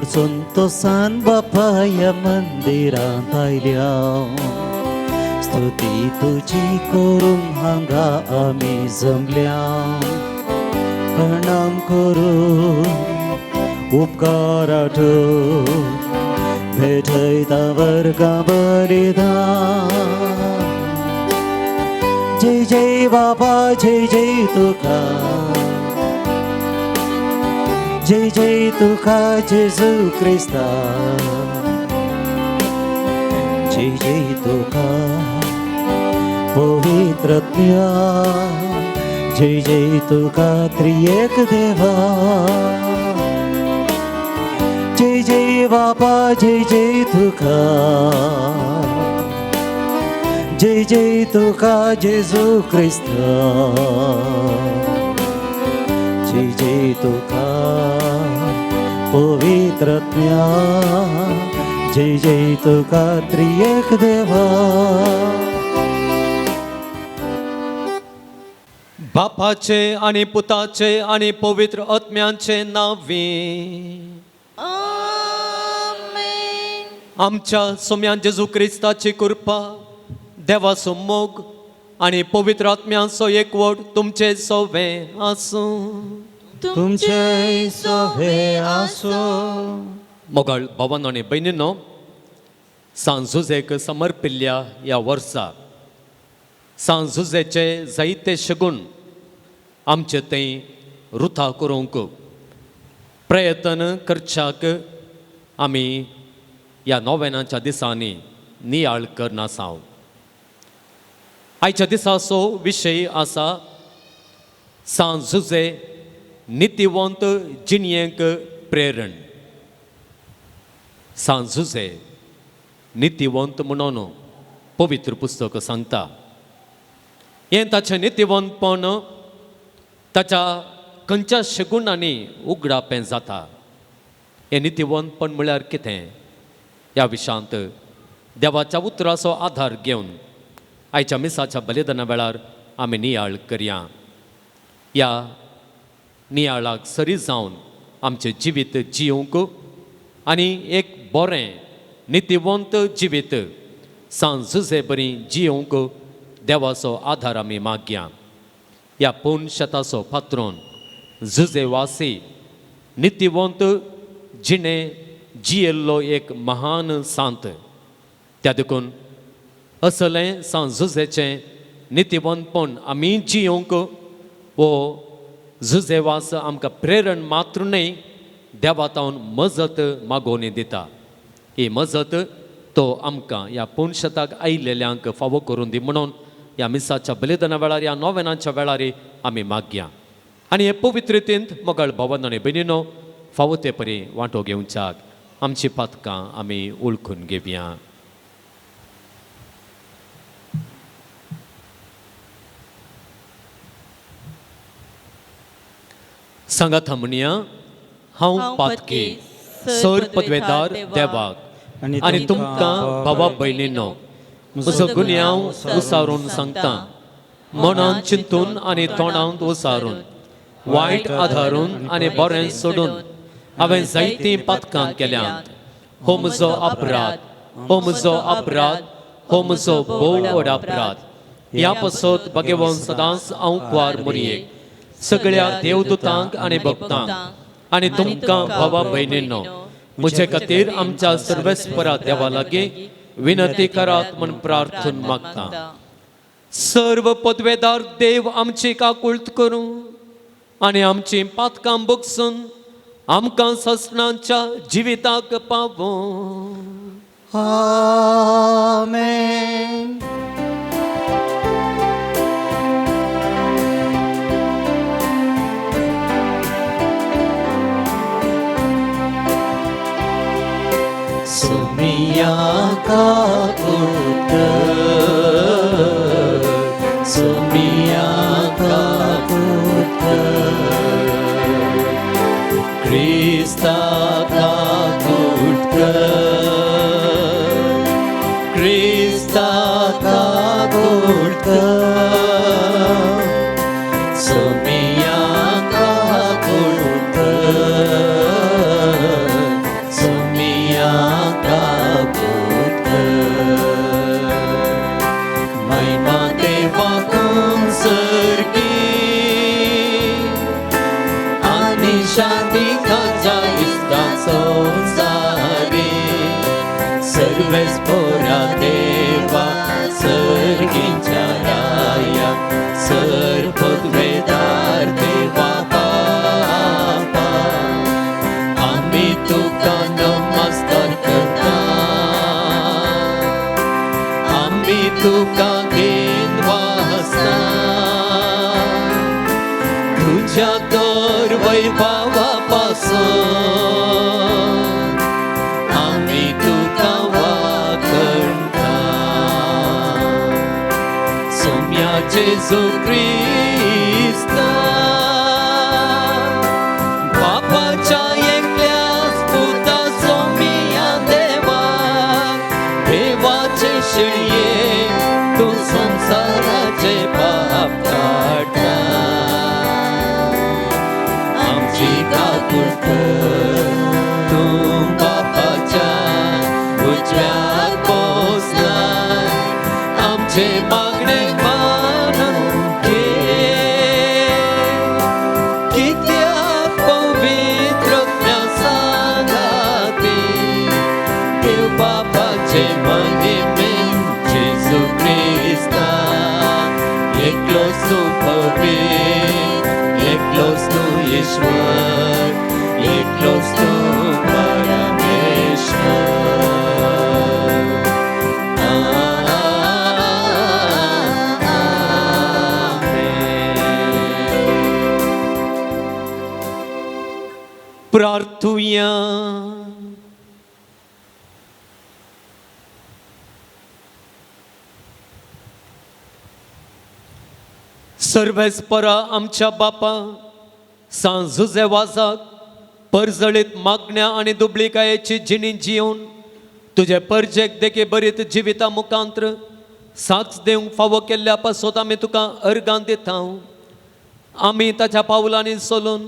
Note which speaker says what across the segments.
Speaker 1: संतोषान बापा या मंदिरांत आयल्या स्तुती तुझी करूंक हांगा आमी जमल्या प्रणाम करून उपकार आठवून भेटयता वर्गां बलिदान जय जय बाबा जय जय तुका जय जय तुका जेजू क्रिस्ता जय जय तुका पवित्रत्या जय जय तुका त्रिएक देवा जय जय बाबा जय जय तुका जय जय तुका जेजू क्रिस्ता जय जय तुका पवित्रत्या जय जय तुका त्रिएक देवा
Speaker 2: बापाचे आणि पुताचे आणि पवित्र आत्म्याचे नावे आमच्या सोम्यान जेजू क्रिस्ताची कृपा देवाचो मोग आणि पवित्र आत्म्याचो एकवट तुमचे सोवे आसूं
Speaker 1: तुमचे सोवे आसूं
Speaker 2: मोगाळ भावांनो आनी भयणींनो सांजुजेक समर्पिल्ल्या ह्या वर्सा सांजुजेचे जायते शगून आमचे थंय रुथा करूंक प्रयत्न करच्याक आमी ह्या नोवेनाच्या दिसांनी नियाळ करना साव आयच्या दिसाचो विशय आसा सांजुजे नितिवंत जिणयेक प्रेरण सांजुजे नितिवंत म्हणून पवित्र पुस्तक सांगता हें ताचें नितिवंतपण ताच्या खंयच्या शगुणांनी उगडापें जाता हें नितिवंतपण म्हळ्यार कितें ह्या विशयांत देवाच्या उतराचो आधार घेवन आयच्या मिसाच्या बलिदाना वेळार आमी नियाळ करया ह्या नियाळाक सरी जावन आमचें जिवीत जियोंक आनी एक बरें नितिवंत जिवीत सांजुजे बरी जियोंक देवाचो आधार आमी मागया ह्या पोन शेताचो पात्रोन जुजेवासी नितिवंत जिणें जियेल्लो एक महान सांत त्या देखून असलें सांजुजेचें नितिवंतपण आमी जियोंक वो जुजेवास आमकां प्रेरण मात्र न्हय देवातावन मजत मागोवन दिता ही मजत तो आमकां ह्या पोनशेताक आयिल्ल्यांक फावो करून दी म्हणून ह्या मिसाच्या बलिदाना वेळार ह्या नोवेनाच्या वेळार आमी मागया आनी हे पवित्र रितींत मोगाळ भावांनो आनी भयणींनो फावो ते परी वांटो घेवच्याक आमची पातकां आमी ओळखून घेवया सांगात म्हणया हांव पातकी सर पदवेदार देवाक आनी तुमकां भावा भयणींनो म्हजो गुन्यांव उसारून सांगता मनान चिंतून आनी तोंडांत उसारून वायट आधारून आनी बरें सोडून हांवें जायतीं पातकां केल्यांत हो म्हजो अपराध हो म्हजो अपराध हो म्हजो भोव व्हड अपराध ह्या पासत भगवान सदांच हांव कुवार मोरयेक सगळ्या देवदूतांक आनी भक्तांक आनी तुमकां भावा भयणींनो म्हजे खातीर आमच्या सर्वेस्परा देवा लागीं विनंती करात म्हण प्रार्थना मागता सर्व पदवेदार देव आमची काकुळट करूं आनी आमची पातकां बगसून आमकां ससणांच्या जिविताक पावो
Speaker 1: आमेन सुमिया काकुळट सुमिया काकुळट क्रिस्ता काकुळट क्रिस्ता काकुळट सुमिया काकुळट
Speaker 2: सर्वेस्पोरा देवा सर्गींच्या राया सर्ववेदार देवा बापा आम्ही तुका नमस्कार करता आम्ही तुका घेन वासना तुझ्या तर वैभवापासून आम्ही तुका वाकणता सोम्या जेजू ख्रिस्ता बापाच्या एकल्याच पुता सोम्या देवा देवाचे शिळये तू संसाराचे पाप काढला आमची काकूळ कर तू बापाच्या उजव्यात पोचलाय आमचे मागणे मानून घे कित्याक पवित्र सांगाती देव बापाचे महिमेन जेजू ख्रिस्ता एकलोच तू पवित्र एकलोच तू ईश्वर एकलोच तू परमेश्वर प्रार्थूया सर्वेस्परा आमच्या बापा सांजुजे वाजाक परजळीत मागण्या आणि दुबळीकायेची जिणी जिवन तुझे परजेक देखे बरीत जिविता मुखांतर साथ देवंक फावो केल्ल्या पासत आमी तुका अर्गां दिता आमी ताच्या पावलांनी चलून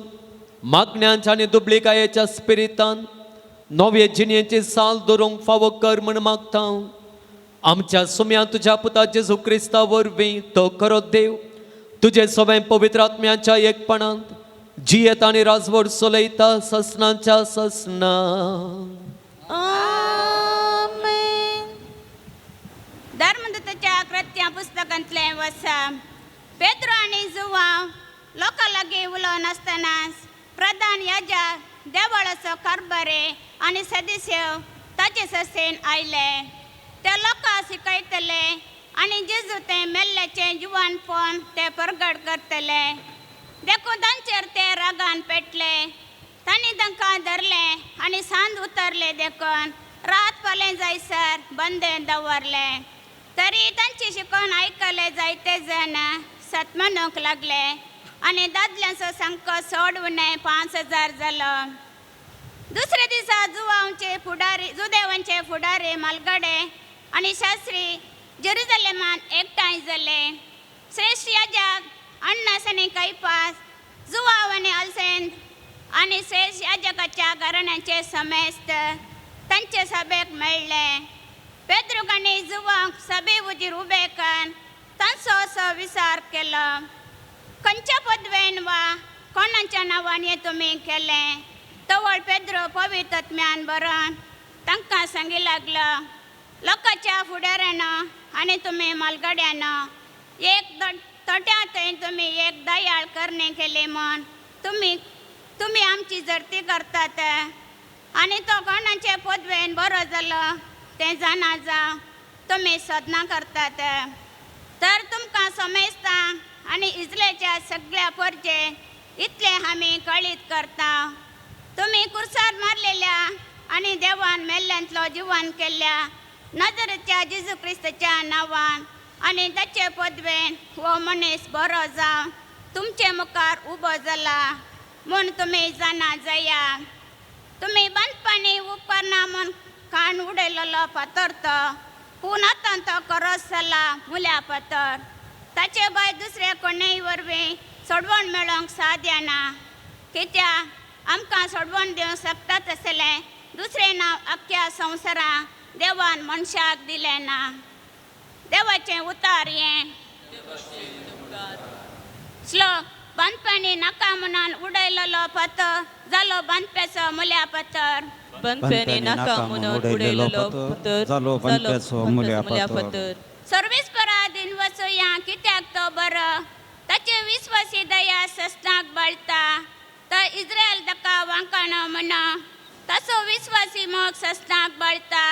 Speaker 2: मागण्यांच्या आणि दुबळीकायेच्या स्पिरितान नवे जिणेची साल दवरूंक फावो कर म्हण मागता आमच्या सुम्या तुझ्या पुता जेजू क्रिस्ता वरवीं तो खरो देव तुझे सगळे पवित्र आत्म्याच्या एकपणांत जियेत आणि राजवट चलयता ससनाच्या ससना
Speaker 3: आमेन. धर्मदूताच्या कृत्या पुस्तकांतले वसा पेद्रो आणि जुवा लोकां लागीं उलोवन आसतनाच प्रधान याजक देवळाचो कारभारी आणि सदस्य ताचे ससेन आयले ते लोकां शिकयतले आणि जेजू ते मेल्ल्याचे जिवनपण ते प्रगट करतले देखून तांचेर ते रागान पेटले तांणी तांकां धरले आणि सांज उतरले देखून रात फालें जायसर बंदे दवरले तरी तांची शिकवण आयकले जायते जण सतमनूंक लागले आणि दादल्यांचो संख्या चड उणे 5000 जालो दुसरे दिसा जुदेवांचे फुडारी मालगडे आणि शास्त्री जेरुसलेमान एकठांय जाले श्रेष्ठ याजक अन्नास आनी कैफास जुवाव आनी अल्सेंद आनी श्रेष्ठ याजकाच्या घराण्यांचे समेस्त तांचे सभेक मेळ्ळे पेद्रूक आनी जुवाक सभे उजीर उबे करून तांचो असो विचार केलो खंयच्या पदवेन वा कोणाच्या नांवान हें तुमी केलें तवळ पेद्रो पवित्र आत्म्यान बरोवन तांकां सांगी लागलो लोकांच्या फुडाऱ्यानो आनी तुमी मालगड्यानो एक तोट्या थंय तुमी एक दयाळ करणे केले म्हण तुमी आमची जर्ती करतात आनी तो कोणाचे पदवेन बरो जालो तें जाणा जावं तुमी सदनां करतात तर तुमकां समजता आनी इजलेच्या सगळ्या परजे इतले आमी कळीत करता तुमी कुर्सार मारलेल्या आनी देवान मेल्ल्यांतलो जिवन केल्ल्या नजरेच्या जेजू क्रिस्ताच्या नांवान आनी ताचे पदवेन हो मनीस बरो जावन तुमचे मुखार उबो जाला म्हूण तुमी जाणा जाया तुमी बांदपाणी उपकारना म्हूण काण उडयलेलो फातर तो पूण आतां तो खरोच जाला मुल्या फातर ताचे भायर दुसरे कोणेय वरवीं सोडवण मेळोवंक साध्य ना कित्याक आमकां सोडवण दिवंक शकता तसलें दुसरें नांव आख्ख्या संवसाराक देवान मनशाक दिलें ना देवाचें उतार हें श्लोक बांदपणी नाका म्हणून उडयलेलो फातर जालो बांदप्याचो मुल्या फातर
Speaker 4: बनपेनी नाका म्हणून उडयलेलो फातर
Speaker 1: जालो बनप्याचो मुल्या फातर.
Speaker 3: सर्वेस्परा दिन वचोया कित्याक तो बरो ताचे विश्वासी दया सस्नाक बळटा तो इस्रायल ताका वांकाणो म्हणो ताचो विश्वासी मोग सस्नाक बळटा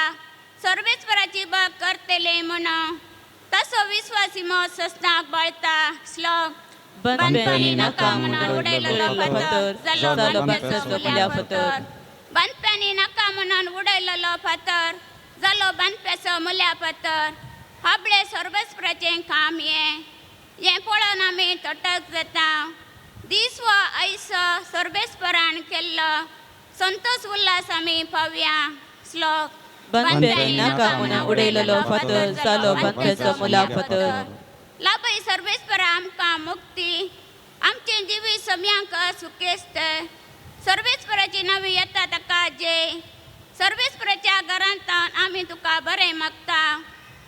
Speaker 3: सर्वेस्पराची बाग करतले म्हणो ताचो विश्वासी मोग सस्नाक बळटा. श्लोक
Speaker 4: बनपेनी नाका म्हणून उडयलेलो फातर जालो बनप्याचो मुल्या फातर.
Speaker 3: बांदप्यानी नाका म्हणून उडयलेलो फातर जालो बांदप्याचो मुल्या फातर. आपले सर्वेस्पराचें काम हें पळोवन आमी तटक जाता. दीस व आयसो सर्वेस्परान केल्लो संतोष उल्हास आमी पावया. श्लोक
Speaker 4: बनपेनी नाका म्हणून उडयलेलो फातर जालो बनप्याचो मुल्या फातर.
Speaker 3: लाभय सर्वेस्परा आमकां मुक्ती आमचे जिवी सम्यांक सुकेस्त सर्वेस्पराची नवी येता ताका जय. सर्वेस्पराच्या घरांत आमी तुका बरें मागता.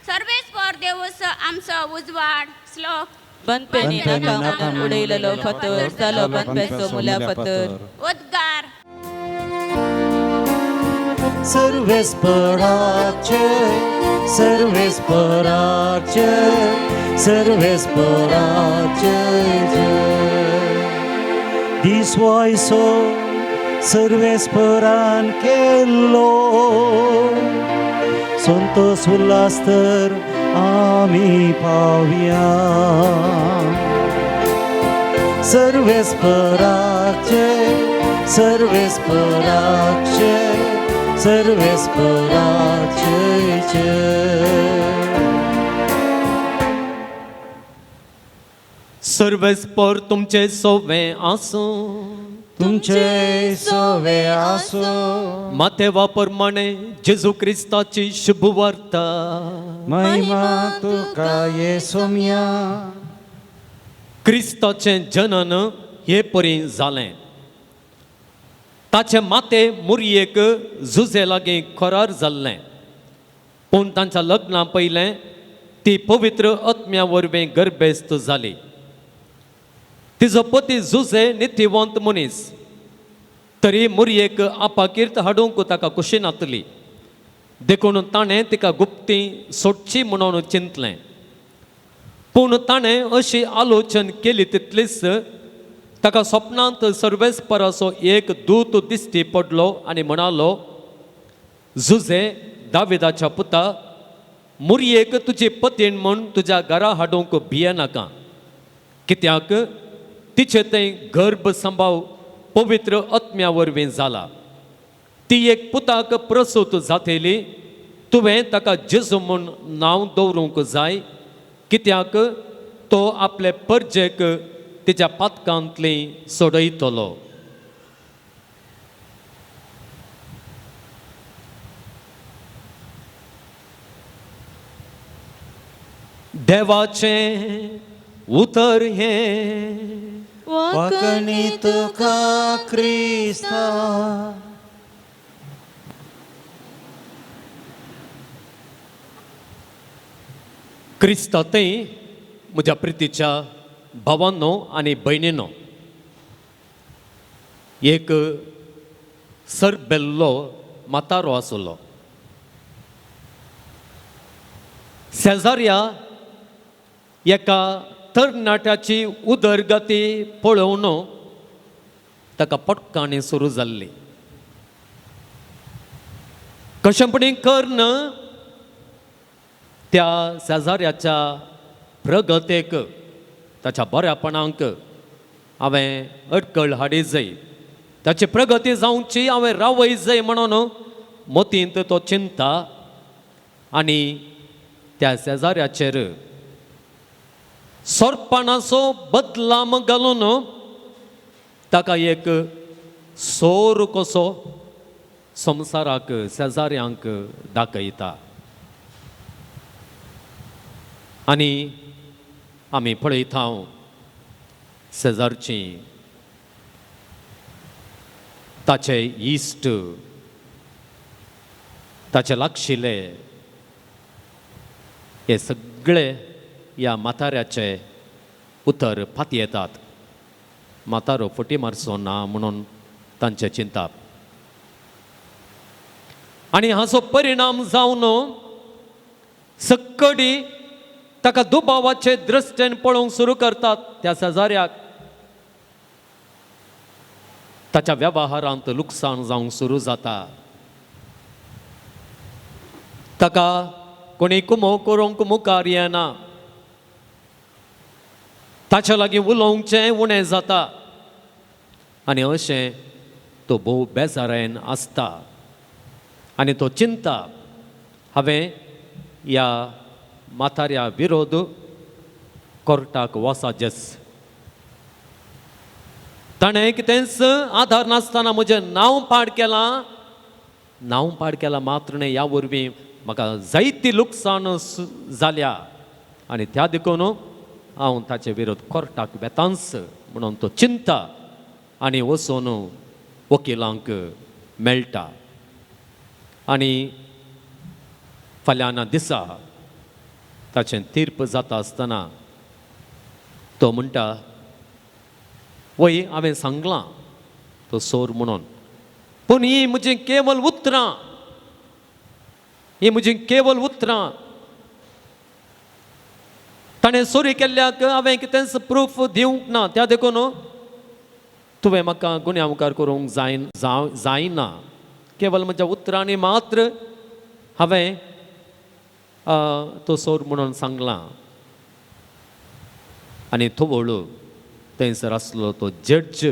Speaker 3: सर्वेस्पर देवूस आमचो उजवाड. श्लोक
Speaker 4: बनपेनी नाका म्हणून उडयलेलो फातर जालो बनप्याचो मुल्या फातर.
Speaker 3: उद्गार
Speaker 1: सर्वेस्पराचे सर्वेस्पराचे सर्वेस्पराचे दिसवायसो सर्वेस्परान केल्लो संतोष उल्हास तर आमी पावया. सर्वेस्पराचे सर्वेस्पराचे सर्वेस्पराचे
Speaker 2: सर्वेस्पर तुमचे सोवे आसूं
Speaker 1: तुमचे सोवे आसो.
Speaker 2: माथेवा प्रमाणे जेजू क्रिस्ताची शुभ वार्ता
Speaker 1: महिमा तुका येसोम्या.
Speaker 2: क्रिस्ताचें जनन हे परी जालें. ताचे माते मुरयेक झुजे लागीं करार जाल्लें पूण तांच्या लग्ना पयलें ती पवित्र आत्म्या वरवीं गर्भेस्त जाली. तिजो पती झुजे नित्यवंत मनीस तरी मुरयेक आपाकीर्त हाडूंक ताका कुशीनातली देखून ताणें तिका गुप्ती सोडची म्हणून चिंतलें. पूण ताणें अशी आलोचन केली तितलीच ताका स्वप्नांत सर्वेस्पराचो एक दूत दिश्टी पडलो आनी म्हणालो, झुजे दाविदाच्या पुता, मुरयेक तुजी पतीण म्हूण तुज्या घरा हाडूंक भियेनाका, कित्याक तिचे थंय गर्भ संभाव पवित्र आत्म्या वरवीं जाला. ती एक पुताक प्रसूत जातली. तुवें ताका जेजू म्हूण नांव दवरूंक जाय, कित्याक तो आपले परजेक तिच्या पातकांतली सोडयतलो. देवाचें उतर हें
Speaker 1: वाकणी तुका क्रिस्ता.
Speaker 2: क्रिस्तांतय म्हज्या प्रितीच्या भावांनो आनी भयणींनो, एक सरबेल्लो म्हातारो आसलो. शेजाऱ्या एका तरणाट्याची उदरगती पळोवन ताका पटकाणी सुरू जाल्ली. कशेंपणी कर्ण त्या शेजाऱ्याच्या प्रगतेक, ताच्या बऱ्यापणाक हांवें अडकळ हाडी जाय, ताची प्रगती जावची हांवें रावय जाय म्हणून मोतींत तो चिंता आनी त्या शेजाऱ्याचेर सोरपणाचो बदलाम घालून ताका एक सोर कसो संवसाराक शेजाऱ्यांक दाखयता. आनी आमी पळयता शेजारची ताचे इश्ट, ताचे लागशिले हे सगळे ह्या म्हाताऱ्याचे उतर फाती येतात. म्हातारो फटी मारचो ना म्हणून तांचे चिंता आनी हाचो परिणाम जावन सक्कडी ताका दुबावाचे दृश्टीन पळोवंक सुरू करतात त्या शेजाऱ्याक ताच्या वेव्हारांत लुकसाण जावंक सुरू जाता ताका कोणी कुमो करूंक मुखार येना ताच्या लागीं उलोवंकचें उणें जाता आनी अशें तो भोव बेजारेन आसता आनी तो चिंता हांवें ह्या म्हाताऱ्या विरोध कोर्टाक वचचेंच ताणें कितेंच आधार नासतना म्हजें नांव पाड केलां मात्र न्ही ह्या वरवीं म्हाका जायती लुकसाण जाल्या आनी त्या देखून हांव ताचे विरोध कोर्टाक वेतांस म्हणून तो चिंता आनी वचून वकिलांक मेळटा आनी फाल्यांना दिसा ताचें तीर्प जाता आसतना तो म्हणटा वय हांवें सांगलां तो सोर म्हणून पूण ही म्हजीं केवल उतरां ताणें चोरी केल्ल्याक हांवें कितेंच प्रूफ दिवंक ना त्या देखून तुवें म्हाका गुन्या मुखार करूंक जायना केवल म्हज्या उतरांनी मात्र हांवें तो सोर म्हणून सांगलां आनी तो वळू थंयसर आसलो तो जड्ज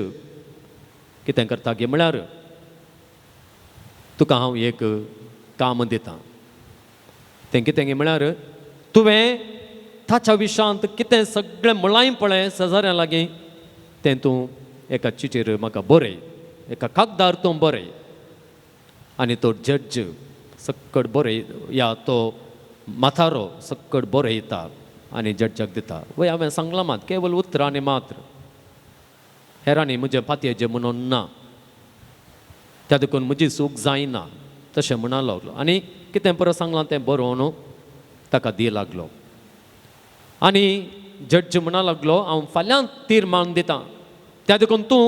Speaker 2: कितें करता गे म्हळ्यार तुका हांव एक काम दितां तें कितें गे म्हळ्यार तुवें ताच्या विशयांत कितें सगळें म्हळाय पळय शेजाऱ्या लागीं तें तूं एका चिठीर म्हाका बरय एका कागदार तूं बरय आनी तो जड्ज सक्कड बरय या तो म्हातारो सक्कड बरयता आनी जड्जाक दिता वय हांवें सांगलां मात केवल उतरांनी मात्र हेरांनी म्हजे पातयेचें म्हणून ना त्या देखून म्हजी चूक जायना तशें म्हणा लागलो आनी कितें परत सांगलां तें बरोवन ताका दी लागलो आनी जड्ज म्हणा लागलो हांव फाल्यां तीर्मान दितां त्या देखून तूं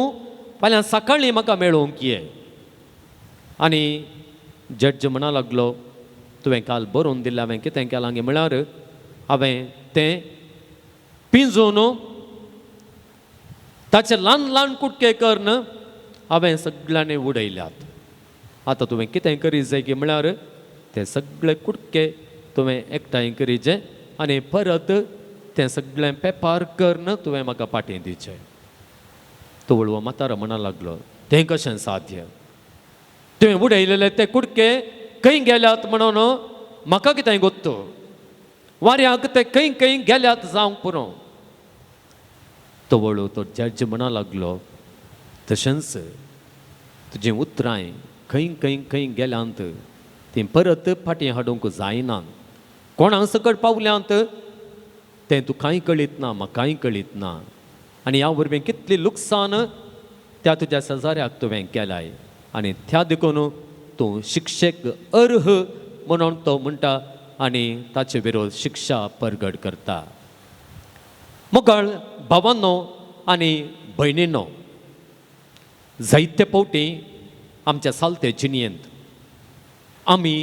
Speaker 2: फाल्यां सकाळीं म्हाका मेळोवंक ये आनी जड्ज म्हणा लागलो तुवें काल बरोवन दिल्लें हांवें कितें केलां गे म्हळ्यार हांवें तें पिंजून ताचे ल्हान ल्हान कुटके करून हांवें सगळ्यांनी उडयल्यात आतां तुवें कितें करी जाय गे म्हळ्यार ते सगळे कुटके तुवें एकठांय करीचे आनी परत तें सगळें पेपार करून तुवें म्हाका पाटी दिवचें तो वळवो म्हातारो म्हणा लागलो तें कशें साध्य तुवें उडयलेले ते कुडके खंय गेल्यात म्हणून म्हाका कितें गोत्तो वाऱ्याक ते खंय खंय गेल्यात जावंक पुरो तो वळू तो जड्ज म्हणा लागलो तशेंच तुजीं उतरांय खंय खंय खंय गेल्यांत तीं परत फाटीं हाडूंक जायना कोणा सकट पावल्यांत तें तूं कांय कळीत ना म्हाकाय कळीत ना आनी ह्या वरवीं कितली लुकसाण त्या तुज्या शेजाऱ्याक तुवें केलाय आनी त्या देखून तूं शिक्षेक अर्ह म्हणून तो म्हणटा आनी ताचे विरोध शिक्षा परगट करता मुखार भावांनो आनी भयणींनो जायते फावटी आमच्या सालते जिणयेंत आमी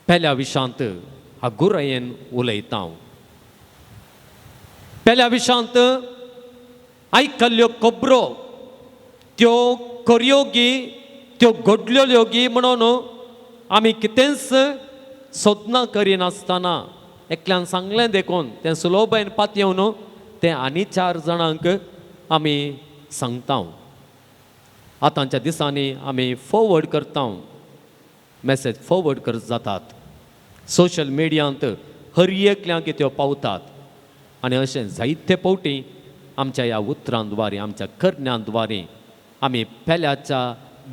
Speaker 2: पेल्या विशांत हागुरायेन उलयता पेल्या विशांत आयकल्ल्यो खबरो त्यो खऱ्योगी त्यो घडलेल्यो गी म्हणून आमी कितेंच सोदना करिनासतना एकल्यान सांगलें देखून तें सुलोबायन पातयेवन तें आनी 4 जाणांक आमी सांगता आतांच्या दिसांनी आमी फॉवर्ड करता मॅसेज फॉवर्ड करत जातात सोशल मिडियांत हर एकल्यांक त्यो पावतात आनी अशें जायते फावटी आमच्या ह्या उतरांद्वारे आमच्या करण्यांद्वारे आमी पेल्याच्या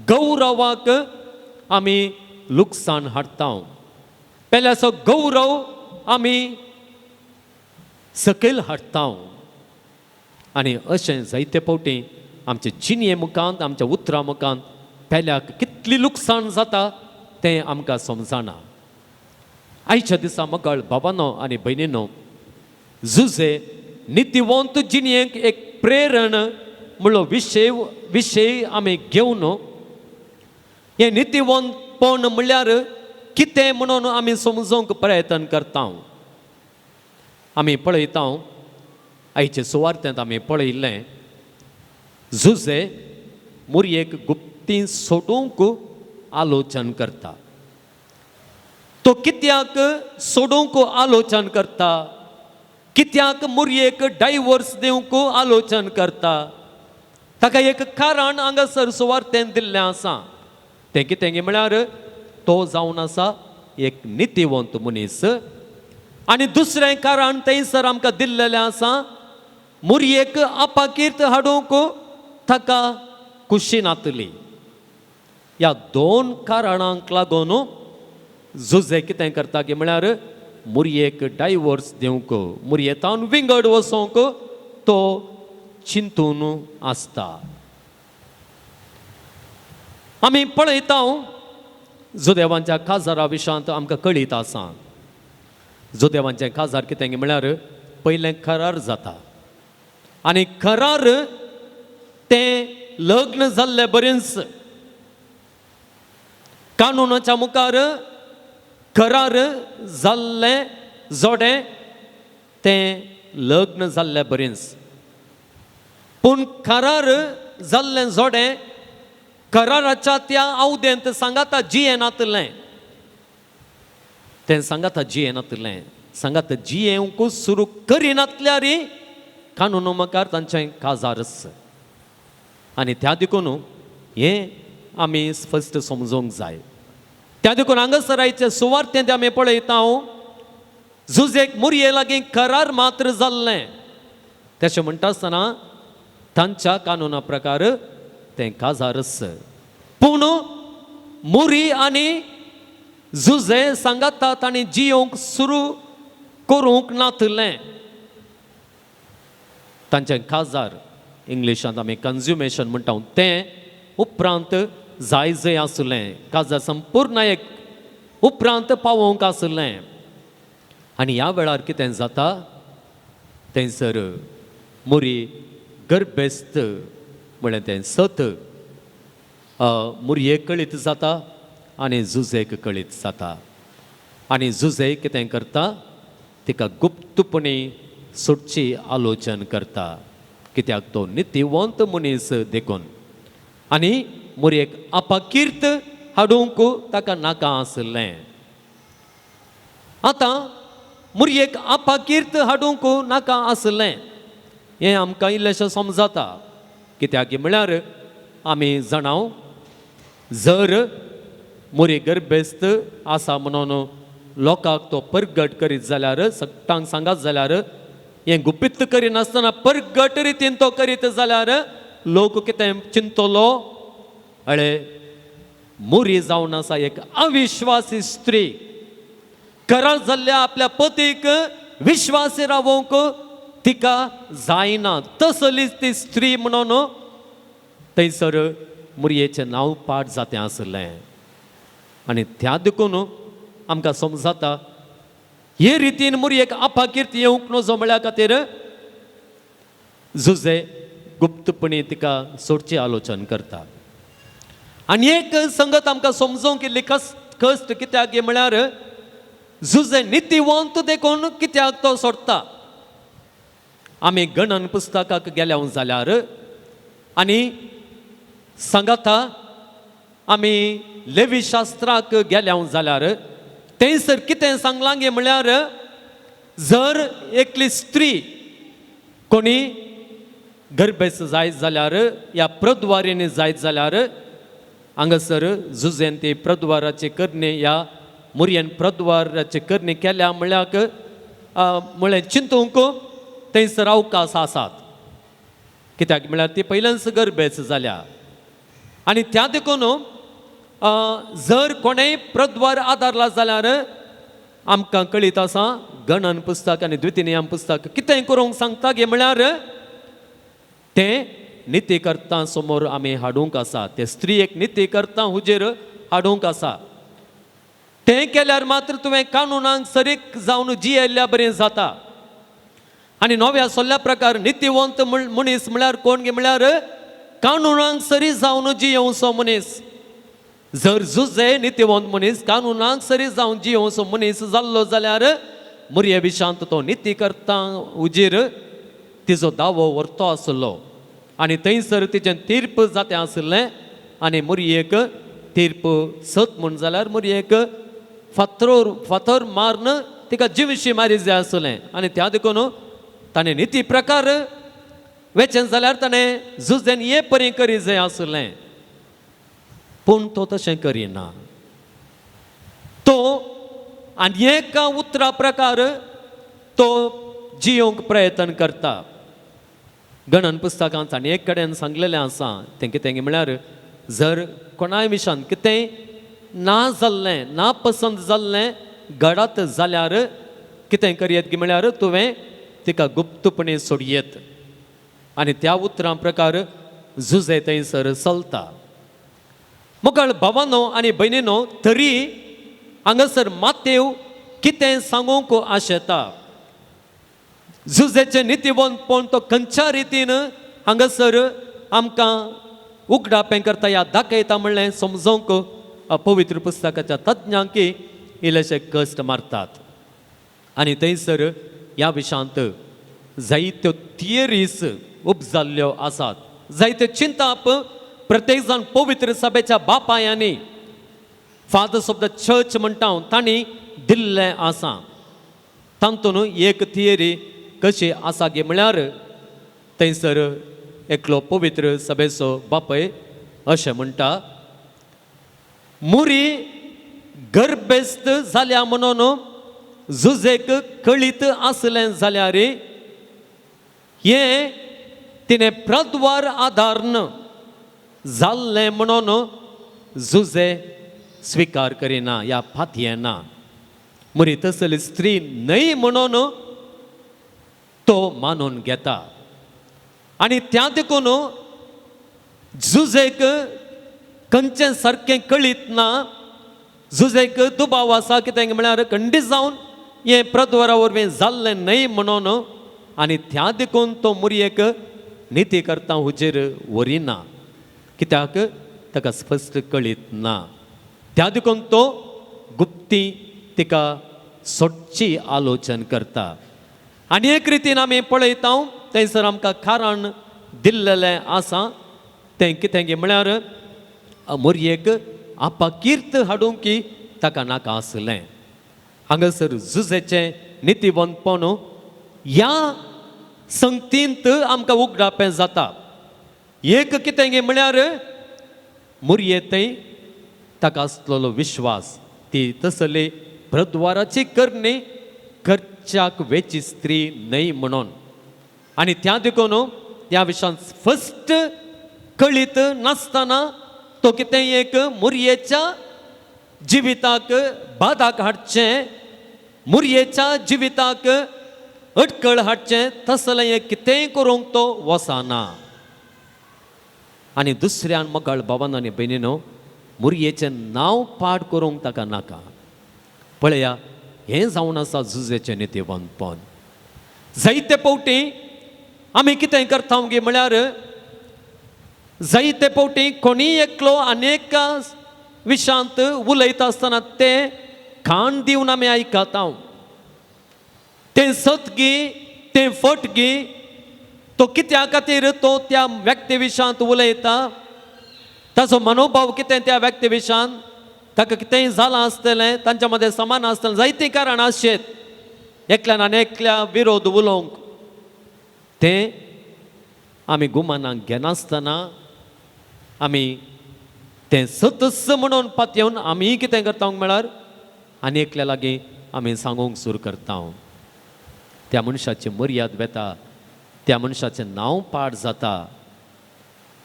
Speaker 2: गौरवाक आमी लुकसाण हाडटा पेल्याचो गौरव आमी सकयल हाडटा आनी अशें जायते फावटी आमचे जिणये मुखांत आमच्या उतरां मुखांत पेल्याक कितली लुकसाण जाता तें आमकां समजना आयच्या दिसा मकळ बाबांनो आनी भयणींनो जुजे नितिवंत जिणयेक एक प्रेरण म्हणलो विशय आमी घेवन हे नितीवंतपण म्हणल्यार कितें म्हणून आमी समजूंक प्रयत्न करता. आमी पळयता आयचे सुवार्थेंत आमी पळयल्लें झुजे मुरयेक गुप्ती सोडूंक आलोचन करता. तो कित्याक सोडूंक आलोचन करता, कित्याक मुरयेक डायवोर्स दिवंक आलोचन करता, ताका एक कारण हांगासर सुवार्थेंत दिल्लें आसा. तें कितें म्हळ्यार तो जावन आसा एक नितीवंत मनीस. आनी दुसरें कारण थंयसर आमकां दिल्लेलें आसा, मुरयेक अपाकीर्त हाडूंक ताका कुशी नातली. ह्या दोन कारणांक लागून झुजे कितें करता की म्हळ्यार मुरयेक डायवोर्स दिवंक, मुरयेतान विंगड वचोंक तो चिंतून आसता. आमी पळयता जुदेवांच्या काजारा विशयांत आमकां कळीत आसा. जुदेवांचें काजार कितें म्हळ्यार पयलें करार जाता आनी करार तें लग्न जाल्लें बरेंच. कानुनाच्या मुखार करार जाल्लें जोडें तें लग्न जाल्लें बरेंच. पूण करार जाल्लें जोडें कराराच्या त्या आवदेंत सांगाता जियेनातलें. तें सांगाता जियेनातलें, सांगाता जियेवंक सुरू करिनातल्यार कानून मुखार तांचें काजार. आनी त्या देखून हें आमी फस्ट समजूंक जाय. त्या देखून हांगासर आयचे सुवार्थेंत आमी पळयता झुजेक मुरये लागीं करार मात्र जाल्लें. तशें म्हणटा आसतना तांच्या कानुना प्रकार तें काजार. पूण मुरी आनी झुजे सांगातात आनी जियोंक सुरू करूंक नातलें. तांचें काजार इंग्लिशांत आमी कन्ज्युमेशन म्हणटा तें उपरांत जाय आसलें. काजार संपूर्ण एक उपरांत पावोवंक आसलें. आनी ह्या वेळार कितें जाता, थंयसर मुरी गर्भेस्त म्हळ्यार तें सत मुरयेक कळीत जाता आनी झुजेक कळीत जाता. आनी झुजे कितें करता, तिका गुप्तपणी सुटची आलोचन करता, कित्याक तो नितीवंत मनीस देखून. आनी मुरयेक अपाकीर्त हाडूंक ताका नाका आसलें. आतां मुरयेक अपाकीर्त हाडूंक नाका आसलें हें आमकां इल्लेशें समजता. कित्याक म्हळ्यार आमी जाणाव, जर मुरी गर्भेस्त आसा म्हणून लोकांक तो परगट करीत जाल्यार, सगळ्यांक सांगात जाल्यार, हें गुपीत करिनासतना परगट रितीन तो करीत जाल्यार लोक कितें चिंतलो, अळे मुरी जावन आसा एक अविश्वासी स्त्री, करार जाल्ल्या आपल्या पतीक विश्वासी रावोवंक तिका जायना, तसलीच ती स्त्री म्हणून थंयसर मुरयेचें नांव पाठ जातें आसलें. आनी त्या देखून आमकां समजता हे रितीन मुरयेक अपाकीर्त येवंक नजो म्हळ्या खातीर झुजे गुप्तपणी तिका सोडची आलोचन करता. आनी एक संगत आमकां समजोवंक इल्ली कश्ट कित्याक म्हळ्यार झुजे नितीवंत देखून कित्याक तो सोडटा. आमी गणन पुस्तकाक गेल्या जाल्यार आनी सांगता आमी लेवी शास्त्राक गेल्या जाल्यार थंयसर कितें सांगलां गे म्हळ्यार, जर एकली स्त्री कोणी गर्भेस्त जायत जाल्यार या प्रद्वारीने जायत जाल्यार हांगासर झुजेन ती प्रद्वाराची करणी या मुरयेन प्रद्वाराची करणी केल्या म्हळ्याक म्हळ्यार चिंतूंक थंयसर अवकाश आसात. कित्याक म्हळ्यार ती पयल्याच गर्भेस्त जाल्या. आनी त्या देखून जर कोणेय प्रद्वार आदारला जाल्यार आमकां कळीत आसा गणन पुस्तक आनी द्वितीनियम पुस्तक कितें करूंक सांगता गे म्हळ्यार तें नितीकर्ता समोर आमी हाडूंक आसा. ते स्त्रीयेक नितीकर्ता हुजेर हाडूंक आसा. तें केल्यार मात्र तुवें कानुनाक सरीक जावन जियेल्ल्या बरें जाता. आनी नव्या सल्ल्या प्रकार नित्यवंत मनीस म्हळ्यार कोण गे म्हळ्यार कानुनांक सरी जावन जियोवचो मनीस. जर जुजे नित्यवंत मनीस कानुनांक सरी जावन जियोवचो मनीस जाल्लो जाल्यार मुरये विशांत तो नित्य करता उजीर तिजो दावो व्हरतो आसलो आनी थंयसर तिचें तीर्प जातें आसलें आनी मुरयेक तीर्प सत म्हण जाल्यार मुरयेक फातर मारून तिका जिवशी मारी जाय आसलें आनी त्या देखून ताणें निती प्रकार वेचें जाल्यार ताणें झुजेन ये परी करी जाय आसलें पूण तो तशें करिना. तो आनी एका उतरा प्रकार तो जियोंक प्रयत्न करता. गणन पुस्तकांत आनी एक कडेन सांगलेलें आसा तें कितें म्हळ्यार जर कोणाय विशयान कितेंय ना जाल्लें ना पसंद जाल्लें घडत जाल्यार कितें करयत गे म्हळ्यार तुवें तिका गुप्तपणी सोडयेत आनी त्या उतरां प्रकार झुजे थंयसर चलता. मुखार भावांनो आनी भयणीनो तरी हांगासर मातेव कितें सांगूंक आशेता. झुजेचें नित्यवंतपण तो खंयच्या रितीन हांगासर आमकां उगडापें करता या दाखयता म्हणलें समजोवंक पवित्र पुस्तकाच्या तज्ञांक इल्लेशे कश्ट मारतात. आनी थंयसर ह्या विशयांत जायत्यो थियरीज उपजाल्ल्यो आसात. जायत्यो चिंताप प्रत्येक जाण पवित्र सभेच्या बापायांनी फादर्स ऑफ द चर्च म्हणटा तांणी दिल्लें आसा. तातूंत एक थियरी कशी आसा गे म्हळ्यार थंयसर एकलो पवित्र सभेचो बापय अशें म्हणटा मुरी गर्भेस्त जाल्या म्हणून झुजेक कळीत आसलें जाल्यार हें तिणें प्रद्वार आदारन जाल्लें म्हणून झुजे स्विकार करिना या फातयेना ना. मुरी तसली स्त्री न्हय म्हणून तो मानून घेता आनी त्या देखून झुजेक खंयचें सारकें कळीत ना. झुजेक दुबाव आसा कितें म्हळ्यार खंडीत जावन हें प्रद्वारा वरवीं जाल्लें न्हय म्हणून आनी त्या देखून तो मुरयेक निती करता हुजेर व्हरिना कित्याक ताका स्पश्ट कळीत ना. त्या देखून तो गुप्ती तिका सोडची आलोचन करता. आनी एक रितीन आमी पळयता थंयसर आमकां कारण दिल्लेलें आसा तें कितें गे म्हळ्यार मुरयेक आपाकीर्त हाडूंक ताका नाका आसलें. हांगासर झुजेचें नितीवंतपण ह्या संगतींत आमकां उगडापें जाता. एक कितें गे म्हळ्यार मुरये थंय ताका आसलेलो विश्वास ती तसली प्रद्वाराची करणी करच्याक वेची स्त्री न्हय म्हणून आनी त्या देखून ह्या विशयान फस्ट कळीत नासतना तो कितें एक मुरयेच्या जिविताक बादाक हाडचें मुरयेच्या जिविताक अडकळ हाडचें तसलें एक कितेंय करूंक तो वचना. आनी दुसऱ्यान मोगाळ भावांनो आनी भयणीनो मुरयेचें नांव पाड करूंक ताका नाका. पळया हें जावन आसा झुजेचें नितीवंतपण. जायते फावटी आमी कितें करता गे म्हळ्यार जायते फावटी कोणी एकलो अनेक विशयांत उलयता आसतना तें खाण दिवन आमी आयकता. तें सतगी तें फटगी तो कित्या खातीर तो त्या व्यक्ती विशयांत उलयता ताचो मनोभाव कितें त्या व्यक्ती विशयान ताका कितेंय जालां आसतलें तांच्या मदें समान आसतलें जायतीं कारणां आसचेत एकल्यान आनी एकल्या विरोध उलोवंक तें आमी गुमानाक घेनासतना आमी तें सतस म्हणून पातयेवन आमी कितें करता म्हळ्यार आनी एकल्या लागीं आमी सांगूंक सुरू करता. त्या मनशाची मर्याद वेता त्या मनशाचें नांव पाड जाता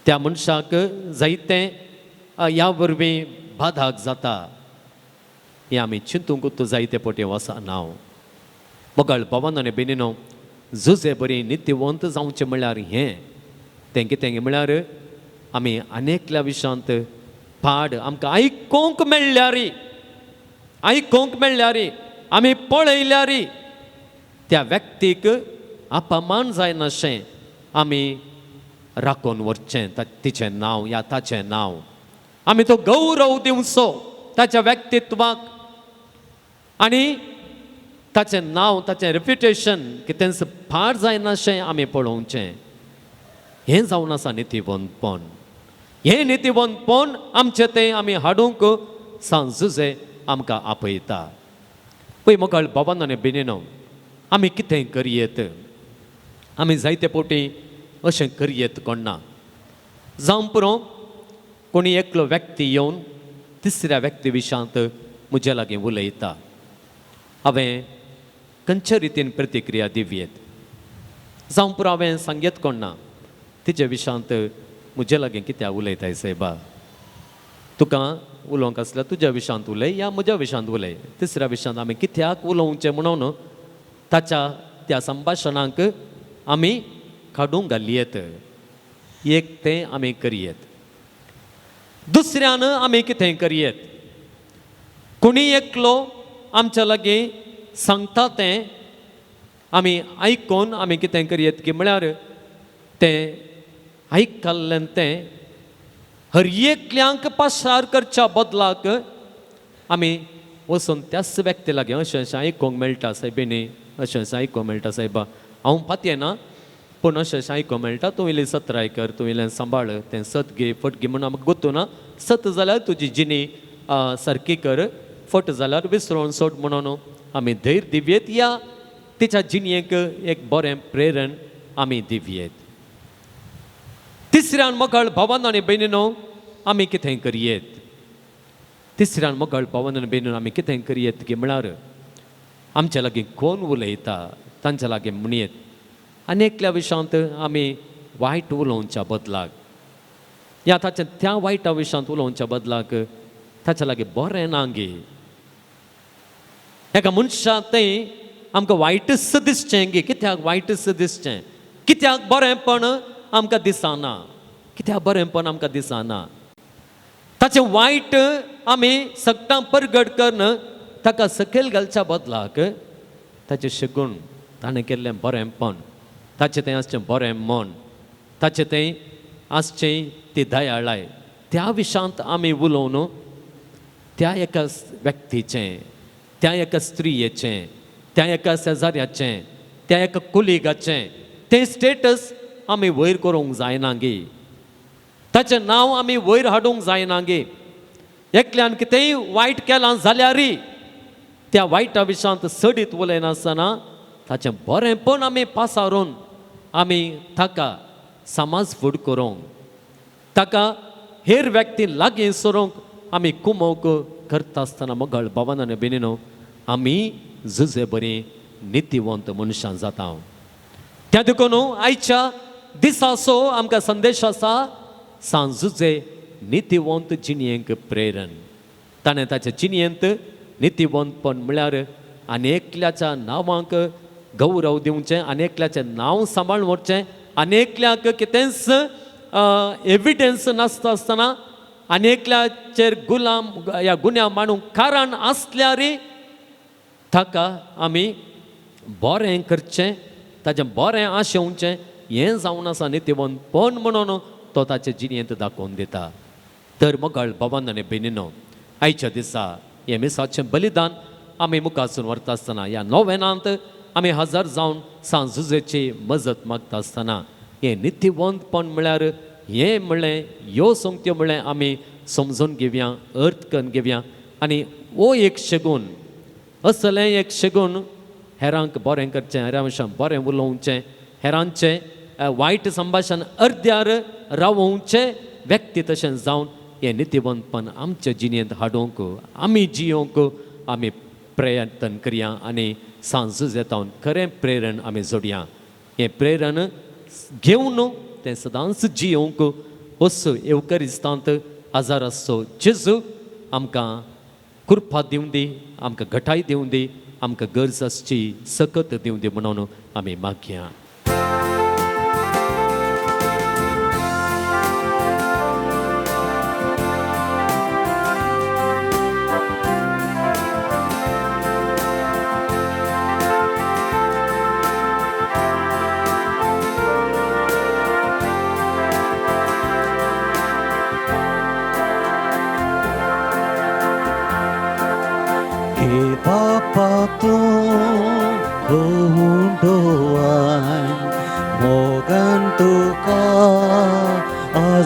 Speaker 2: त्या मनशाक जायतें ह्या वरवीं बादाक जाता हें आमी चिंतूंक जायते पटी वचना. मोगाळ भावांनो आनी भयणीनो झुजे बरी नित्यवंत जावचें म्हळ्यार हें तें कितें म्हळ्यार आमी आनेकल्या विशयांत पाड आमकां आयकोंक मेळ्ळ्यार आमी पळयल्यार त्या व्यक्तीक अपमान जायना अशें आमी राखून व्हरचें तिचें नांव या ताचें नांव आमी तो गौरव दिवचो ताच्या व्यक्तित्वाक आनी ताचें नांव ताचें रेप्युटेशन कितें पाड जायना अशें आमी पळोवचें हें जावन आसा नितीवंतपण हें नितीवंतपण आमचें तें आमी हाडूंक सांजुजे आमकां आपयता पळय मोकळ बाबान आनी बेनिनो आमी कितें करयेत आमी जायते फावटी अशें करयेत कोणना जावं पुरो कोणी एकलो व्यक्ती येवन तिसऱ्या व्यक्ती विशांत म्हजे लागीं उलयता हांवें खंयच्या रितीन प्रतिक्रिया दिवयेत जावं पुरो हांवें सांगयत कोणना तिचे विशांत म्हजे लागीं कित्याक उलयताय सायबा तुका उलोवंक आसल्यार तुज्या विशांत उलय या म्हज्या विशांत उलय तिसऱ्या विशांत आमी कित्याक उलोवचें म्हणून ताच्या त्या संभाशणांक आमी काडूंक घालयेत एक तें आमी करयेत दुसऱ्यान आमी कितें करयेत कोणी एकलो आमच्या लागीं सांगता तें आमी आयकून आमी कितें करयेत की म्हळ्यार तें आयकल्लें तें हर एकल्यांक पाशार करच्या बदलाक आमी वचून त्याच व्यक्ती लागीं अशें अशें आयकूंक मेळटा सायबिणी अशें अशें आयकूंक मेळटा सायबा हांव पातये ना पूण अशें अशें आयकूंक मेळटा तूं इल्लें सत्राय कर तूं इल्लें सांबाळ तें सत घे फट घे म्हणून आमकां गोतू ना सत जाल्यार तुजी जिणी सारकी कर फट जाल्यार विसरोन सोड म्हणून आमी धैर्य दिवयेत या तिच्या जिणयेक एक बरें प्रेरण आमी दिवयेत तिसऱ्यान मोकळ भावान आनी भयणीनो आमी कितें करयेत तिसऱ्यान मोकळ भावान आनी भयणीनो आमी कितें करयेत की म्हळ्यार आमच्या लागीं कोण उलयता तांच्या लागीं म्हणयेत अनेकल्या विशांत आमी वायट उलोवच्या बदलाक या ताच्या त्या वायटा विशांत उलोवच्या बदलाक ताच्या लागीं बरें नांगे एका मनशाक तें आमकां वायटच दिसचें गे कित्याक वायटच दिसचें कित्याक बरेंपण आमकां दिसना कित्याक बरेंपण आमकां दिसना ताचें वायट आमी सगटां परगट करन ताका सकयल घालच्या बदलाक ताचें शिकून ताणें केल्लें बरेंपण ताचें तें आसचें बरें मन ताचें तें आसचें ती दयाळाय त्या विशांत आमी उलोवन त्या एका व्यक्तीचें त्या एका स्त्रियेचें त्या एका शेजाऱ्याचें त्या एका कुलिगाचें तें स्टेटस आमी वयर करूंक जायना गे ताचें नांव आमी वयर हाडूंक जायना गे एकल्यान कितेंय वायट केलां जाल्यारय त्या वायटा विशांत सडीत उलयनासतना ताचें बरेंपण आमी पासारून आमी ताका समाज फूड करूंक ताका हेर व्यक्ती लागीं सरूंक आमी कुमोवक करता आसतना मोगळ भावान आनी भयणीनो आमी झुजे बरीं नितीवंत मनशां जाता त्या देखून आयच्या दिसाचो आमकां संदेश आसा सांजुजे नितीवंत जिणयेक प्रेरण ताणें ताच्या जिणयेंत नितीवंतपण म्हळ्यार अनेकल्याच्या नांवांक गौरव दिवचें अनेकल्याचें नांव सांबाळून व्हरचें अनेकल्याक कितेंच एविडन्स नासता आसतना अनेकल्याचेर गुलाम ह्या गुन्या मांडूंक कारण आसल्यारय ताका आमी बरें करचें ताचें बरें आशेवचें हें जावन आसा नितीवंतपण म्हणून तो ताचे जिणयेंत दाखोवन दिता तर मोगळ भावान आनी भयणीनो आयच्या दिसा हें मिसाचें बलिदान आमी मुखासून व्हरता आसतना ह्या नोवेनांत आमी हजर जावन सांजुजेची मजत मागता आसतना हें नितीवंतपण म्हळ्यार हें म्हणलें ह्यो संगत्यो म्हणलें आमी समजून घेवया अर्थ करून घेवया आनी हो एक शेगून असलें एक शेगून हेरांक बरें करचें हेरां विशीं बरें उलोवचें हेरांचें वायट संभाशण अर्द्यार रावोवचें व्यक्ती तशें जावन हें नितीवंतपण आमच्या जिणयेंत हाडूंक आमी जियोंक आमी प्रयत्न करया आनी सांजूज येतावन खरें प्रेरण आमी जोडया हें प्रेरण घेवन तें सदांच जियोंक असो येवकरिस्तांत आजार आसचो जेजू आमकां कृपा दिवं दी आमकां घटाय दिवं दी आमकां गरज आसची सकत दिवं दी म्हणून आमी मागया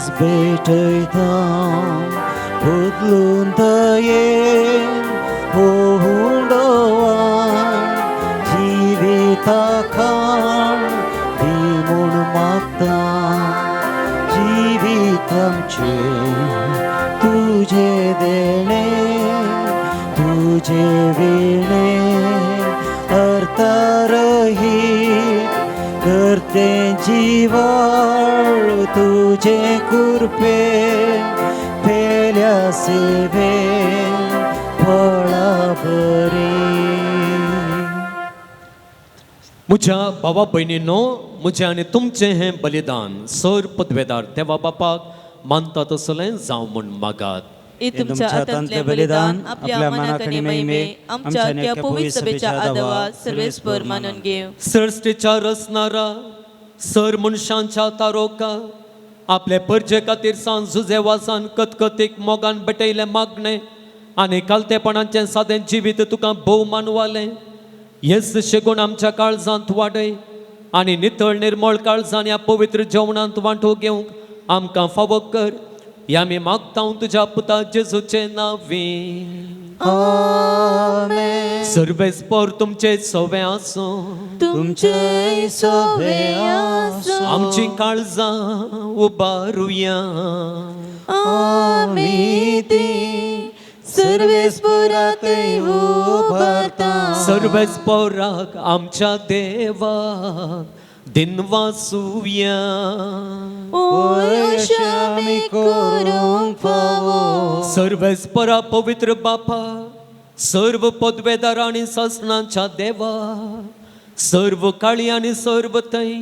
Speaker 1: आज भेटयतां बदलून दयेन होंडोवान जिविता खाण दी म्हूण मागता जिवीत आमचे तुझे देणे तुझे विणे अर्थ करते जीवाळ तुझे कुरपे पेल्या सेवे फळा बरी
Speaker 2: म्हज्या भावा भयणींनो, म्हजें आनी तुमचें हें बलिदान सर पदवेदार देवा बापाक मानता तसलें जावं म्हूण मागात.
Speaker 4: हे तुमच्या हातांतले बलिदान आपल्या मनाकणे महिमे आमच्या त्या पवित्र सभेच्या आदवा सर्वेस्पर मानून घेव.
Speaker 2: सृश्टीच्या रचणारा सर मनशांच्या तारोका आपले परजे खातीर सांज झुजे वासान कतकतीक मोगान बटयले मागणे आनी कालतेपणाचें सादें जिवीत तुका भोव मानवालें. हेच शेगून आमच्या काळजांत वाडय आनी नितळ निर्मळ काळजान ह्या पवित्र जेवणांत वांटो घेवंक आमकां फावो कर. ह्या आमी मागता तुज्या पुता जेजूचे नांवी.
Speaker 1: आमेन.
Speaker 2: सर्वेस्पर तुमचे सवे आसूं
Speaker 1: तुमचे सवे आसूं
Speaker 2: आमची काळजां उबारुया.
Speaker 1: आमी ती सर्वेस्पराक उबारता
Speaker 2: सर्वेस्पराक आमच्या देवाक दिनवासुया.
Speaker 1: आमी करूंक फावो
Speaker 2: सर्वेस्परा पवित्र बापा सर्व पदवेदार आनी ससनांच्या देवा सर्व काळी आनी सर्व थंय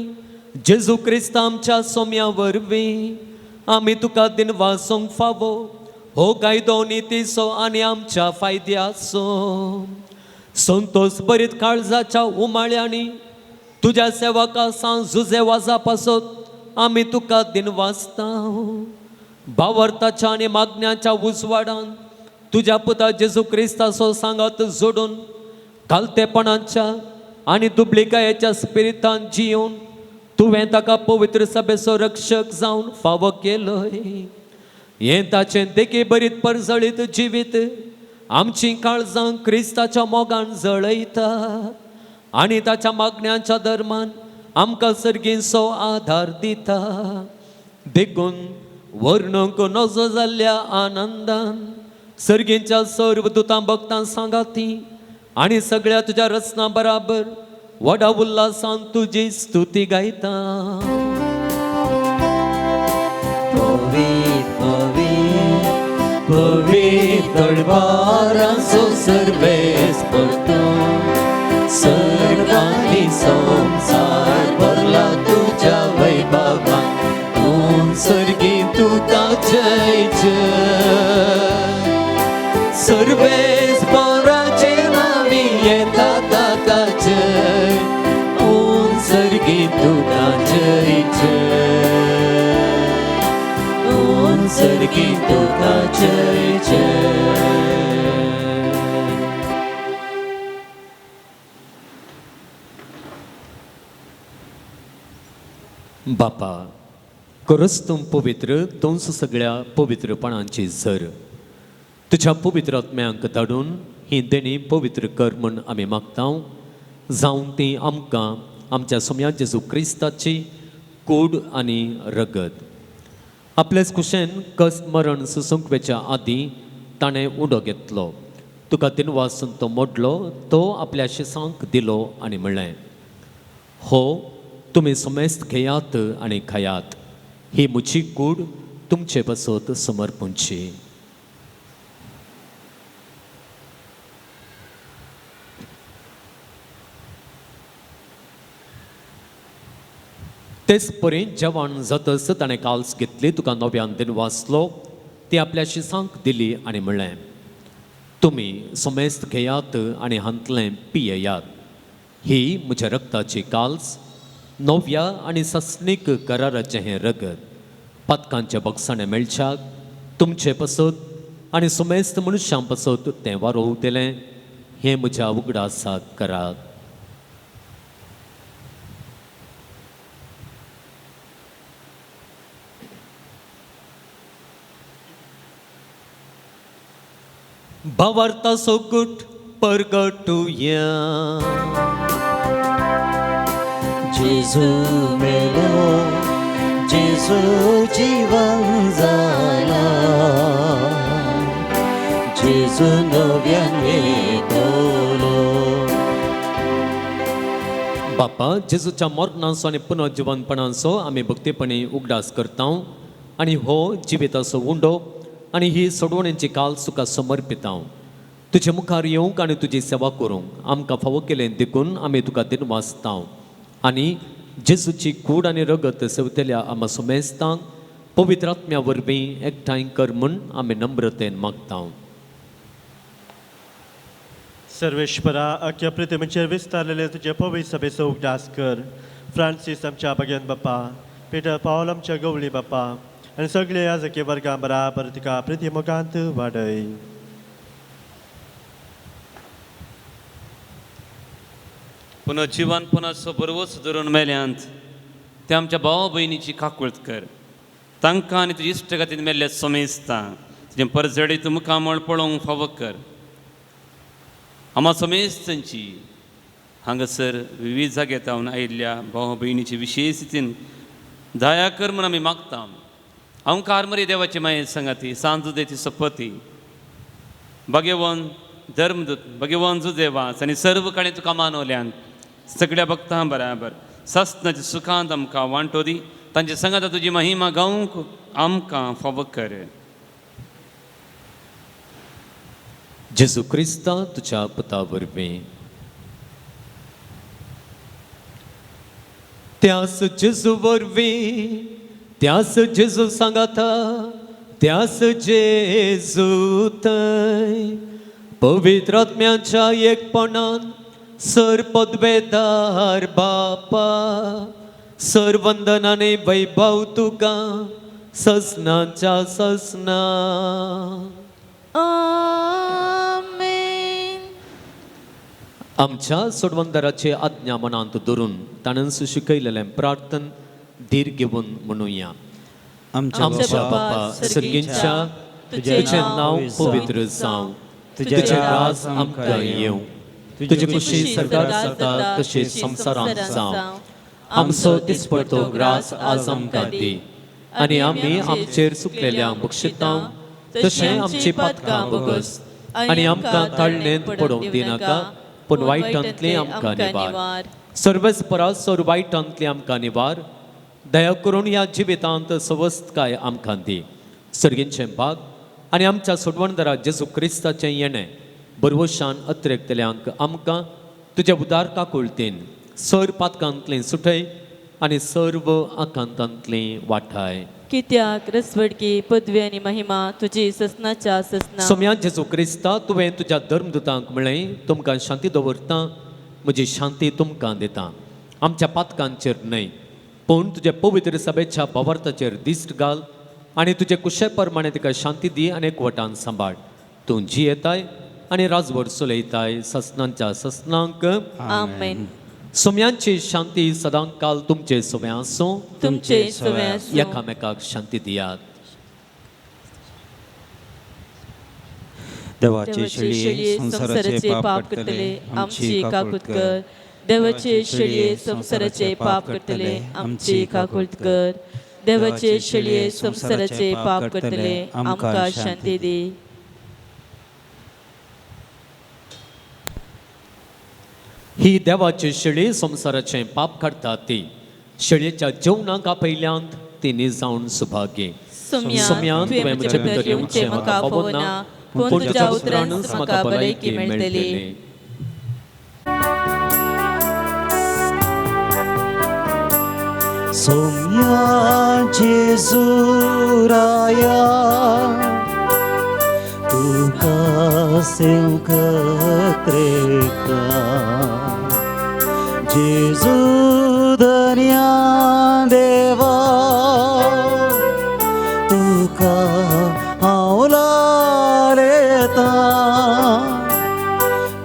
Speaker 2: जेजू क्रिस्त आमच्या सोम्या वरवीं आमी तुका दिनवासूंक फावो हो कायदो नितीसो आनी आमच्या फायद्याचो. संतोष बरीत काळजाच्या उमाळ्यांनी तुज्या सेवका सांज झुजे वाजा पासत आमी तुका दिनवासता. भावार्थाच्या आनी मागण्याच्या उजवाडान तुज्या पुता जेजू क्रिस्ताचो सांगात जोडून कालतेपणाच्या आनी दुबळिकायेच्या स्पिरितान जियोन तुवें ताका पवित्र सभेचो रक्षक जावन फावो केलोय. हें ताचें देखी बरीत परजळीत जिवीत आमची काळजां क्रिस्ताच्या मोगान जळयता आनी ताच्या मागण्यांच्या दरम्यान आमकां सर्गीचो आधार दिता. देखून वर्णूंक नजो जाल्ल्या आनंदान सर्गीच्या सर्व दुतां भक्तां सांगाती आनी सगळ्या तुज्या रचना बराबर व्हडा उल्हासान तुजी स्तुती गायता.
Speaker 1: पवित्र दरबाराचो सर्वेस्पर तूं सर्वांनी संसार भरला तुज्या वैभवान तूं सर्गी तुका जय जय. सर्वेस्पराचे नांवी येता ताका जय तूं सर्गी तुका जय जय तूं सर्गी तुका जय जय.
Speaker 2: बापा खरंच तूं पवित्र तूंच सगळ्या पवित्रपणांची झर. तुज्या पवित्र आत्म्यांक धाडून ही देणी पवित्र कर म्हूण आमी मागता. जावं ती आमकां आमच्या सोम्या जेजू क्रिस्ताची कूड आनी रगत. आपलेच कुशेन कस मरण सुसंकवेच्या आदीं ताणें उडो घेतलो. तुका दिनवासून तो मोडलो तो आपल्या शिसांक दिलो आनी म्हणलें हो तुमी समेस्त घेयात आनी खायात. ही म्हजी कूड तुमचे बसत समर्पूंची. तेच परी जेवण जातच ताणें काल्स घेतली तुका नव्यान दिनवासलो ती आपल्या शिसांक दिली आनी म्हणलें तुमी समेस्त घेयात आनी हांतलें पियेयात. ही म्हज्या रक्ताची काल्स नव्या आनी सस्नीक कराराचें हें रगत पदकांचे बगसाणें मेळच्याक तुमचे पसत आनी समेस्त मनशां पसत तें वारोवतलें. हें म्हज्या उगडासाक करात. भावार्था सोगुट परगटुया
Speaker 1: जेजू मेलो जेजू जीवन जाला जेजू नव्यान येतलो
Speaker 2: बापा जेजूच्या मरणाचो आनी पुनर्जीवनपणाचो आमी भक्तीपणी उगडास करता आनी हो जिविताचो उंडो आनी ही सोडवणेची काल तुका समर्पिता तुजे मुखार येवंक आनी तुजी सेवा करूंक आमकां फावो केलें देखून आमी तुका दिन वाचता आनी जेजूची कूड आनी रगत सेवतल्या आमा सुमेस्तांक पवित्र आत्म्या वरवीं एकठांय कर म्हूण आमी नम्रतेन मागता
Speaker 5: सर्वेश्वरा अख्ख्या पृथ्वीचेर विस्तारलेले तुजे पवित्र सभेचो उगडास कर. फ्रांसीस आमच्या भगेन बापा, पेटर पावल आमच्या गवळी बापा आनी सगळे याजकी वर्गां बराबर तिका प्रतिमुखांत वाडय.
Speaker 6: पुनर्जीवनपणाचो बरोवच धरून मेल्यांत ते आमच्या भावा भयणीची काकुळट कर. तांकां आनी तुजे इश्टगतीन मेल्ल्या सोमेस्ता तुजें परजडीत मुखामळ पळोवंक फावो कर. आमा सोमेस्तांची हांगासर विविध जाग्यातावन आयिल्ल्या भावा भयणीची विशेष रितीन दया कर म्हूण आमी मागता. आमकां आरमरी देवाची माये संगाती सांजुदेची सपती भगवान धर्मदूत भगवान जुदेवास आनी सर्व कडेन तुका मानवल्यान सगळ्या भक्तां बराबर सस्नाच्या सुखांत आमकां वांटो दी. तांचे संगात तुजी महिमा गावंक आमकां फावो कर.
Speaker 2: जेजू क्रिस्ता तुज्या पुता वरवीं त्यास जेजू वरवीं त्यास जेजू सांगाता त्यास जेजू थंय पवित्र आत्म्याच्या एकपणान सर पदवेदार बापा सर वंदनाने वैभव तुका ससनाच्या ससना. आमच्या सोडवंदराचे आज्ञा मनांत धरून ताणें शिकयलेलें प्रार्थन धीर घेवन म्हणुया. आमच्या बापा सर्गींच्या तुझें नांव पवित्र जावं तुझें राज आमकां येवं तुजी खुशी सरकार जाता तशें संवसारांत जावं. आमचो दिसपडटो ग्रास आज आमकां दी आनी आमी आमचेर चुकलेल्यांक बक्षिता तशें आमची पातकां बोगस आनी आमकां ताळणेंत पडोवंक दिनाका पूण वायटांतली आमकां निवार. सर्वेस परस सर वायटांतली आमकां निवार. दया करून ह्या जिवितांत सवस्थकाय आमकां दी. सर्गींचे भाग आनी आमच्या सोडवणदारा जेजू क्रिस्ताचें येणें बरवशान अत्रेकतल्यांक आमकां तुज्या उदार काकुळतेन सर पातकांतलें सुटय आनी सर्व आकांतांतलें वाठाय.
Speaker 4: कित्याक रसवडकी पदवी आनी महिमा तुजी ससनाच्या ससना.
Speaker 2: सोम्या जेजू क्रिस्ता तुवें तुज्या धर्मदुतांक म्हळें तुमकां शांती दवरता म्हजी शांती तुमकां दिता. आमच्या पातकांचेर न्हय पूण तुज्या पवित्र सभेच्या भावार्थाचेर दिश्ट घाल आनी तुजे कुशे प्रमाणे तिका शांती दी आनी एकवटान सांबाळ. तूं जियेताय आनी राजवर चलयताय ससनांच्या ससनांक.
Speaker 4: आमेन.
Speaker 2: सोम्यांची शांती सदां काल तुमचे सोवे आसूं.
Speaker 4: तुमचे सोवे आसूं.
Speaker 2: एकामेकाक शांती दियात.
Speaker 1: देवाचे शेळये संसाराचे पाप करतले आमची काकुळट कर.
Speaker 4: देवाचे शेळये संसाराचे पाप करतले आमची काकुळट कर. देवाचे शेळये संसाराचे पाप करतले आमकां शांती दी.
Speaker 2: ही देवाची शेळी संसाराचें पाप काडटा ती शेळयेच्या जेवणाक आपयल्यांत ती निजावन सुभागे.
Speaker 4: सोम्या तुवें म्हजे भितर येवचें म्हाका फोवना पूण तुज्या उतरांत म्हाका भलायकी मेळटली.
Speaker 1: सोम्या जेजू राया तुका सेवक त्रेका जेजू धन्या देवा तुका हांव लालेता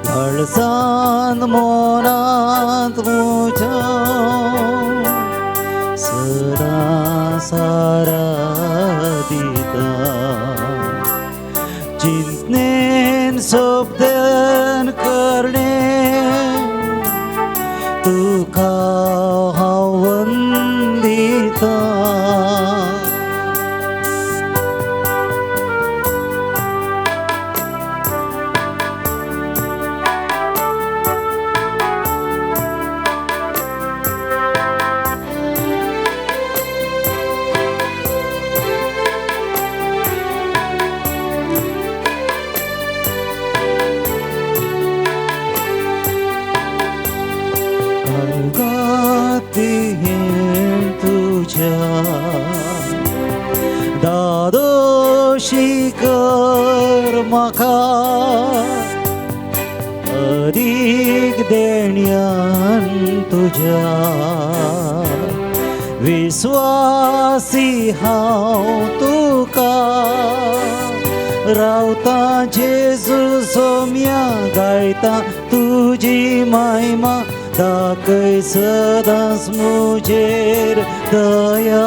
Speaker 1: हळसांत मोनांत म्हज्या सदा सारा दिता चिंतनेन
Speaker 7: म्हाका अदीक देण्यान तुज्या विश्वासी हांव तुका रावता जेजू सोम्या गायता तुजी महिमा दाखय सदांच मुजेर दया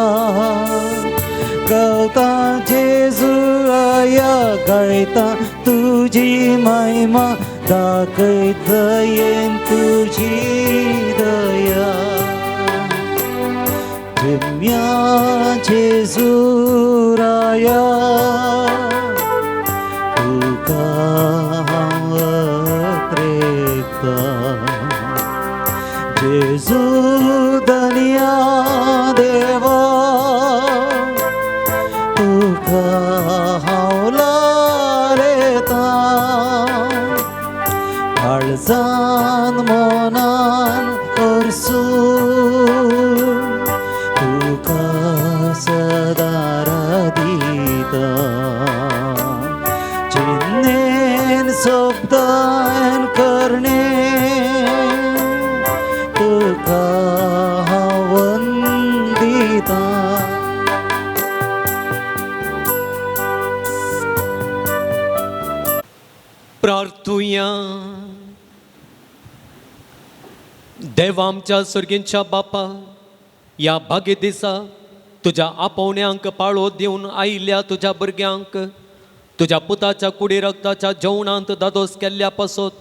Speaker 7: गावता जेजू आया गायता तुजी महिमा दाखय दयेन तुजी दया तुम्या जेजू राया तुका हांव प्रेता जेजू धन्या देवा तुका हांव लालयता काळजान मनान हरसून तुका सदा राधिता चिन्नेन शब्दान करणे तुका हांव वंदिता
Speaker 2: प्रार्थुया देवा आमच्या सर्गींच्या बापा या भागे दिसा तुझ्या आपोवण्यांक पाळो दिवन आयिल्ल्या तुझ्या भुरग्यांक तुझ्या पुताच्या कुडी रक्ताच्या जेवणांत दादोस केल्ल्या पासत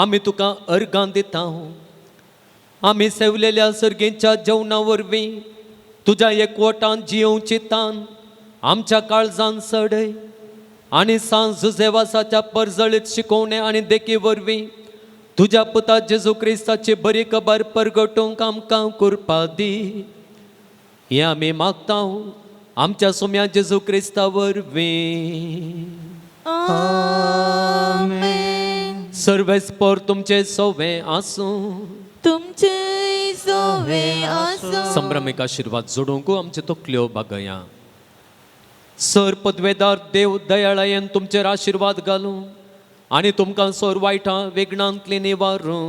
Speaker 2: आमी तुका अर्गां दिता आमी सेवलेल्या सर्गींच्या जेवणा वरवीं तुज्या एकवटान जियोव चित्तान आमच्या काळजान सडय आनी सांज जुझेवासाच्या परजळीत शिकोवणे आनी देखी वरवीं तुज्या पुता जेजू क्रिस्ताची बरी खबर परगटूंक आमकां कृपा दी हें आमी मागता आमच्या सोम्या जेजू क्रिस्ता वरवीं सर्वेस्पर तुमचे सोवे आसूं
Speaker 4: तुमचे सोवे आसूं
Speaker 2: संभ्रमिक आशिर्वाद जोडूंक आमचे तकल्यो बागया सर पदवेदार देव दयाळायेन तुमचेर आशिर्वाद घालूं आनी तुमकां सर वायटां वेगणांतली निवारूं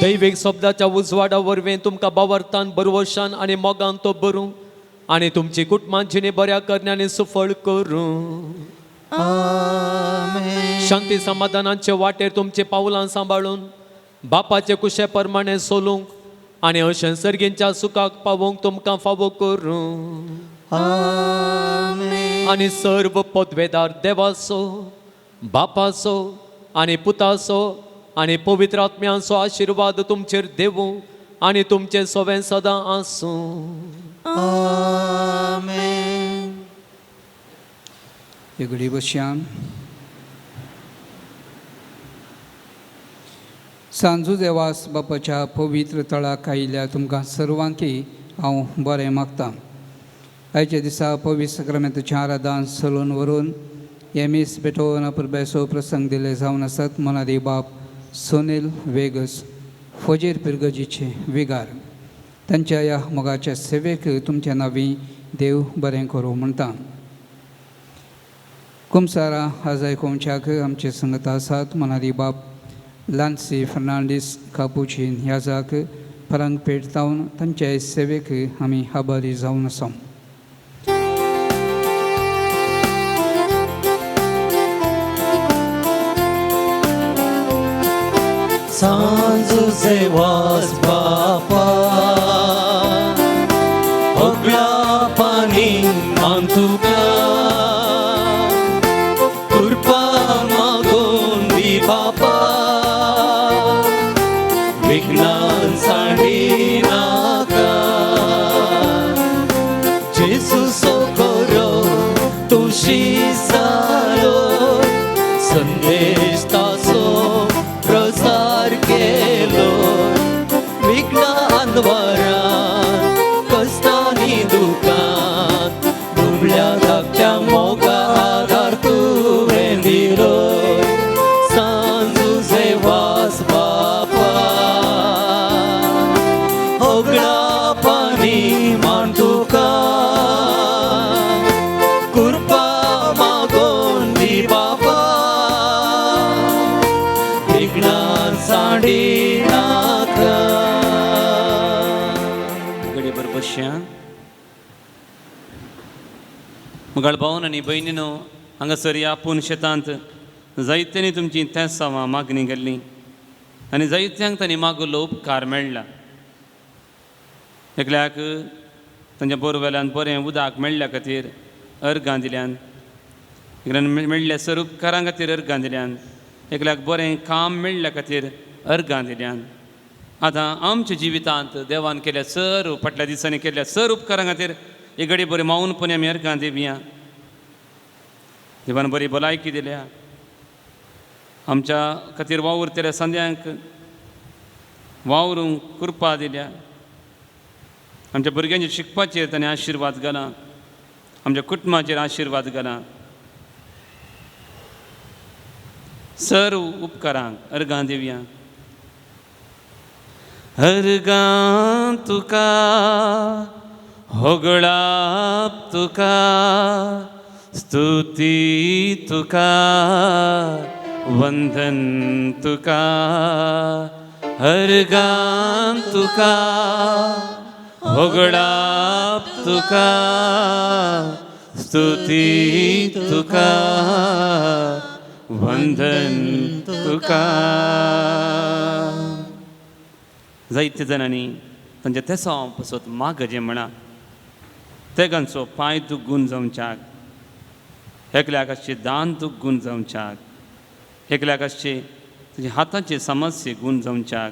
Speaker 2: दैवीक शब्दाच्या उजवाडा वरवीं तुमकां बावर्तान बरवशान आनी मोगान तो भरूं आनी तुमची कुटुंबां जिणे बऱ्या करण्यानी सुफळ करूं शांती समाधानाचे वाटेर तुमचे पावलां सांबाळून बापाचे कुशे प्रमाणे सोलूंक आनी अशें सर्गींच्या सुखाक पावोवंक तुमकां फावो करूं आनी सर्व पदवेदार देवाचो बापाचो आनी पुताचो आनी पवित्र आत्म्याचो आशिर्वाद तुमचेर देवूं आनी तुमचे सोवें सदां आसूं
Speaker 8: एगडी बसयान सांजू देवास बापाच्या पवित्र तळाक आयिल्ल्या तुमकां सर्वांकी हांव बरें मागतां आयच्या दिसा पवित्र सक्रामेंताचें आराधन चलून व्हरून एमीस पेटोवन अपुरबायचो प्रसंग दिले जावन आसात मनादी बाप सोनील वेगस फजीर पिरगजीचे विगार तांच्या ह्या मोगाच्या सेवेक तुमच्या नांवी देव बरें करूं म्हणटा कुमसारा आज आयकोवच्याक आमचे संगत आसात मनादी बाप लान्सी फर्नांडीस कापुचीन ह्या जाक परांग पेटतावन तांच्या सेवेक आमी आभारी जावन आसा
Speaker 7: सांजू सेवास बापा ओगळा पानी मान तुका कृपा मागून दी बापा विघ्नान सांडी नाका जेजू सोकोरो तुशी सारो संदेश ताचो प्रसार केलो विघ्नान वरान कस्तांनी दुखान दुबळ्या धाकट्या मोगा आदार तुवें दिलो सांजू सेवास बापा ओगळा पानी मान तुका कृपा
Speaker 6: बसया मुगाळ भावन आनी भयणीनो हांगासर या आपूण शेतांत जायत्यांनी तुमची तेंसांवां मागणी केल्ली आनी जायत्यांक तांणी मागुल्लो उपकार मेळ्ळा एकल्याक तांच्या बोरवेल्यान बरें उदक मेळ्ळ्या खातीर अर्गां दिल्यान एकल्यान मेळ्ळ्या सर उपकारां खातीर अर्गां दिल्यान एकल्याक बरें काम मेळ्ळ्या खातीर अर्गां दिल्यान आतां आमच्या जिवितांत देवान केल्या सर फाटल्या दिसांनी केल्ल्या सर उपकारां खातीर एक घडी बरें मावूनपणी आमी अर्गां दिवया देवान बरी भलायकी दिल्या आमच्या खातीर वावुरतल्या संद्यांक वावरूंक कृपा दिल्या आमच्या भुरग्यांच्या शिकपाचेर ताणें आशिर्वाद घाला आमच्या कुटुंबाचेर आशिर्वाद घाला सर उपकारांक अर्गां दिवया अर्गां तुका होगळाप तुका स्तुती तुका वंदन तुका अर्गां तुका होगळाप तुका स्तुती तुका वंदन तुका जायत्या जाणांनी तांच्या तेसां पासत माग जें म्हणा तेगांचो पांय दुखून जावच्याक एकल्याक आसचे दान दुखून जावच्याक एकल्याक आसचे ताचे हातांचे समस्ये गूण जावच्याक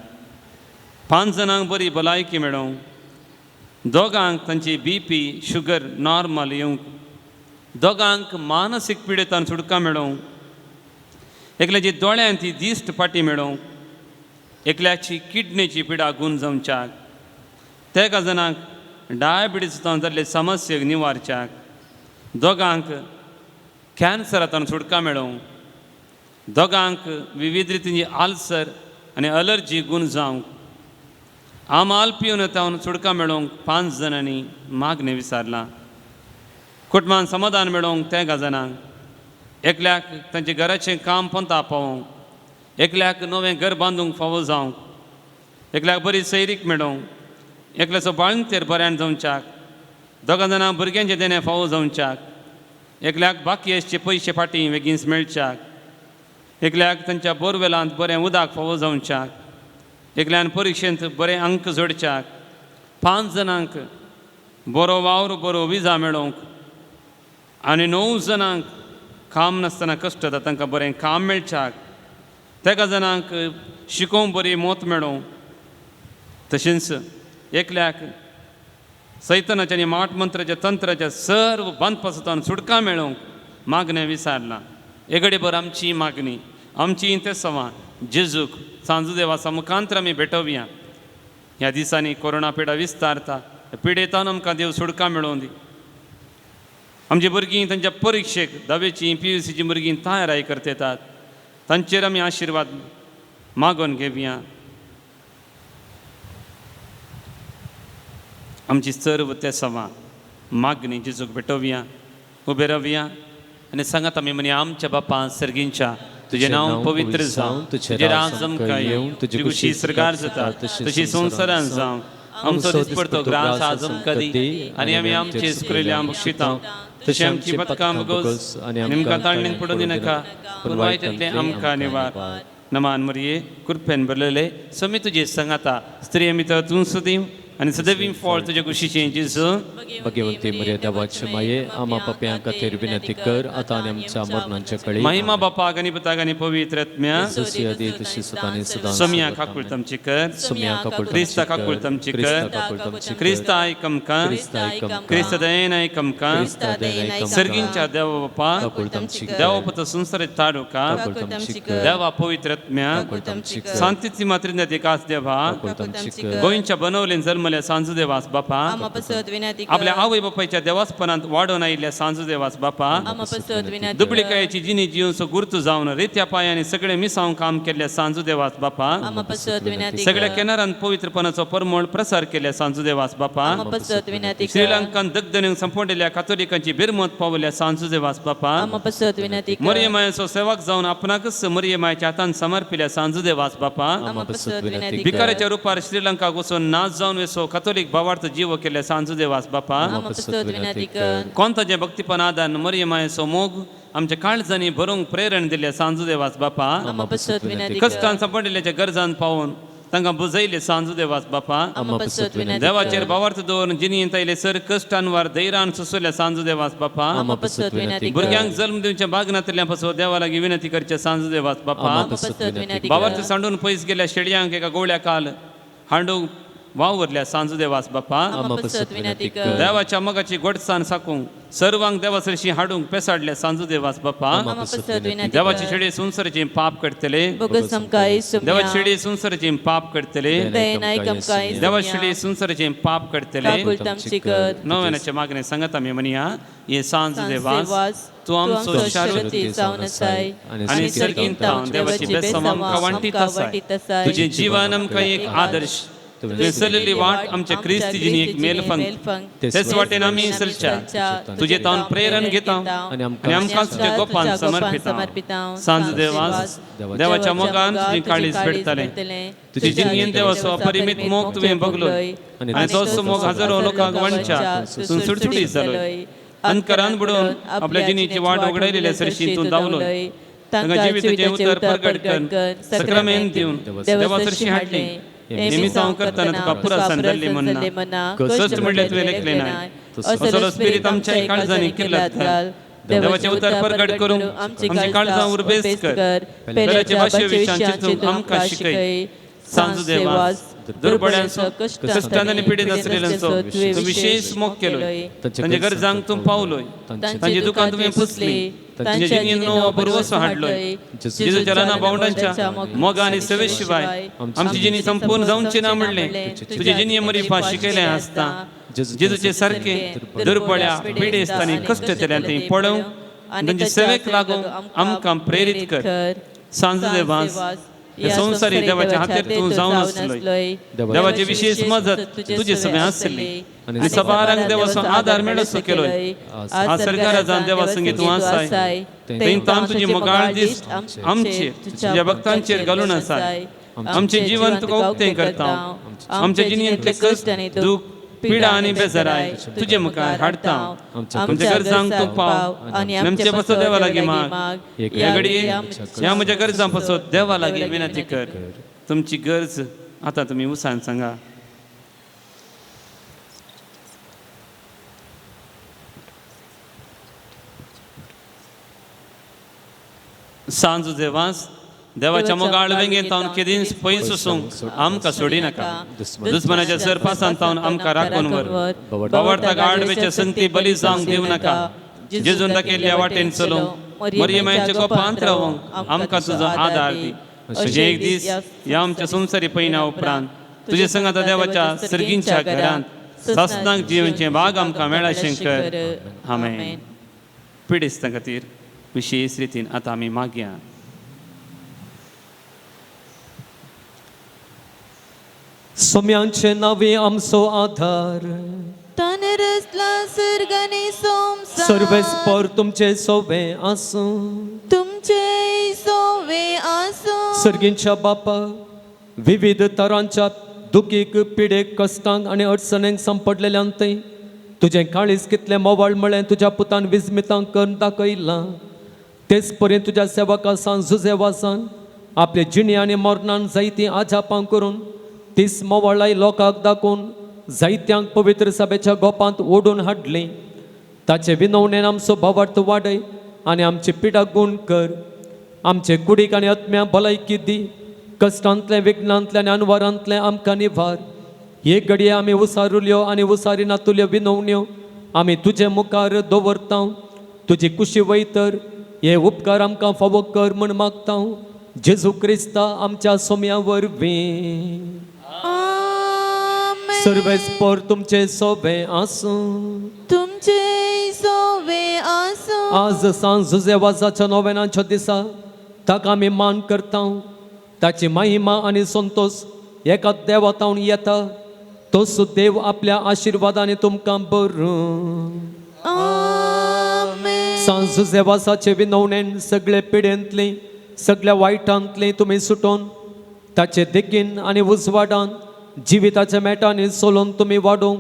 Speaker 6: 5 जाणांक बरी भलायकी मेळोवंक दोगांक तांची BP शुगर नॉर्मल येवंक दोगांक मानसीक पिडेतान सुटका मेळोवंक एकल्याची दोळ्यांत ती दिश्ट पाटी मेळोवंक एकल्याची किडनीची पिडा गूण जावच्याक तेगा जाणांक डायबिटीजांत जाल्ले समस्येक निवारच्याक दोगांक कॅन्सरांतल्यान सुटका मेळोवंक दोगांक विविध रितींची आल्सर आनी अलर्जी गूण जावंक आमाल पिवन तावन सुटका मेळोवंक 5 जाणांनी मागणें विचारलां कुटुंबान समाधान मेळोवंक तेगा जाणांक एकल्याक तांचे घराचें काम पंता पावोवंक एकल्याक नवें घर बांदूंक फावो जावंक एकल्याक बरी सैरीक मेळोवंक एकल्याचो बाळंतेर बऱ्यान जावच्याक दोगां जाणांक भुरग्यांचें देणें फावो जावच्याक एकल्याक बाकी आसचे पयशे फाटीं बेगीन मेळच्याक एकल्याक तांच्या बोरवेलांत बरें उदक फावो जावच्याक एकल्यान परिक्षेंत बरें अंक जोडच्याक 5 जाणांक बरो वावर बरो विजा मेळोवंक आनी 9 जाणांक काम नासतना कश्ट जाता तांकां बरें काम मेळच्याक तेका जाणांक शिकोवंक बरी मोत मेळोवंक तशेंच एकल्याक सैतानाच्या आनी माट मंत्राच्या तंत्राच्या सर्व बंद पासतान सुटका मेळोवंक मागणें विचारलां एगडे भर आमची मागणी आमची तेंसांवां जेजूक सांजू देवाचा मुखांतर आमी भेटोवया ह्या दिसांनी कोरोना पिडा विस्तारता पिडेतान आमकां देव सुटका मेळोवन दी आमची भुरगीं तांच्या परिक्षेक 10वीची PUCची भुरगीं तयाराय करता येतात तांचेर आमी आशिर्वाद मागोन घेवया आमची सर्व तेंसांवां मागणी जेजूक भेटोवया उबे रावया आनी सांगात आमी म्हणया आमच्या बापा सर्गींच्या तुझे नांव पवित्र जावं तुझे राज आमकां येवं तुजी खुशी सरकार जाता तशी संवसारांत जावं आमचो दिसपडतो ग्रास आज आमकां दी आनी आमी आमचे सुकरिल्ल्या बक्षितां तशें आमची पथकां बगोस आनी आमकां ताळणेन पडूं दिनाका पूण वायटांतलें आमकां निवार नमान मरिये कृपेन भरलेले समी तुजे सांगाता स्त्री आमी तर तूं सुदीव आनी सदैव फळ तुजे कुशीचें जेजू
Speaker 2: भगवंती मर्या देवाचे माये आमा पाप्यां खातीर विनंती कर आतां आनी आमच्या मरणाच्या कळी
Speaker 6: महिमा बापाक आनी पुताक आनी पवित्र आत्म्या
Speaker 2: जशी आदी तशी सदां सदां
Speaker 6: सोम्या काकूळ तामची कर
Speaker 2: सोम्या काकूळ
Speaker 6: क्रिस्ता काकूळ तामची कर क्रिस्ता आयकमकां क्रिस्ता दयेन आयकमकां सर्गींच्या देव बापा देव पुत संसारीत ताडुका देवा पवित्र आत्म्या शांतीची मातृज्ञा एकाच देवा गोंयच्या बनवलेन जल्मल्या सांजू देवास बापा आपल्या आवय बापायच्या देवासपणांत वाडोवन आयिल्ल्या सांजू देवास बापा दुबळीकायेची जिणी जिवचो गुर्तू जावन रित्या पायांनी सगळे मिसांव काम केल्ल्या सांजू देवास बापा सगळ्या किनारांत पवित्रपणाचो परमळ प्रसार केल्ल्या सांजू देवास बापा श्रीलंकान दगदणीक संपवलेल्या कातोलिकांची बिरमत पावल्या सांजू देवास बापा मरियमायेचो सेवक जावन आपणाकच मरियमायेच्या हातान समर्पिल्या सांजू देवास बापा भिकाऱ्याच्या रुपार श्रीलंका वचून नाच जावन सो कथोलिक भावार्थ जीव केले सांजू देवास बापा
Speaker 4: आम पसत विनंती कर
Speaker 6: कोणता जे भक्तीपण आदान मरियमाय सो मोग आमच्या काळजांनी भरूंक प्रेरण दिले सांजू देवास बापा
Speaker 4: आम पसत विनंती कर
Speaker 6: कष्टान सापडलेल्या गरजान पावून तांकां बुजयले सांजू देवास बापा
Speaker 4: आम पसत विनंती
Speaker 6: देवाचेर भावार्थ दवरून जिनी तायले सर कष्टांवर धैर्यान सुसल्या सांजू देवास बापा
Speaker 4: आम पसत विनंती कर
Speaker 6: भुरग्यांक जल्म दिवच्या बागनांतल्या पासून देवा लागीं विनंती करचे सांजू देवास बापा
Speaker 4: आम पसत विनंती
Speaker 6: भावार्थ
Speaker 4: कर
Speaker 6: सांडून पयस गेल्या शेडयांक एका गवळ्या काल हांडूंक वावरल्या सांजू देवास बापा
Speaker 4: आम पसत विनंती कर
Speaker 6: देवाच्या मगाची गोडसाण साकूंक सर्वांक देवासरशी हाडूंक पेसाडल्या सांजू देवास बापा
Speaker 4: आम पसत विनंती
Speaker 6: देवाची
Speaker 4: कर
Speaker 6: शेडी सुंसरची पाप करतले
Speaker 4: बोगस समकाई
Speaker 6: देवाची
Speaker 4: सुम्या
Speaker 6: शेडी सुंसरची पाप करतले
Speaker 4: दयनाय कमकाई
Speaker 6: देवाची शेडी सुंसरची पाप करतले
Speaker 4: काकुल तमची कर
Speaker 6: नव्यानाचे मागणे सांगत आम्ही म्हणया ये सांज
Speaker 4: देवास
Speaker 6: देवास तू आमचो शाश्वती
Speaker 4: जावन आसाय
Speaker 6: आणि सर्गीन तावन देवाची बेसम आमकां वांटीत आसाय तुझे जीवन आमकां एक आदर्श तुवें चलली वाट आमच्या क्रिस्तीजीनी एक मेलफंग तेच वाटेन आमी चलच्या तुजे तावन प्रेरण घेता
Speaker 2: आणि
Speaker 6: आणि आमकां तुजे गोपान समर्पिता सांज देवास देवाच्या मोगान तुजी काळीज भेटतले तुजी जिणयेन देवाचो अपरिमीत मोग तुवें बगलो आणि तोच मोग हजारो लोकांक वणच्या तूं सुटसुटीत जालोय अंतकरान बुडोवन आपल्या जिणेची वाट उगडयलेल्या सरशी तूं दावलोय तांकां जिविताचें उतर प्रगट कर सक्रामेंत दिवन देवासरशी हाडली निमित्तांव करताना तुका पुरासन जाल्ली म्हणना कष्ट म्हणले तुवें लेखले नाय असलो स्पिरीत आमच्या काळजांनी किल्लत घाल देवाचें उतर प्रगट करूंक आमची काळजां उर्बेस कर पेल्याचे भाशे विशयांचे तूं आमकां शिकय सांजू देवास दुर्बळ्यांचो कश्टान आनी पिडीत आसलेल्यांचो तूं विशेष मोग केलोय तांचे गरजांक तूं पावलोय तांचे दुकान तुवें पुसली तांचे जिणेन नवो बरवसो हाडलोय जेजूच्या राना बावंडांच्या मोगा आनी सेवे शिवाय आमची जिणी संपूर्ण जावची ना म्हणलें तुजे जिणये मरिपा शिकयलें आसता जेजूचे सारके दुर्बळ्या पिडेस्त आनी कश्ट केल्या ते पळोवंक तांचे सेवेक लागूंक आमकां प्रेरीत कर सांजू देवास या संवसारी देवाच्या हातीर तूं जावन आसलोय देवाची विशेष मजत तुजे सगळें आसली आनी सबारांक देवाचो आदार मेळसो केलोय आज सरकारा जावन देवा संगी तूं आसाय थंय तान तुजी मोगाळ दीस आमचेर तुज्या भक्तांचेर घालून आसाय आमचें जीवन तुका उक्तें करता आमच्या जिणेंतले कश्ट दूख पिडा आनी बेजाराय तुजे मुखार हाडता आमच्या गरजांक तूं पाव आनी आमचे पासो देवा लागीं माग ह्या घडये ह्या म्हज्या गरजां पासो देवा लागीं विनंती कर तुमची गरज आतां तुमी उसान सांगा सांजू देवास देवाच्या मोगाळ वेंगेन तावन केदीन पयस वसूंक आमकां सोडी नाका दुस्मनाच्या सरपासान तावन आमकां राखून व्हर बावरता आडवेच्या संगती बली जावंक दिवं नाका जेजून दाखयल्ल्या वाटेन चलोवंक मरियमाच्या गोपांत रावंक आमकां तुजो आदार दी अशें एक दीस ह्या आमच्या संवसारी पैना उपरांत तुजे संग आतां देवाच्या सर्गींच्या घरांत सस्नांक जिवनचें भाग आमकां मेळा शंकर आमेन पिडेस्तां खातीर विशेश रितीन आतां आमी मागया
Speaker 2: सोम्यांचे नावे आमचो आधार
Speaker 4: तन रसला सर्गाने सोमसा
Speaker 2: सर्वेस्पर तुमचे सोवे आसूं
Speaker 4: तुमचे सोवे आसो
Speaker 2: सर्गींच्या बापा विविध तरांच्या दुखीक पिडेक कश्टांक आनी अडचणेंक सांपडलेल्यांत तुजें काळीज कितलें मोवाळ म्हळें तुज्या पुतान विस्मितांक करून दाखयलां तेच परेन तुज्या सेवका सांजुजे वासान आपले जिणे आनी मरणान जायतीं आजापां करून तीस मोवाळाय लोकांक दाखोवन जायत्यांक पवित्र सभेच्या गोपांत ओडून हाडलीं ताचे विनवणेन आमचो भावार्थ वाडय आनी आमची पिडा गूण कर आमचे कुडीक आनी आत्म्या भलायकी दी कश्टांतले विघ्नांतले आनी अनवरांतले आमकां निभार एक घडये आमी उसारुल्यो आनी उसारिनातुल्यो विनवण्यो आमी तुजे मुखार दवरता तुजी कुशी वयतर हे उपकार आमकां फावो कर म्हूण मागता जेजू क्रिस्ता आमच्या सोम्या वरवीं सर्वेस्पर तुमचे सोबे आसूं
Speaker 4: तुमचे सोवे आसो
Speaker 2: आज सांजुजे वाजाच्या नोवेनाच्या दिसा ताका आमी मान करता ताची महिमा आनी संतोष एका देवातावन येता तोच देव आपल्या आशिर्वादाने तुमकां बरो सांजुजे वासाचे विनवणेन सगळे पिडेंतली सगळ्या वायटांतली तुमी सुटोवन ताचे देखीन आनी उजवाडान जिविताच्या मेटांनी सोलून तुमी वाडूंक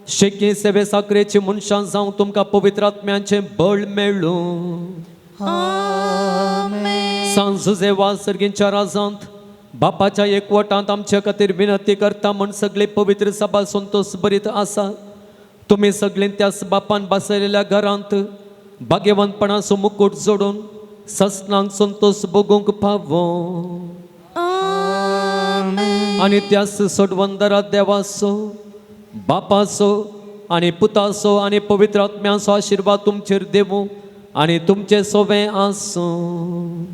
Speaker 2: शेकी सेवे साकरेची मनशां जावं तुमकां पवित्र आत्म्याचें बळ मेळूं. सांजुजे वा सर्गींच्या राजांत बापाच्या एकवटांत आमच्या खातीर विनंती करता म्हण सगळी पवित्र सभा संतोष बरीत आसा. तुमी सगळीं त्याच बापान बसयलेल्या घरांत भाग्यवानपणाचो मुकुट जोडून ससनांक संतोष भोगूंक फावो. आनी त्याच सोडवंदरा देवाचो बापाचो आनी पुताचो आनी पवित्र आत्म्याचो आशिर्वाद तुमचेर देवूं आनी तुमचे सोबे आसूं.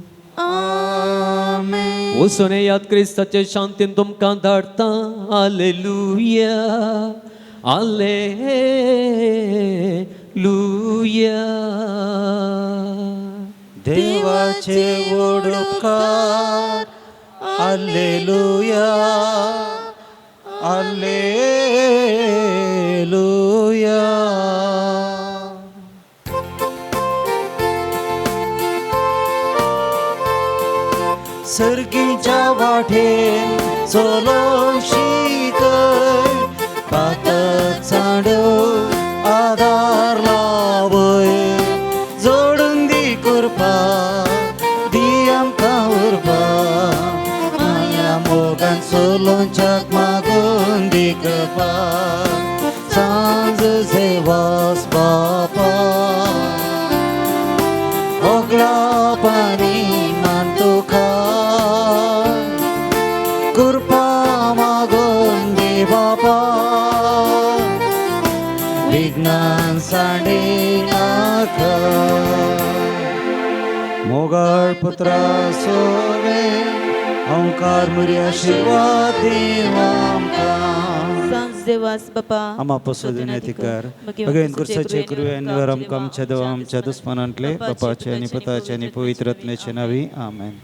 Speaker 2: वचून याद क्रिस्ताचे शांतीन तुमकां धाडटा. Hallelujah hallelujah.
Speaker 7: देवाचे व्हड उपकार. Hallelujah hallelujah. सर्गीच्या वाटेन चलोन शिकय. पातळ चांड्यो आदार लावय. जोडून दी कृपा दी आमकां उर्बा. माया मोगान सोलोंच्याक मागून दी कृपा. सांज सेवास बापा ओगला पानी मान तुका. कृपा मागून दे बापा. विज्ञान सांडे नाका. मोगाळ पुत्रा सोवे ओंकार मुरी आशीर्वाद देव आमकां.
Speaker 4: सांज देवास बापा
Speaker 1: आम्हा पसोदून येतिकार भगवान कुर्साचे कृपेवर आमकां आमच्या देवा आमच्या दुस्मनांतले बापाचे आनी पुताचे आनी पवित्र आत्म्याचे नावी आमेन.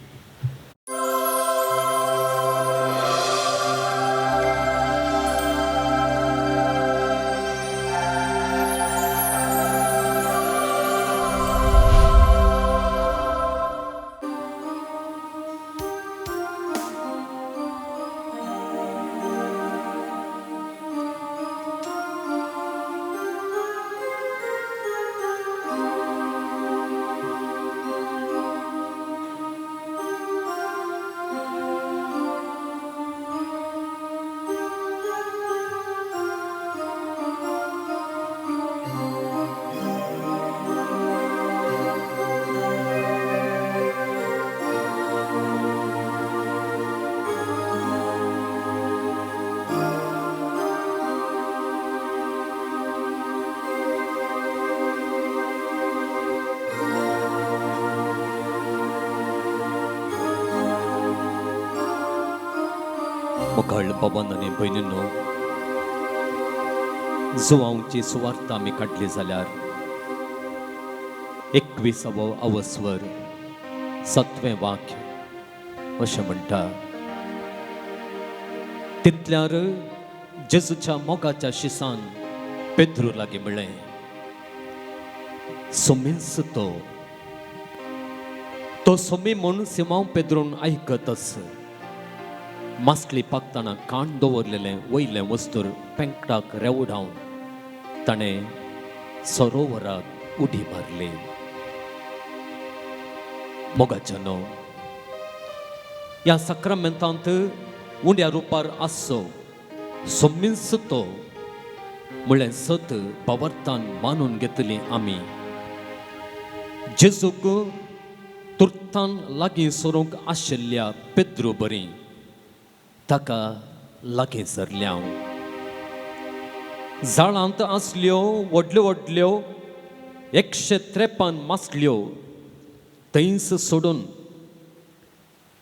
Speaker 2: मुखाळ पवन आनी भयणींनो, जुवांची सुवार्ता आमी काडली जाल्यार 21व अवस्वर 7वें वाक्य अशें म्हणटा. तितल्यार जेजूच्या मोगाच्या शिसान पेद्रू लागीं म्हळें, सोमीस तो सोमी म्हूण सिमांव पेद्रून आयकतस. मासली पाकतना काण दवरलेलें वयलें वस्तूर पेंकटाक रेवडावन ताणें सरोवराक उडी मारली. मोगाच्यानो, ह्या साक्रामेंतांत उंड्या रुपार आसो सोमीस तो म्हळ्यार सत पवर्तान मानून घेतली आमी. जेजूक तुर्तान लागीं सरूंक आशिल्ल्या पेद्रू बरी ताका लागीं सरल्या. झाडांत आसल्यो व्हडल्यो व्हडल्यो 153 मासल्यो थंयच सोडून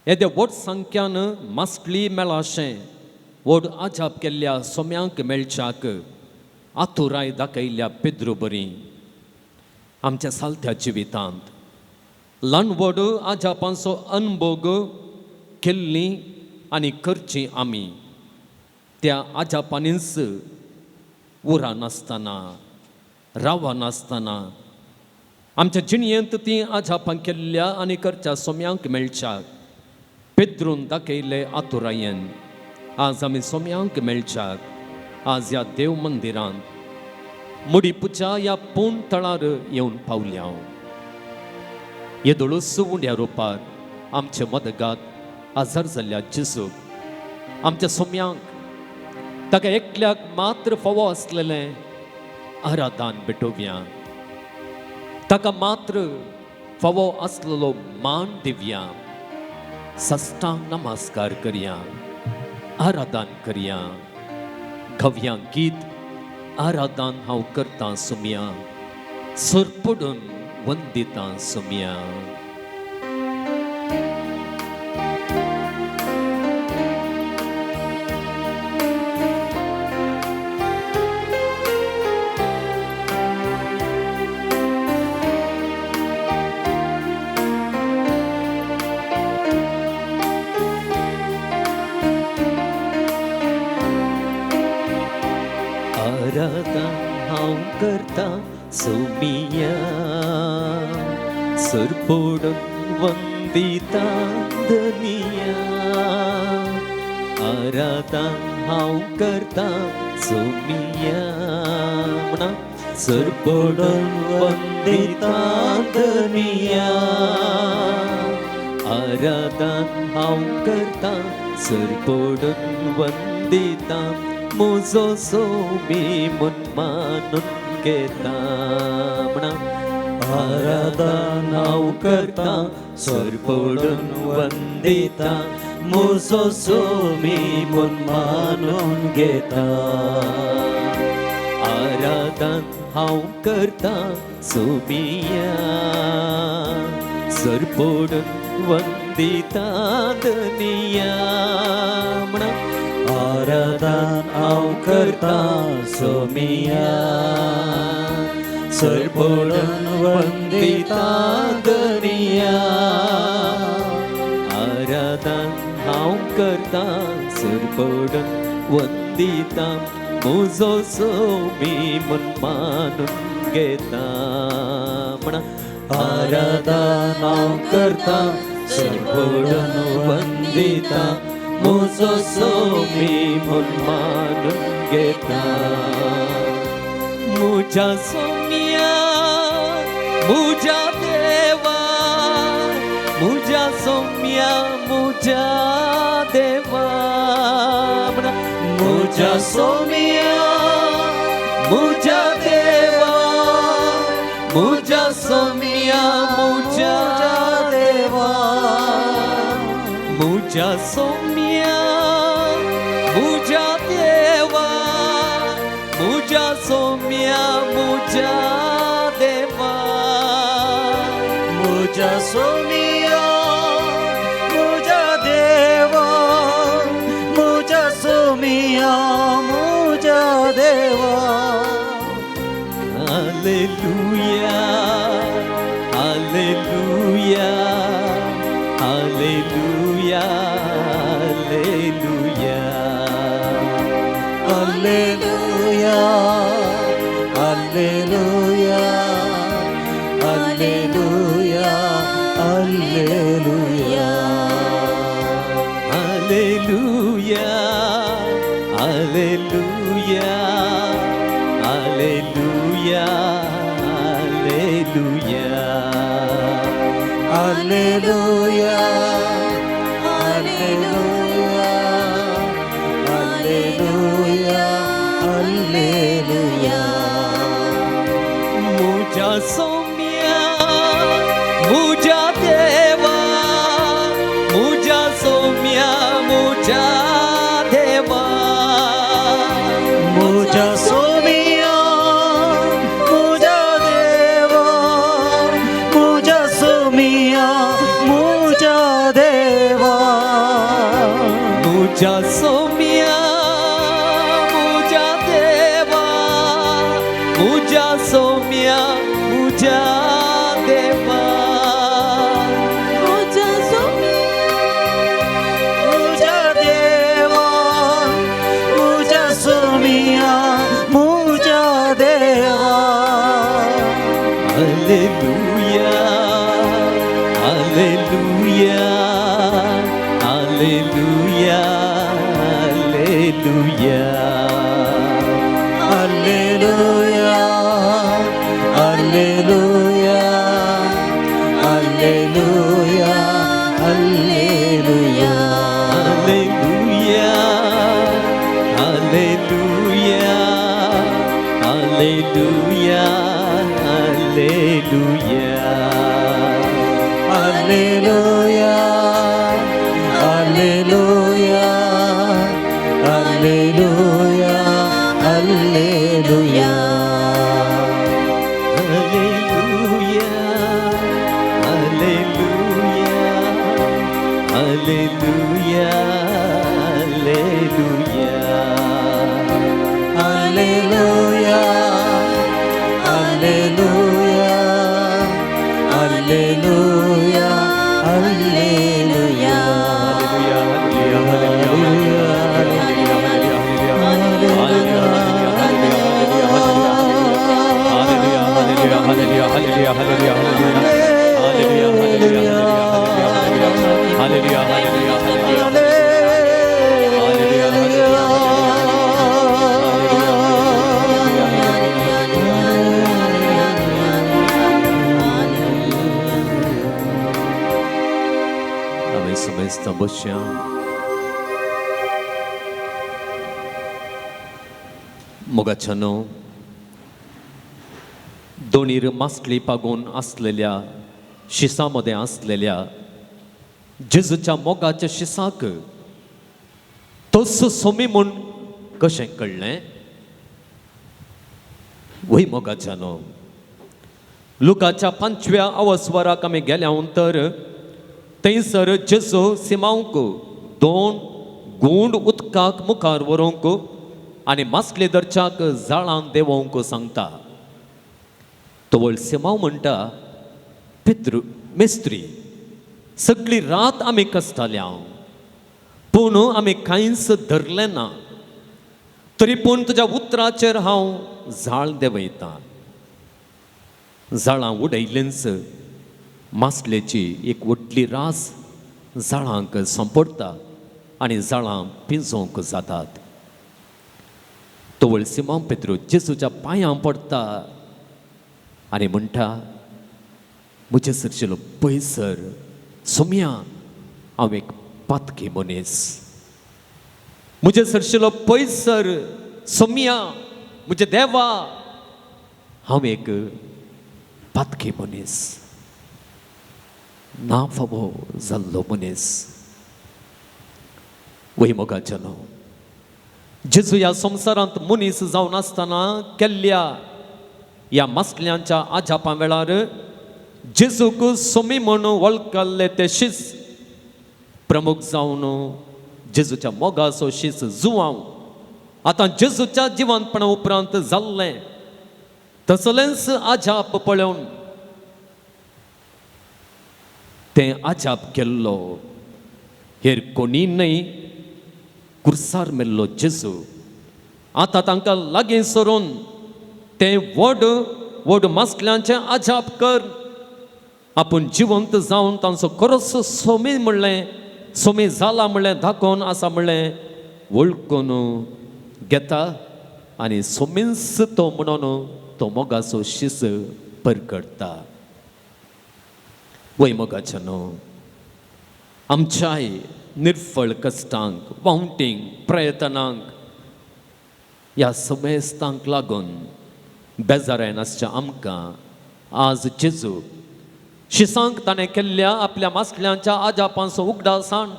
Speaker 2: येद्या व्हड संख्यान मासली मेळाशें व्हड आजाप केल्ल्या सोम्यांक मेळच्याक आतुराय दाखयल्या पेद्रू बरी. आमच्या सालत्या जिवितांत ल्हान व्हड आजापांचो अनुभव केल्ली आनी करची आमी. त्या आजापांनीच उरां नासतना रावां नासतना आमच्या जिणयेंत ती आजापां केल्ल्या आनी करच्या सोम्यांक मेळच्याक पेद्रून दाखयले आतुरायेन आज आमी सोम्यांक मेळच्याक आज ह्या देव मंदिरांत मुडीपुच्या ह्या पोंड तळार येवन पावल्या. येदोळूस उंड्या रुपार आमचे मदगात आजार जाल्ल्या जेजूक आमच्या सोम्यांक ताका एकल्याक मात्र फावो आसलेलें आराधन भेटोवया. ताका मात्र फावो आसलेलो मान दिवया. सस्तांग नमस्कार करया, आराधन करया. घव्या गीत आराधन हांव करता सुम्या, सुर पडून वंदिता सुम्या. आराधन हांव करता सुमिया, सुर पडून वंदिता दुनिया. आराधन हांव करता सुमिया म्हणा, सुर पडून वंदिता दुनिया. आराधन हांव करता सुर पडून वंदिता. मुजो सोमी मन मानून घेता म्हणा. आराधन हांव करता सुर पडून वंदिता. मुजो सोमी मन मानून घेता. आराधन हांव करता सोमिया, सुर पडून वंदिता दुनिया म्हणा. आराधन हांव करता सोमिया, सुर पडून वंदिता दुनिया. आराधन हांव करता सुर पडून वंदिता. मुजो सोमी मन मानून घेता म्हणा. आराधन हांव करता सुर पडून वंदिता. मुजो सोमी मन मानून घेता. मुझा सोमिया मुझा देवा, मुझा सोमिया मुझा देवा. मुझा सोमिया मुझा देवा, मुझा सोमिया मुझा देवा. मुझा सोमिया मुझा देवा, मुझा सोमिया मुझा देवा.
Speaker 7: मुझा सोमिया मुझा देवा, मुझा सोमिया मुझा देवा.
Speaker 2: Hallelujah hallelujah hallelujah hallelujah.
Speaker 7: Alleluia, Alleluia, Alleluia, Alleluia.
Speaker 2: Alleluia, Alleluia, Alleluia, Alleluia.
Speaker 7: Alleluia, Alleluia, Alleluia, Alleluia.
Speaker 2: मुझा सोमिया मुझा देवा, मुझा सोमिया मुझा देवा.
Speaker 7: मुझा सोमिया मुझा देवा, मुझा सोमिया मुझा देवा.
Speaker 2: मुझा सोमिया मुझा देवा, मुझा सोमिया मुझा देवा.
Speaker 4: मुझा
Speaker 7: मुझा देवा, मुझा सोमिया मुझा देवा.
Speaker 2: Alleluia, Alleluia, Alleluia,
Speaker 7: Alleluia, alleluia, alleluia, alleluia. Alleluia, alleluia, alleluia, alleluia. Alleluia, alleluia, alleluia, alleluia.
Speaker 2: मोगाच्यानो दोणीर मासली पागून असलेल्या शिसामध्ये असलेल्या जेजूच्या मोगाच्या शिसाक तोच सोमी म्हूण कशें कळ्ळें? वय मोगाच्यानो लुकाच्या 5व्या अवस्वराक आमी गेल्या तर थंयसर जेजू सिमांक 2 गूंड उदकाक मुखार व्हरूंक आनी मासले दर्च्याक जाळान देवोंक सांगता. तोवळ सिमांव म्हणटा, पितृ मेस्त्री सगळी रात आमी कसताल्या पूण आमी कांयच धरलें ना, तरी पूण तुज्या उतराचेर हांव जाळ देंवयतां. जाळां उडयलेंच मासलेची एक व्हडली रास जाळांक सांपडटा आनी जाळां पिंजोवंक जातात. तोवळ सिमोन पेत्रू जेजूच्या पांयां पडटा आनी म्हणटा, म्हजे सरशिलो पयसर सोम्या हांव एक पातकी मनीस. म्हजे सरशिलो पयसर सोम्या म्हजे देवा हांव एक पातकी मनीस, ना फावो जाल्लो मनीस. वय मोगाच्यानो जेजू ह्या संवसारांत मनीस जावन आसतना केल्ल्या ह्या मासल्यांच्या आजापां वेळार जेजूक सोमी म्हूण वळखले ते शीस प्रमुख जावन जेजूच्या मोगाचो शीस जुवांव आतां जेजूच्या जिवंतपणा उपरांत जाल्लें तसलेंच आजाप पळोवन तें आजाप केल्लो हेर कोणी न्हय, कुर्सार मेल्लो जेजू आतां तांकां लागीं सरून तें व्हड व्हड मासल्यांचें आजाप कर. आपूण जिवंत जावन तांचो खरोच सोमी म्हणलें, सोमी जाला म्हणलें दाखोवन आसा म्हणलें वळखून घेता आनी सोमींच तो म्हणून तो मोगाचो शीस परकडटा. वय मोगाच्यानो आमच्याय निर्फळ कश्टांक वावटींक प्रयत्नांक ह्या समेस्तांक लागून बेजारायन आसच्या आमकां आज जेजू शिसांक ताणें केल्ल्या आपल्या मासल्यांच्या आजापांचो उगडासाण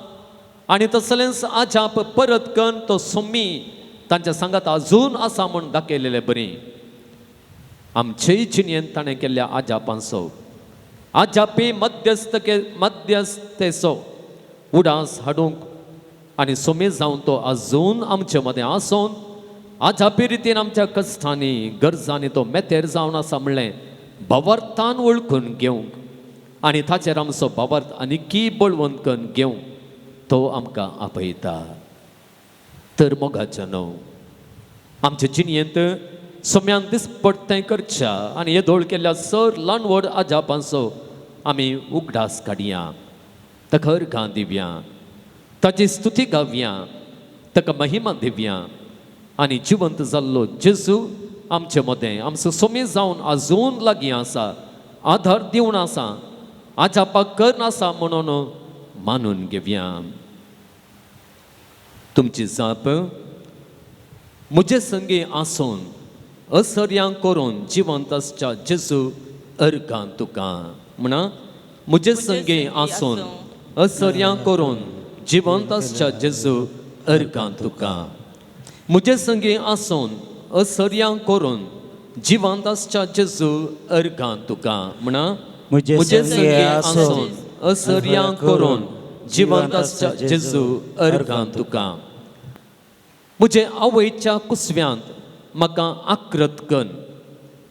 Speaker 2: आनी तसलेंच आजाप परत करून तो सोमी तांच्या सांगात अजून आसा म्हूण दाखयलेलें बरी. आमचेय जिणेंत ताणें केल्ल्या आजापांचो आजापी मध्यस्थतेचो उडास हाडूंक आनी सोमी जावन तो अजून आमचे मदें आसोन आजापी रितीन आमच्या कश्टांनी गरजांनी तो मेतेर जावन आसा म्हणलें भावार्थान वळखून घेवंक आनी ताचेर आमचो भावार्थ आनिकी बळवंत करून घेवंक तो आमकां आपयता. तर मोगाच्यानो आमचे जिणेंत सोम्यान दिसपट्टें करच्या आनी येदोळ केल्ल्या सर ल्हान व्हड आजापांचो आमी उगडास काडया, ताका अर्घां दिवया, ताची स्तुती गावया ताका महिमा दिवया आनी जिवंत जाल्लो जेजू आमचे मदें आमचो सोमी जावन आजून लागीं आसा आधार दिवन आसा आजापाक करना आसा म्हणून मानून घेवया तुमची जाप म्हजे संगी आसून असर्यां करून जिवंत आसच्या जेजू अर्गां तुका म्हणा म्हजे संगी आसून असर्यां करून जिवंत आसच्या जेजू अर्गां तुका म्हजे संगी आसून असर्यां करून जिवंत आसच्या जेजू अर्गां तुका म्हणा
Speaker 1: म्हजे
Speaker 2: संगी आसून असर्यां करून जिवंत आसच्या जेजू अर्गां तुका म्हजे आवयच्या कुसव्यांत म्हाका आकृत कर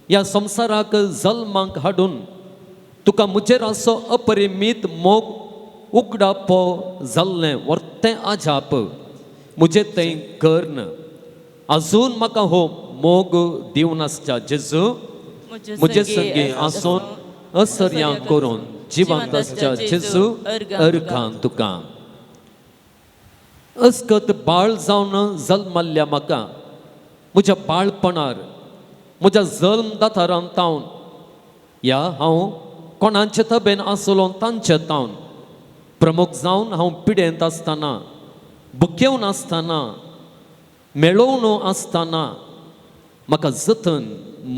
Speaker 2: ह्या संवसाराक जल्माक हाडून तुका म्हजेर असो अपरिमीत मोग उगडापो जाल्लें वर्तें आजाप म्हजें तें कर्ण आजून म्हाका हो मोग दिवन आसच्या जेजू म्हजे संगी आसून असर्यां करून जिवंत आसच्या जेजू अर्गां तुका अस्कत बाळ जावन जल्माल्ल्या म्हाका म्हज्या बाळपणार म्हज्या जल्म दातारान तावन या हांव कोणाचे तबेन आसलो तांचे तावन प्रमुख जावन हांव पिडेंत आसतना बुकेवन आसतना मेळोवन आसतना म्हाका जतन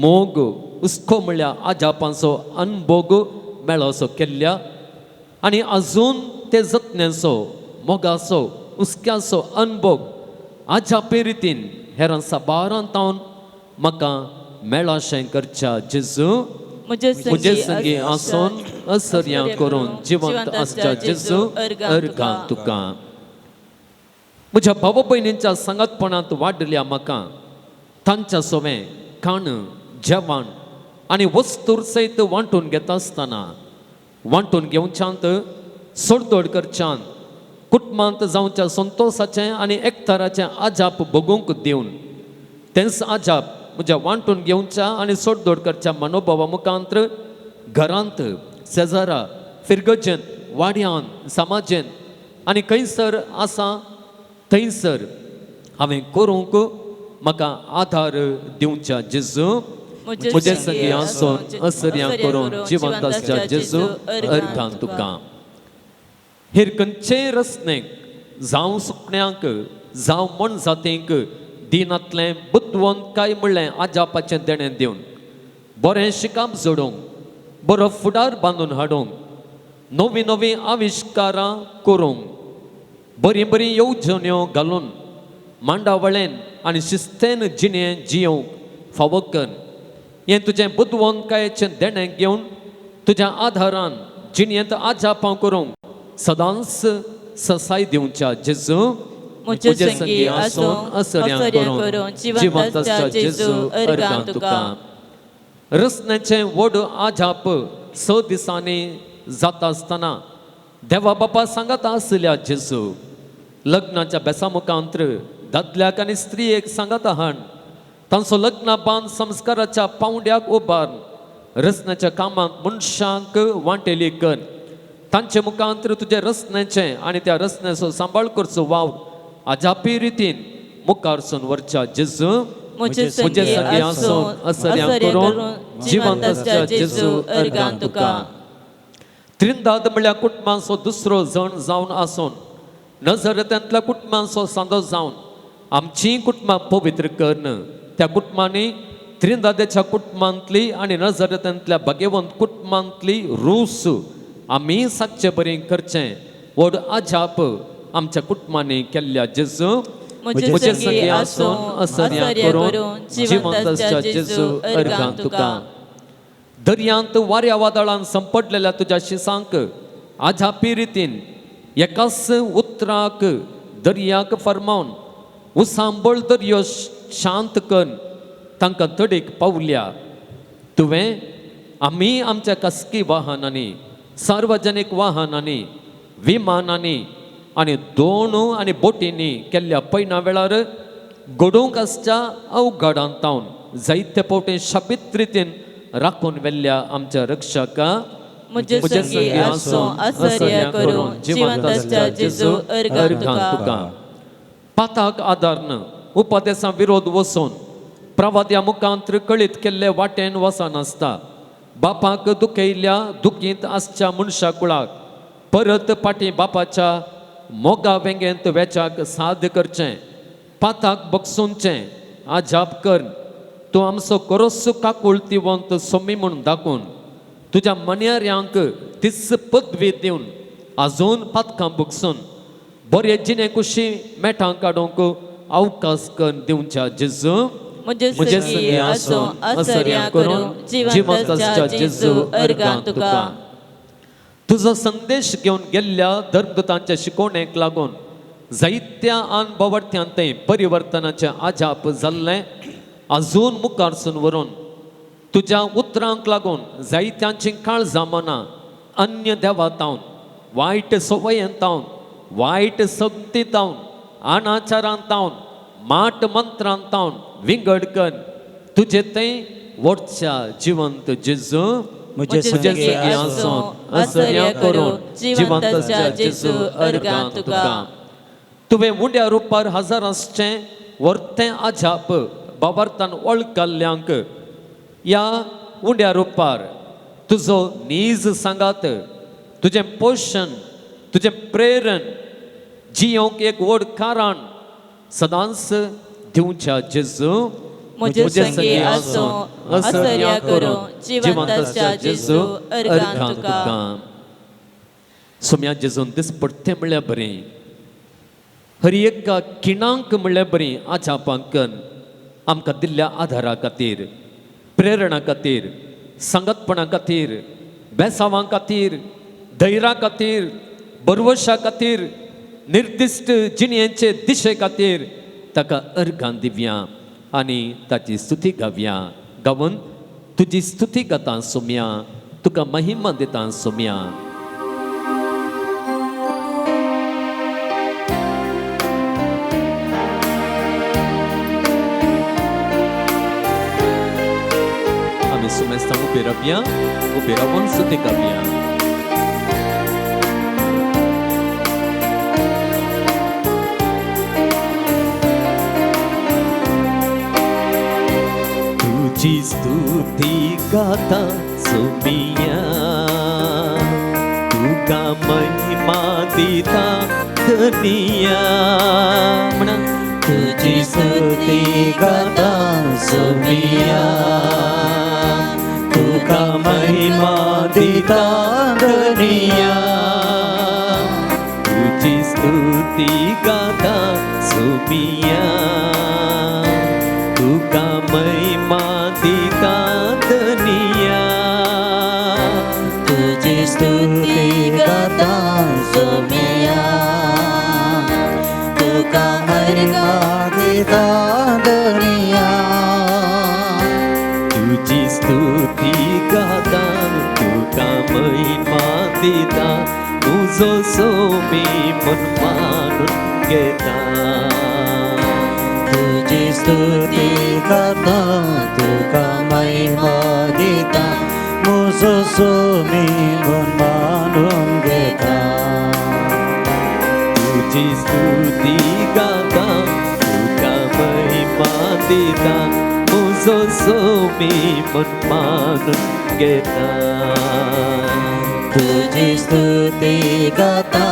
Speaker 2: मोग हुस्को म्हणल्या आजापाचो अनभोग मेळोसो केल्ल्या आनी आजून ते जतनेचो मोगाचो हुस्क्याचो अनभोग आजापे रितीन हेरां साबारान तावन म्हाका मेळाशें करच्या जेजू म्हजे संगी आसून असर्यां करून जिवंत आसच्या जेजू अर्गां तुका म्हज्या भाव भयणींच्या सांगातपणांत वाडल्या म्हाका तांच्या सोवें खाण जेवण आनी वस्तूर सयत वांटून घेता आसतना वांटून घेवच्यांत सोडतोड करच्यांत कुटुंबांत जावच्या संतोषाचें आनी एकताराचें आजाप भोगूंक दिवन तेंच आजाप म्हज्या वांटून घेवच्या आनी सोडतोड करच्या मनोभावा मुखांत्र घरांत शेजारा फिरगजेंत वाड्यान समाजेंत आनी खंयसर आसा थंयसर हांवें करूंक म्हाका आधार दिवच्या जेजू म्हजे संगी आसून असर्यां करून जिवंत आसच्या जेजू अर्गां तुका हेर खंयचेय रस्त्याक जावं सुकण्यांक जावं मन जातींक दिनांतलें बुद्धवंत काय म्हणलें आजापाचें देणें दिवन बरें शिकाप जोडूंक बरो फुडार बांदून हाडूंक नवीं नवीं आविश्कारां करूंक बरी बरी येवजण्यो घालून मांडावळेन आनी शिस्तेन जिणें जियोंक फावो कर हें तुजें बुद्धवंतकायेचें देणें घेवन तुज्या आधारान जिणेंत आजापां करूंक सदांच ससाय दिवच्या जेजू
Speaker 4: म्हजे संगी आसून असर्यां करून जिवंत आसच्या जेजू अर्गां तुका
Speaker 2: रस्त्याचें व्हड आजाप स दिसांनी जाता आसतना देवा बापा सांगाता आसल्या जेजू लग्नाच्या बेसामुखांत्र दादल्याक आनी स्त्रियेक सांगाता हाड तांचो लग्न बांद संस्काराच्या पावंड्याक उबार रस्त्याच्या कामांत मनशांक वांटेली कर तांचे मुखांत्र तुजे रस्त्याचें आनी त्या रस्त्याचो सांबाळ करचो वावर आजापी रितीन मुखारसून व्हरच्या जेजू
Speaker 4: म्हजे संगी आसून असर्यां करून जिवंत आसच्या जेजू अर्गां तुका
Speaker 2: त्रिंदाद म्हळ्यार कुटुंबाचो दुसरो जण जावन आसून नजरेंतल्या कुटुंबाचो सांदो जावन आमचीं कुटुंबां पवित्र करन त्या कुटुंबांनी त्रिंदादेच्या कुटुंबांतली आनी नजरेंतल्या भाग्यवंत कुटुंबांतली रूस आमी सागचें बरें करचें व्हड आजाप आमच्या कुटुंबांनी केल्ल्या जेजू म्हजे संगी आसून असर्यां करून जिवंत आसच्या जेजू अर्गां तुका दर्यांत वाऱ्या वादळान संपडलेल्या तुज्या शिसांक आजापी रितीन एकाच उतराक दर्याक फर्मावन उसांबळ दर्यो शांत कर तांकां तडीक पावल्या तुवें आमी आमच्या खासगी वाहनांनी सार्वजनीक वाहनांनी विमानांनी आनी दोण आनी बोटींनी केल्ल्या पैना वेळार घडोवंक आसच्या अवघडांत तावन जायते फावटी शाबीत रितीन राखून व्हेल्ल्या आमच्या रक्षका
Speaker 4: म्हजे संगी आसून असर्यां करून जिवंत आसच्या जेजू अर्गां तुका
Speaker 2: पाताक आदारन उपदेशा विरोध वचून प्रवाद्या मुखांतर कळीत केल्ले वाटेन वचनासता बापाक दुखयल्ल्या दुखीत आसच्या मनशा कुळाक परत पाटी बापाच्या मोगा वेंगेंत वेचाक साद करचें पाताक बगसूंचें आजाप कर तूं आमचो करोस काकुळतिवंत सोमी म्हूण दाखोवन तुज्या मण्याऱ्यांक तिस पदवी दिवन आजून पातकां बगसून बरे जिणे कुशी मेठां काडूंक अवकाश कर दिवच्या जेजू
Speaker 4: म्हजे सगळी आसो आसर्या करून जिवंतच्या जेजू अर्गां तुका
Speaker 2: तुजो संदेश घेवन गेल्ल्या धर्मदूतांच्या शिकवणेक लागून जायत्या अणभवर्थ्यांतय परिवर्तनाचें आजाप जाल्लें आजून मुखारसून व्हरून तुज्या उतरांक लागून जायत्यांची काळजां मनां अन्य देवातावन वायट सवयेंतावन वायट संगतीतावन अनाचारांतावन माट मंत्रांतावन विंगडकन तुजे थंय वोटच्या जिवंत जेजू
Speaker 1: मुझे
Speaker 4: सगळी आसो आसर्या करून जिवंतच्या जेजू अर्गां तुका
Speaker 2: तुवें उंड्या रुपार हजर आसचें वर्तें आजाप बाबार्थान वळखल्ल्यांक या उंड्या रुपार तुजो नीज सांगात तुजें पोशण तुजें प्रेरण जियोंक एक व्हड कारण सदांच दिवच्या जेजू
Speaker 4: म्हजे सगळी आसो आसर्या करून जिवंतच्या जेजू अर्गां तुका
Speaker 2: सोम्या जेजून दिसपट्टें म्हणल्यार बरें हर एका किणांक म्हणल्यार बरीं आजापांकन आमकां दिल्ल्या आधारा खातीर प्रेरणा खातीर सांगतपणा खातीर बेसांवां खातीर धैर्या खातीर बरवशा खातीर निर्दिश्ट जिणेचे दिशे खातीर ताका अर्गां दिवया आनी ताची स्तुती गावया गावून तुजी स्तुती गाता सोम्या तुका महिमा दिता सोम्या आमी सुमेस्तां उबे रावया उबे रावून स्तुती गावया तुझी स्तुती गाता सोमिया तुका महिमा दिता धनिया म्हणा
Speaker 7: तुझी स्तुती गाता सोमिया तुका महिमा दिता धनिया
Speaker 2: तुझी स्तुती गाता सोमिया तुका महिमा दिता धनिया
Speaker 7: तुझी स्तुती गाता सोमिया तुका महिमा दिता धनिया
Speaker 2: तुझी स्तुती गाता तुका महिमा दिता तुझो सोमी मन मानून घेता
Speaker 7: तुझी स्तुती गाता तुका महिमा दिता मुझो सोमी मन मानून घेता
Speaker 2: तुझी स्तुती गाता तुका महिमा दिता मुझो सोमी मन मानून घेता
Speaker 7: तुझी स्तुती गाता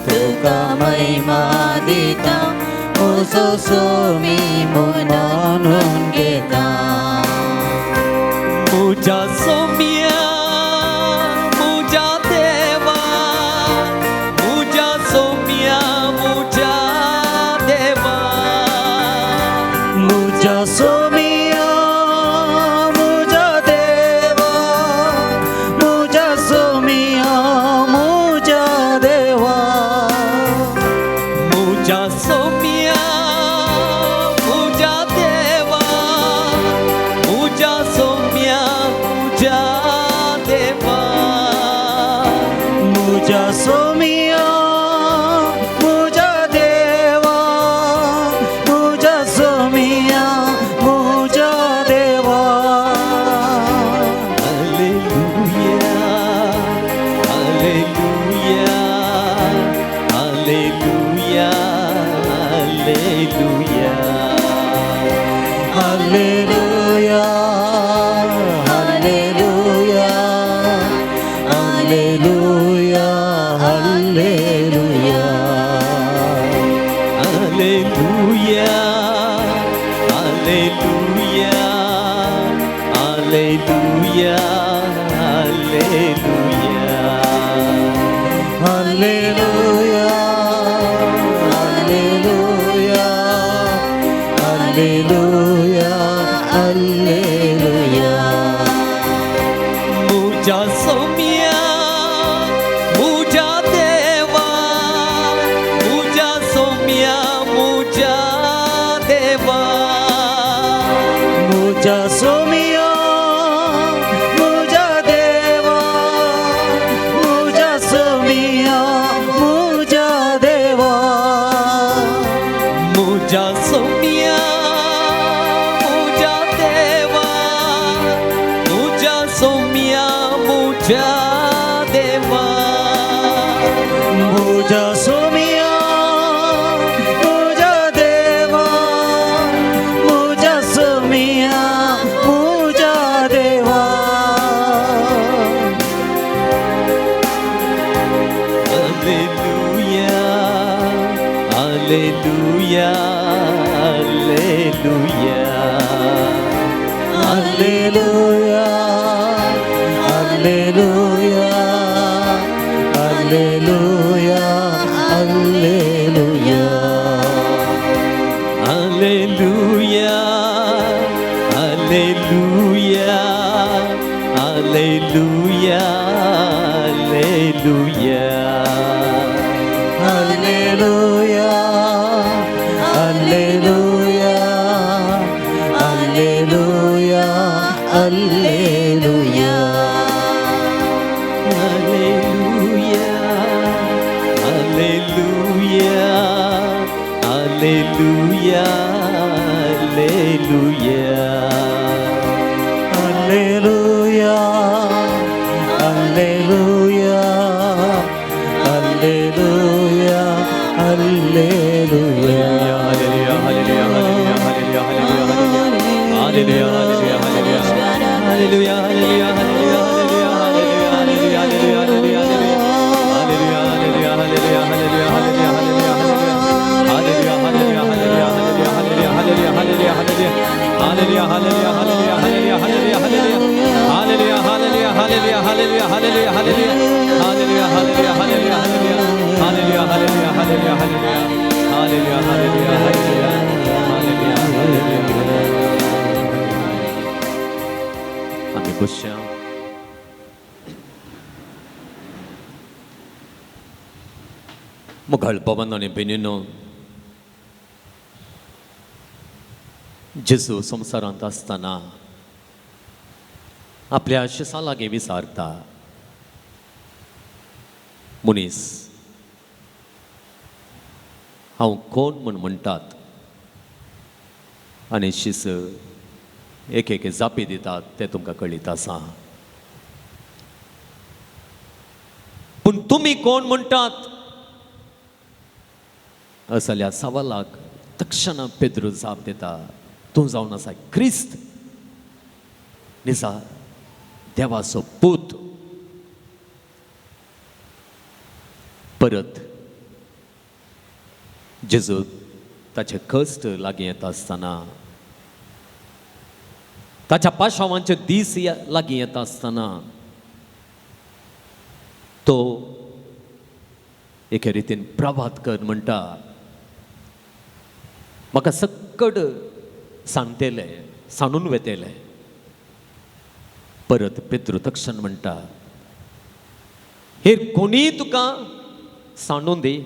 Speaker 7: तुका महिमा दिता मुझो सोमी मन मानून घेता
Speaker 2: मुझा सोम्या मुझा देवा मुझा सोम्या मुझा देवा
Speaker 7: मुझा सोमिया मुझा देवा मुझा सोमिया मुझा देवा
Speaker 2: मुझा सोम्या मुझा देवा
Speaker 7: Alleluia, alleluia, alleluia, alleluia.
Speaker 2: मुझा सोम्या मुझा देवा मुझा सोम्या मुझा देवा
Speaker 7: मुझा सोमिया, मुझा देवा, मुझा सोमिया, मुझा देवा.
Speaker 2: मुझा सोम्या मुझा देवा मुझा सोम्या मुझा देवा
Speaker 7: मुझा सोमिया, मुझा देवा, मुझा सोमिया, मुझा देवा.
Speaker 2: Alleluia, Alleluia, Alleluia.
Speaker 7: Alleluia, alleluia, alleluia.
Speaker 2: Alleluia, Alleluia, Alleluia, Alleluia.
Speaker 7: Alleluia, alleluia, alleluia, alleluia.
Speaker 2: Alleluia, Alleluia, Alleluia.
Speaker 7: Alleluia, alleluia,
Speaker 2: Amin Kusya. Mughal पवन आणि बेनिनो जेजू संवसारांत आसतना आपल्या शिसा लागीं विचारता मनीस हांव कोण म्हूण म्हणटात आनी शिस एक एक जापी दितात ते तुमकां कळीत आसा पूण तुमी कोण म्हणटात असल्या सवालाक तक्षण पेद्रू जाप दिता तूं जावन आसा क्रिस्त निजा देवाचो पूत परत जेजू ताचे कश्ट लागीं येता आसतना ताच्या पाशावांचे दीस लागीं येता आसतना तो एके रितीन प्रभात कर म्हणटा म्हाका सक्कड सांगतेले सांडून वेतेले परत पेद्रू तक्षण म्हणटा हेर कोणी तुका सांडून दी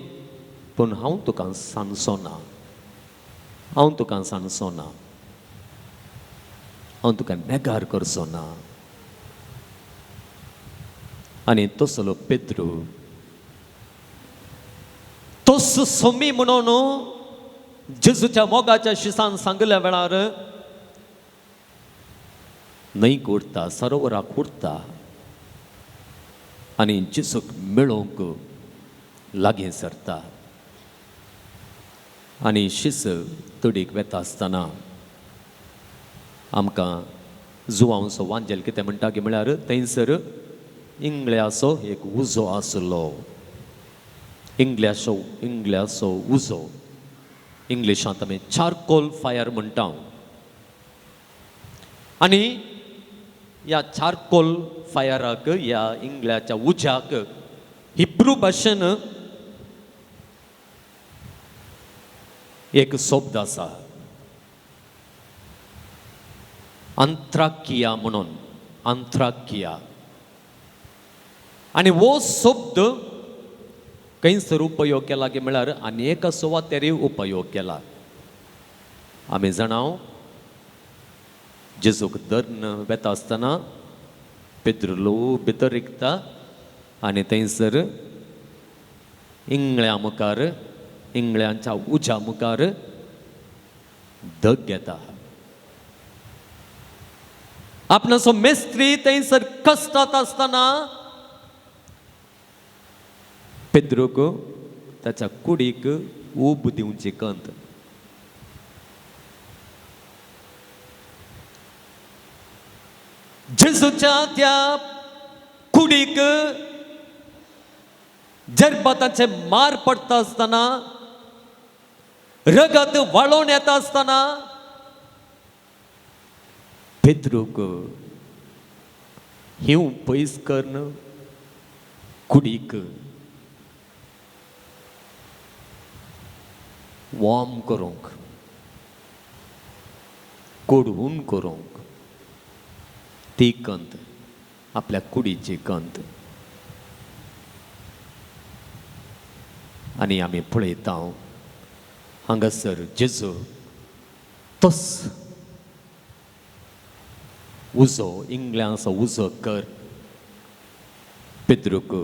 Speaker 2: पूण हांव तुका सांडचो ना हांव तुका सांडचो ना हांव तुका नेगार करचो ना आनी तसलो पेद्रू तोच सोमी म्हणून जेजूच्या मोगाच्या शिसान सांगल्या वेळार न्हंयक उरता सरोवराक उरता आनी जेजूक मेळोवंक लागीं सरता आनी शिस तडीक वेता आसतना आमकां जुवांचो वांजेल कितें म्हणटा की म्हळ्यार थंयसर इंगळ्याचो एक उजो आसलो इंगल्याचो उजो इंग्लिशांत आमी चारकोल फायर म्हणटा आनी या चारकोल फायराक या इंगळ्याच्या उज्याक हिब्रू भाशेन एक शब्द आसा अंथ्राकिया म्हणून अंथ्राकिया आणि वो शब्द खंयसर उपयोग केला की म्हळ्यार अनेक सुवातेर उपयोग केला आमी जाणाव जेजूक धरून वेता आसतना पेद्रुलो भितर रिकता आनी थंयसर इंगळ्या मुखार इंगळ्यांच्या उज्या मुखार धग घेता आपणाचो मेस्त्री थंयसर कश्टात आसतना पेद्रूक ताच्या कुडीक ऊब दिवची कंत जेजूच्या त्या कुडीक जरबाताचे मार पडता आसतना रगत वाळोवन येता आसतना पेद्रूक हिंव पयस करून कुडीक वॉर्म करूंक कोडवून करूंक ती कंत आपल्या कुडीची कंत आनी आमी पळयता हांगासर जेजू तोच उजो इंगळ्यांचो उजो कर पेद्रूक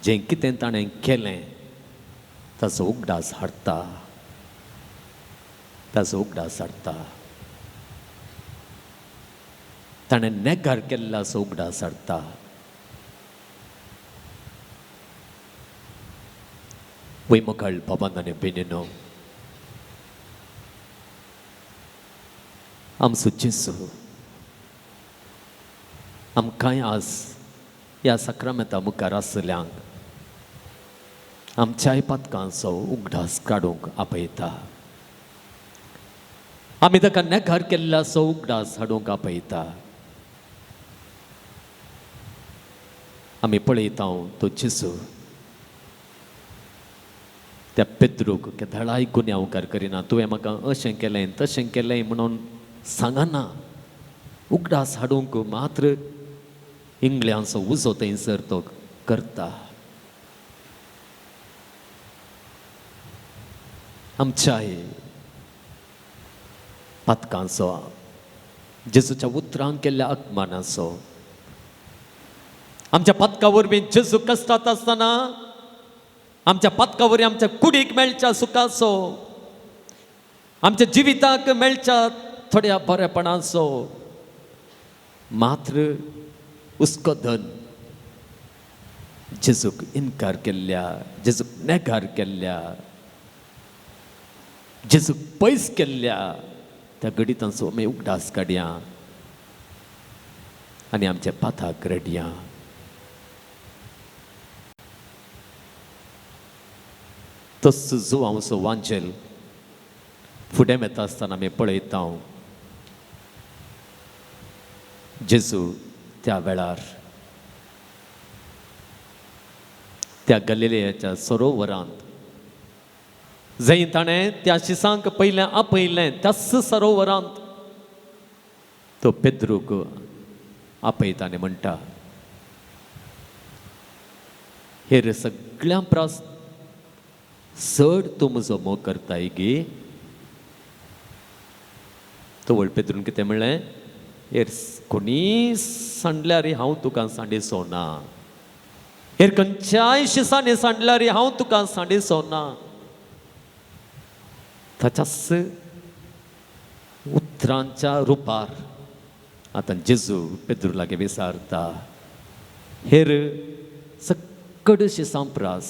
Speaker 2: जें कितें ताणें केलें ताचो उगडास हाडटा ताचो उगडास हाडटा ताणें नेगार केल्ल्याचो उगडास हाडटा वैमुखाल बाबान आनी भयणीनो आमचो जेजू आमकांय आज ह्या सक्रामेंता मुखार आसल्यांक आमच्याय पातकांचो उगडास काडूंक आपयता आमी ताका नेगार केल्ल्याचो उगडास हाडूंक आपयता आमी पळयता तो जेजू त्या पेद्रूक केदाळाय गुन्यांवकार करिना तुवें म्हाका अशें केलें तशें केलें म्हणून सांगना उगडास हाडूंक मात्र इंगळ्यांचो उजो थंयसर तो करता आमच्याय पातकांचो जेजूच्या उतरांक केल्ल्या अपमानाचो आमच्या पातका वरवीं जेजू कश्टात आसतना आमच्या पातका वरवीं आमच्या कुडीक मेळच्या सुखाचो आमच्या जिविताक मेळच्या थोड्या बरेपणाचो मात्र उस्कोदन जेजूक इन्कार केल्ल्या जेजूक नेगार केल्ल्या जेजूक पयस केल्ल्या त्या गडितांचो आमी उगडास काडया आनी आमच्या पाथाक रडया तस जो हांवचो वांचेल फुडें वेता आसतना आमी पळयता जेजू त्या वेळार त्या गलिलेयाच्या सरोवरांत जंय ताणें त्या शिसांक पयलें आपयलें त्याच सरोवरांत तो पेद्रूक आपयता आनी म्हणटा हेर सगळ्या प्रास चड तूं म्हजो मोग करताय गे तो व्हड पेद्रून कितें म्हणलें हेर कोणी सांडल्यार हांव तुका सांडिसो ना हेर खंयच्याय शिसांनी सांडल्यार हांव तुका सांडिसो ना ताच्याच उतरांच्या रुपार आतां जेजू पेद्रू लागीं विचारता हेर सकड शिसां प्रास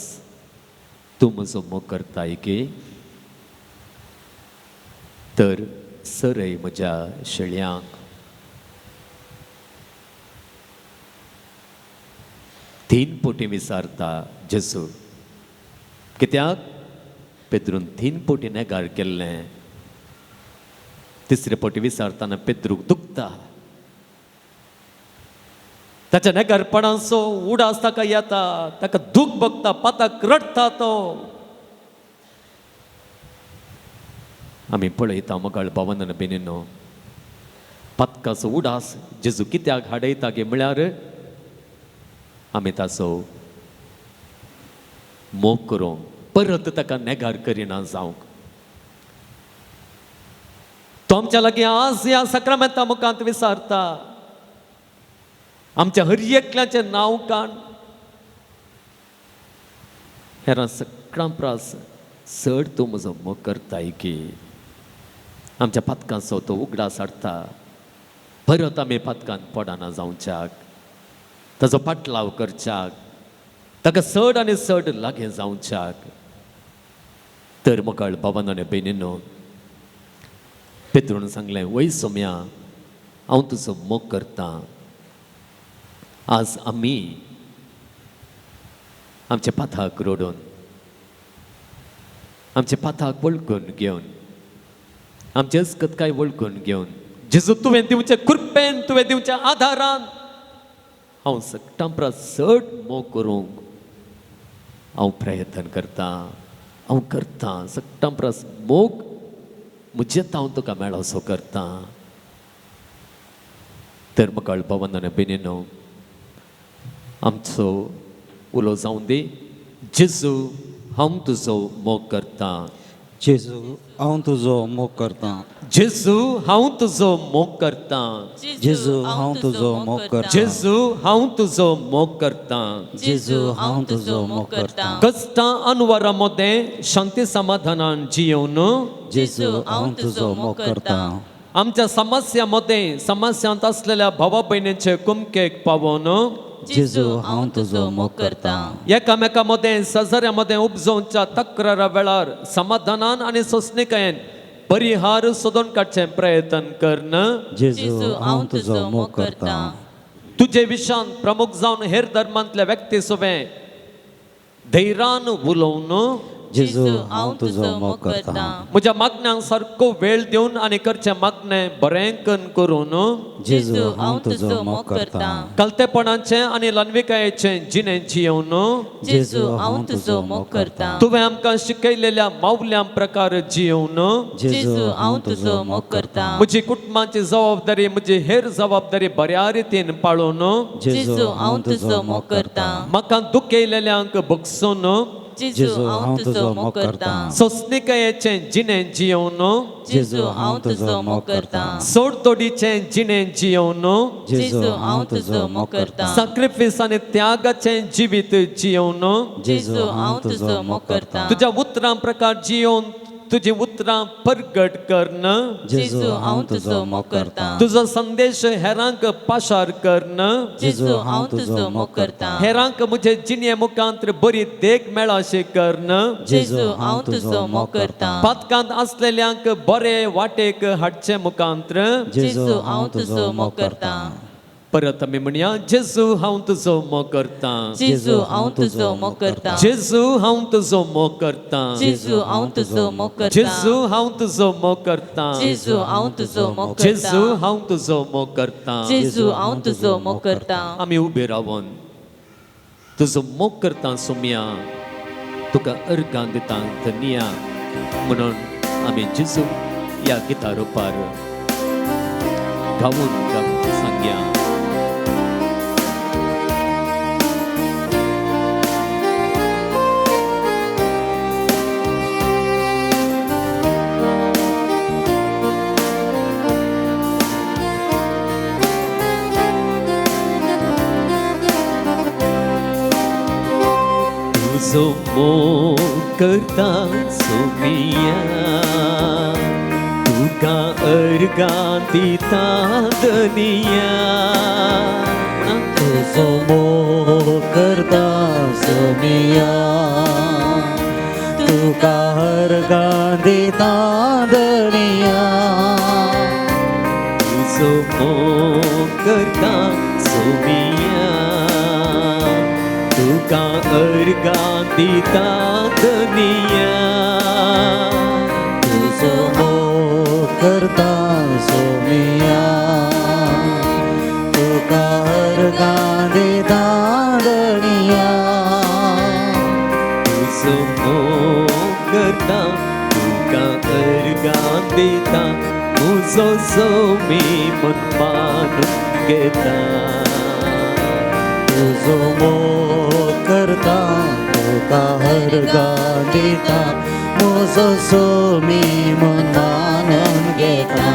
Speaker 2: तूं म्हजो मोग करताय गे तर सरय म्हज्या शेळयांक तीन पोटी विचारता जेजू कित्याक पेद्रून तीन पोटी नेगार केल्लें तिसरे पोटी विचारतना पेद्रूक दुखता ताच्या नेगारपणाचो उडास ताका येता, ताका दूख भोगता, पाताक रडता तो. आमी पळयता मोगाळ भावनान बेनिनो पातकाचो उडास जेजू कित्याक हाडयता गे म्हळ्यार आमी ताचो मोग करूंक, परत ताका नेगार करिना जावंक. तो आमच्या लागीं आज ह्या सक्रामेंता मुखांत विचारता, आमच्या हर एकल्याचें नांव काण. हेरां सगळ्यां प्रास चड तूं म्हजो मोग करताय की. आमच्या पातकांचो तो उगडास हाडता, परत आमी पातकांत पडना जावच्याक, ताचो पाटलाव करच्याक, ताका चड आनी चड लागीं जावच्याक. तर मोगाळ भावांनो भयणीनो, पेत्रून सांगलें, वय सोम्या हांव तुजो मोग करतां. आज आमी आमच्या पाथाक रोडून, आमच्या पाथाक वळखून घेवन, आमचे अस्कतकाय वळखून घेवन, जेजू तुवें दिवचे कृपेन, तुवें दिवच्या आदारान हांव सगळ्यां परस चड मोग करूंक हांव प्रयत्न करतां, हांव करतां. सगळ्यां परस मोग मुजेत हांव तुका मेळोसो करतां. तर मोगाळ भावांनो भयणीनो, आमचो उलो जावं दी, जेजू हांव तुजो मोग करतां.
Speaker 1: जेजू हांव तुजो मोग करतां.
Speaker 2: जेजू हांव तुजो मोग करतां.
Speaker 1: जेजू हांव तुजो मोग करतां.
Speaker 2: जेजू हांव तुजो मोग करतां.
Speaker 4: जेजू हांव तुजो मोग करतां.
Speaker 2: कष्टां अनवरां मदें शांती समाधानान जियोवन,
Speaker 1: जेजू हांव तुजो मोग करतां.
Speaker 2: आमच्या समस्यांमध्ये समस्यांत असलेल्या भावा भयणींचे कुमकेक पावोवन,
Speaker 1: जेजू हांव तुजो मोग करतां.
Speaker 2: एकामेकामध्ये सजऱ्यामध्ये उपजोवच्या तक्रारा वेळार समाधानान आणि सोंसणिकायेन परिहार सोदून काडचे प्रयत्न करन.
Speaker 1: जेजू हांव तुजो मोग करतां.
Speaker 2: तुजे विशान प्रमुख जावन हेर धर्मांतल्या व्यक्ती सोबे धैर्यान उलोवन,
Speaker 1: जेजू हांव तुजो मोग करतां.
Speaker 2: म्हज्या मागण्यांक सारको वेळ दिवन आनी करचें मागणें बरेंकन करून,
Speaker 1: जेजू हांव तुजो मोग करतां.
Speaker 2: कलतेपणाचें आनी लनविकायेचें जिणें जियोवन,
Speaker 4: जेजू हांव तुजो मोग करतां.
Speaker 2: तुवें आमकां शिकयलेल्या मावल्यां प्रकार जियोवन,
Speaker 4: जेजू हांव तुजो मोग करतां.
Speaker 2: म्हजी कुटुंबाची जबाबदारी, म्हजी हेर जबाबदारी बऱ्या रितीन पाळून,
Speaker 4: जेजू हांव तुजो मोग करतां.
Speaker 2: म्हाका दुखयलेल्यांक भोगसून,
Speaker 4: जेजू हांव तुजो मोग करतां.
Speaker 2: सोंसणिकायेचें जिणें जियोवन,
Speaker 4: जेजू हांव तुजो मोग करतां.
Speaker 2: सोडतोडीचें जिणें जियोवन,
Speaker 4: जेजू हांव तुजो मोग करतां.
Speaker 2: सॅक्रिफीस आनी त्यागाचें जिवीत जियोवन,
Speaker 4: जेजू हांव तुजो मोग करतां.
Speaker 2: तुज्या उतरां प्रकार जियोवन तुजी उतरां परगट करन,
Speaker 4: जेजू हांव तुजो मोग करतां.
Speaker 2: तुजो संदेश हेरांक पाशार करन,
Speaker 4: जेजू हांव तुजो मोग करतां.
Speaker 2: हेरांक म्हजे जिणे मुखांत्र बरी देख मेळाशी करन,
Speaker 4: जेजू हांव तुजो मोग करतां.
Speaker 2: पातकांत असलेल्यांक बरे वाटेक हाडचे मुखांत्र,
Speaker 4: जेजू हांव तुजो मोग करतां.
Speaker 2: परत आमी म्हणया, जेजू हांव तुजो मोग करतां.
Speaker 4: जेजू हांव तुजो मोग करतां.
Speaker 2: जेजू हांव तुजो मोग करतां.
Speaker 4: जेजू हांव तुजो मोग करतां.
Speaker 2: जेजू हांव तुजो मोग करतां.
Speaker 4: जेजू हांव तुजो मोग
Speaker 2: जेजू
Speaker 4: करतां.
Speaker 2: हांव तुजो मोग करतां.
Speaker 4: जेजू हांव तुजो मोग करतां.
Speaker 2: आमी उबे रावन तुजो मोग करतां सोम्या, तुका अर्गां दितां धन्या म्हणून आमी जेजू ह्या गिता रुपार गावून सांगया. तुजो मोग करतां सोमिया, तुका अर्गां दितां धन्या.
Speaker 7: तुजो मोग करतां सोमिया, तुका अर्गां दितां धन्या.
Speaker 2: तुजो मोग करतां सोमिया, तुका अर्गां दितां धन्या.
Speaker 7: तुजो मोग करतां सोमिया, तुका अर्गां
Speaker 2: मुजो सोमी मन मानून घेता
Speaker 7: तुझो मोग करता तुका हरगां दिता म्हजो सोमी मन मानून घेता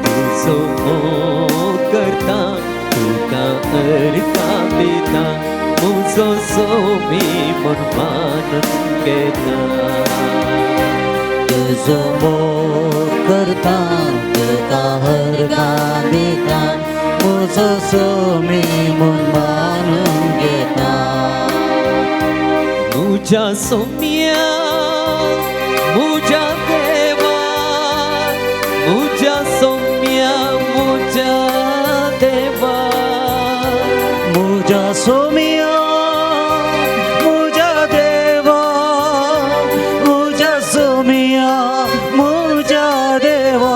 Speaker 2: तुझो मोग करता तुका हरगां दिता मुजो सोमी मन मानून घेता
Speaker 7: तुझो मोग करता तुका हरगां दिता म्हजो सोमी मन मानून घेता
Speaker 2: मुझ्या सोम्या मुझ्या देवा मुझ्या सोम्या मुझ्या देवा
Speaker 7: मुझ्या सोमिया मुझ्या देवा मुझ्या सोमिया मुझ्या देवा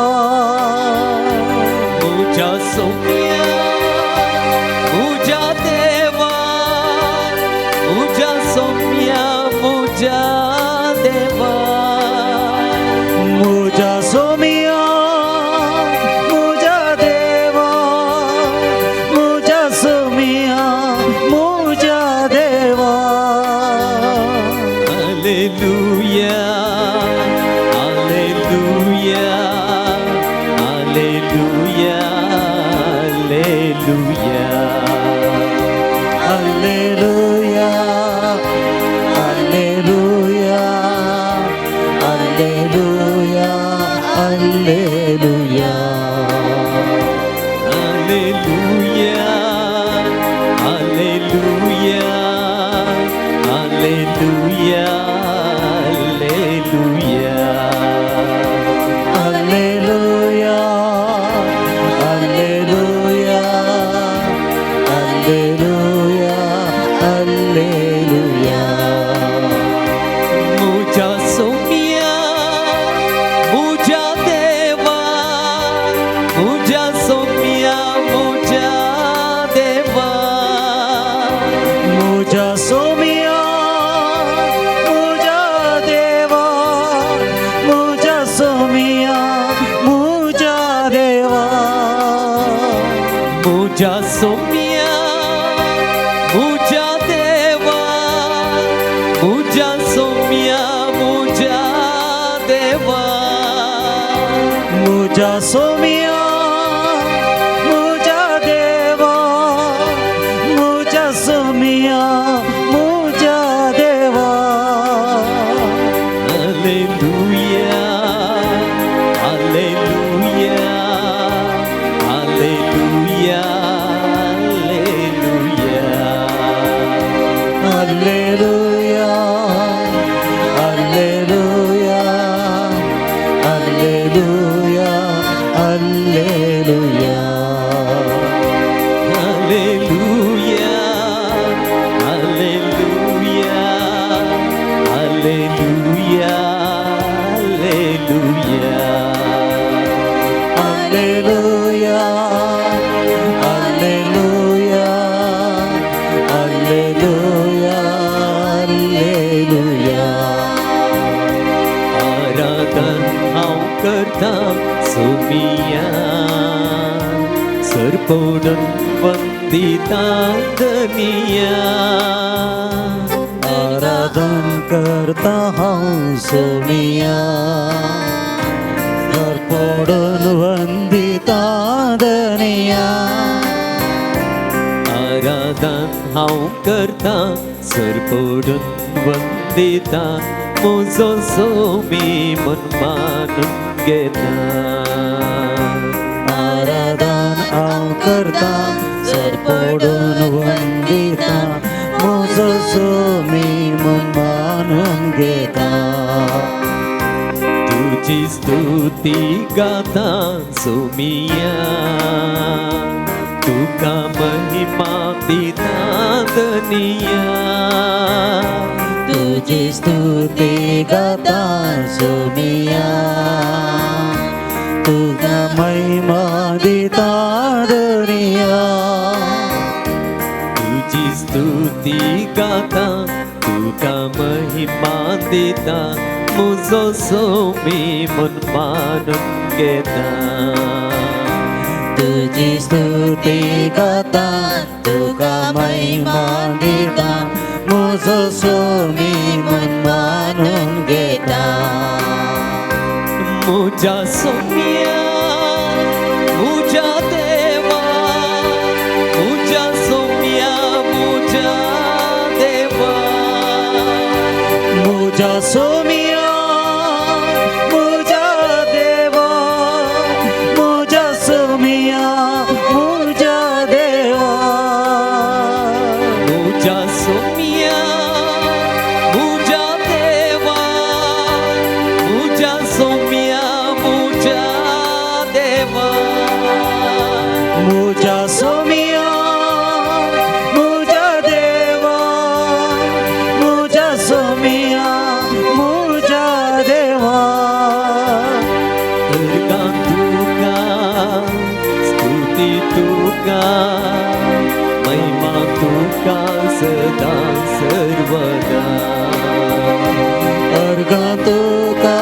Speaker 2: मुझ्या सोम्या मुझ्या देवा मुझ्या सोम्या मुझ्या देवा
Speaker 7: मुझ्या सोमिया मुझ्या देवा मुझ्या सोमिया मुझ्या देवा
Speaker 2: Alleluia, Alleluia, Alleluia, Alleluia.
Speaker 7: Alleluia, Alleluia, Alleluia, Alleluia.
Speaker 2: Alleluia, Alleluia, Alleluia, Alleluia.
Speaker 7: Alleluia, Alleluia, Alleluia, Alleluia.
Speaker 2: मुझ्या Saumya मुझ्या देवा मुझ्या सोम्या मुझ्या देवा
Speaker 7: मुझ्या सोमिया मुझ्या देवा मुझ्या सोमिया मुझ्या देवा
Speaker 2: मुझ्या सोम्या मुझ्या देवा मुझ्या सोम्या मुझ्या देवा
Speaker 7: मुझ्या सोमिया मुझ्या देवा मुझ्या सोमिया मुझ्या देवा
Speaker 2: Alleluia, Alleluia, Alleluia, Alleluia.
Speaker 7: Alleluia, Alleluia, Alleluia, Alleluia.
Speaker 2: Alleluia, Alleluia, Alleluia, Alleluia.
Speaker 7: Alleluia, Alleluia, Alleluia, Alleluia.
Speaker 2: आराधन हांव करता सोमिया सरपोडून वंदिता दनिया
Speaker 7: आराधन करता हांव सोमिया घर पडून वंदिता दनिया
Speaker 2: आराधन हांव करता सरपोडून वंदिता मुजो सोमी मन मानून घेता
Speaker 7: आराधन हांव करता सर पडून वंदिता म्हजो सोमी मन मानून घेता
Speaker 2: तुझी स्तुती गाता सोमिया तुका महिमा दिता दनिया
Speaker 7: तुझी स्तुती गाता सोमिया तुका महिमा दिता दुनिया
Speaker 2: तुझी स्तुती गाता तुका महिमा दिता मुजो सोमी मन मानून घेता
Speaker 7: तुझी स्तुती गाता तुका महिमा दिता म्हजो सोमी मन मानून घेता
Speaker 2: मुझा सोम्या मुझा देवा मुझा सोम्या मुझा देवा
Speaker 7: मुझा सोमिया मुझा देवा मुझा सोमिया मुझा देवा
Speaker 2: मुझा सोम्या मुझा देवा मुझा सोम्या मुझा देवा
Speaker 7: मुझा सोमिया मुझा देवा मुझा सोमिया मुझा देवा
Speaker 2: दुर्गा तुका स्तुती तुका महिमा तुका सदा सर्वदा
Speaker 7: अर्घा तुका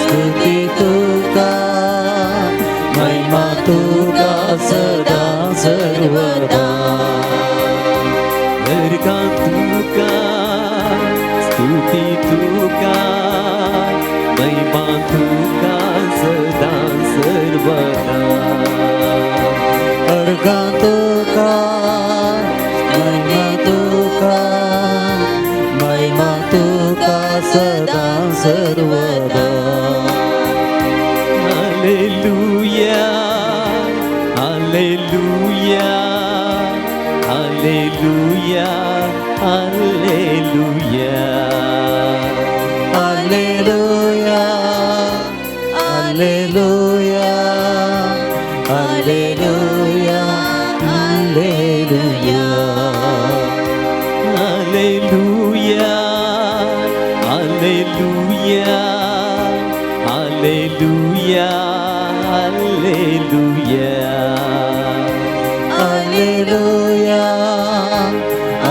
Speaker 7: स्तुती तुका महिमा तुका सदा सर्वदा
Speaker 2: अर्घा तुका स्तुती तुका महिमा तुका सदा सर्वदा
Speaker 7: अर्घा तुका महिमा तुका महिमा तुका सदा सर्वदा
Speaker 2: hallelujah hallelujah hallelujah hallelujah
Speaker 7: Alleluia, Alleluia, Alleluia, Alleluia.
Speaker 2: Alleluia, Alleluia, Alleluia, Alleluia.
Speaker 7: Alleluia,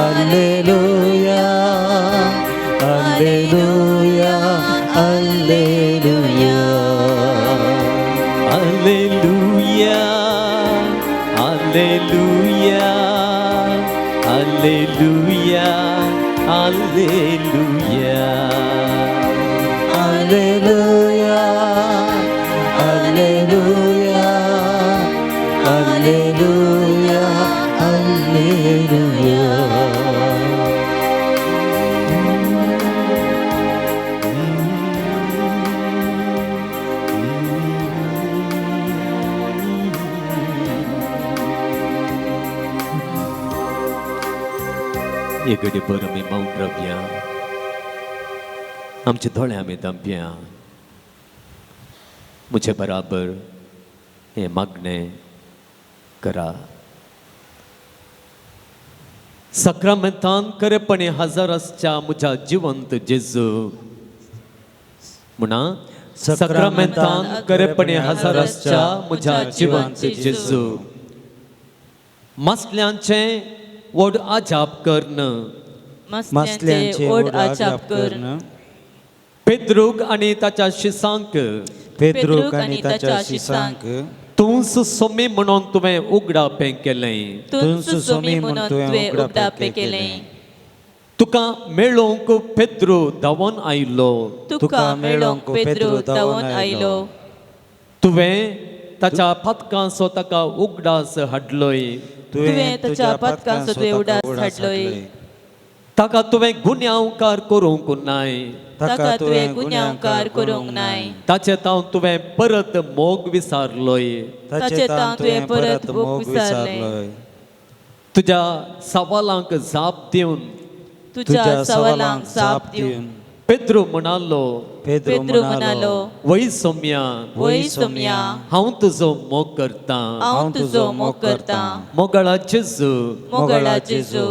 Speaker 7: Alleluia, Alleluia, Alleluia.
Speaker 2: Alleluia, Alleluia, Alleluia, Alleluia.
Speaker 7: Alleluia, Alleluia, Alleluia, Alleluia.
Speaker 2: ये घडी पर आमी मौन रावया आमचे दोळे आमी धांपया म्हजे बराबर हे मागणे करा सक्रामेंतान खरेपणी हजार आसच्या म्हज्या जिवंत जेजू म्हणा सक्रामेंतान खरेपणी हजार आसच्या म्हज्या जिवंत जेजू मसल्यांचे ओढ आजाप कर्ण
Speaker 1: मसल्यांचे ओढ आजाप कर्ण
Speaker 2: पेद्रूक आणि ताच्या शिसांक
Speaker 1: पेद्रूक आणि ताच्या शिसांक
Speaker 2: तूंस सोमी म्हणून तुवें उगडापें केलें
Speaker 1: तुंस सोमी म्हणून तुवें उगडापें केलें
Speaker 2: तुका मेळोवंक पेद्रू धांवून आयलो
Speaker 4: तुका मेळोवंक पेद्रू धांवून आयलो
Speaker 2: तुवें ताच्या पातकांचो ताका उगडास हाडलोय
Speaker 4: तुवें ताच्या पातकांचो तुवें उडास हाडलोय
Speaker 2: ताका तुवें गुन्यांवकार करूंक नाय
Speaker 4: ताका तुवें गुन्यांवकार करूंक नाय
Speaker 2: ताचे तावन तुवें परत मोग विसारलोय
Speaker 4: ताचे तावन तुवें परत मोग विसारलें
Speaker 2: तुज्या सवालांक जाप दिवन
Speaker 4: तुज्या सवालांक जाप दिवन
Speaker 2: पेद्रू म्हणालो
Speaker 4: पेद्रू म्हणालो
Speaker 2: वै सोम्या
Speaker 4: वै सोम्या
Speaker 2: हांव तुजो मोग करता
Speaker 4: हांव तुजो मोग करता
Speaker 2: मोगळा जेजू
Speaker 4: मोगळा जेजू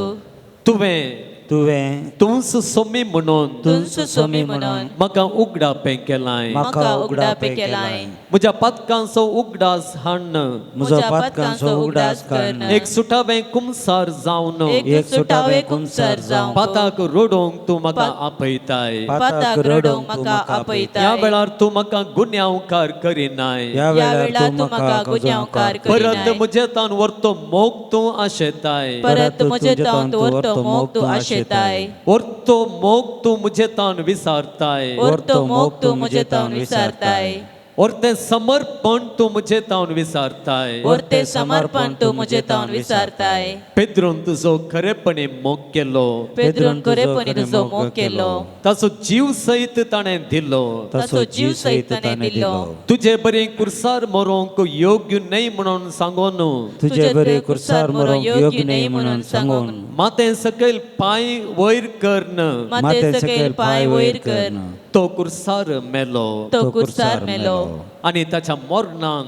Speaker 2: तुवें
Speaker 1: तुवें
Speaker 2: तूं सोमी म्हणून
Speaker 4: तूं सुसोमी म्हणून
Speaker 2: म्हाका उगडापें केलाय
Speaker 1: म्हाका उगडापें केलाय
Speaker 2: म्हज्या पातकांचो उगडास हाडन
Speaker 1: म्हजो पातकांचो उगडास काडन
Speaker 2: एक सुटावें कुमसार जावन
Speaker 4: एक सुटावे कुमसार जावं
Speaker 2: पाताक रोडोंक तूं म्हाका आपयताय
Speaker 4: पाताक रडोंक म्हाका आपयता
Speaker 2: ह्या वेळार तूं म्हाका गुन्यांवकार करिनाय
Speaker 1: ह्या
Speaker 4: ह्या
Speaker 1: वेळार
Speaker 4: वेळार
Speaker 1: तूं
Speaker 4: तूं म्हाका गुन्यांवकार
Speaker 2: परत
Speaker 4: करिनाय
Speaker 2: म्हजे तान व्हरतो मोग तूं आशेताय
Speaker 4: परत म्हजे तांत व्हरतो मोग तूं आशेताय
Speaker 2: व्हरतो मोग तूं म्हजे तान विसारताय
Speaker 4: व्हरतो मोग तूं म्हजे तांत विसारताय
Speaker 2: व्हरतें समर्पण तूं म्हजे तान विसारताय
Speaker 4: व्हरते समर्पण तूं म्हजे तांत विसारताय
Speaker 2: पेद्रोन तुजो खरेपणी मोग केलो
Speaker 4: पेद्रोन खरेपणी तुजो मोग केलो
Speaker 2: ताचो जीव सयत ताणें दिलो
Speaker 4: ताचो जीव सयत ताणें दिलो
Speaker 2: तुजे बरें कुर्सार मरोंक योग्य न्हय म्हणून सांगोन
Speaker 1: तुजे बरे कुर्सार मरोंक योग्य न्हय म्हणून सांगून
Speaker 2: मातें सकयल पांय वयर करन
Speaker 4: माते सकयल पांय वयर कर
Speaker 2: तो कुर्सार मेलो
Speaker 4: तो कुर्सार मेलो
Speaker 2: आनी ताच्या मोरणान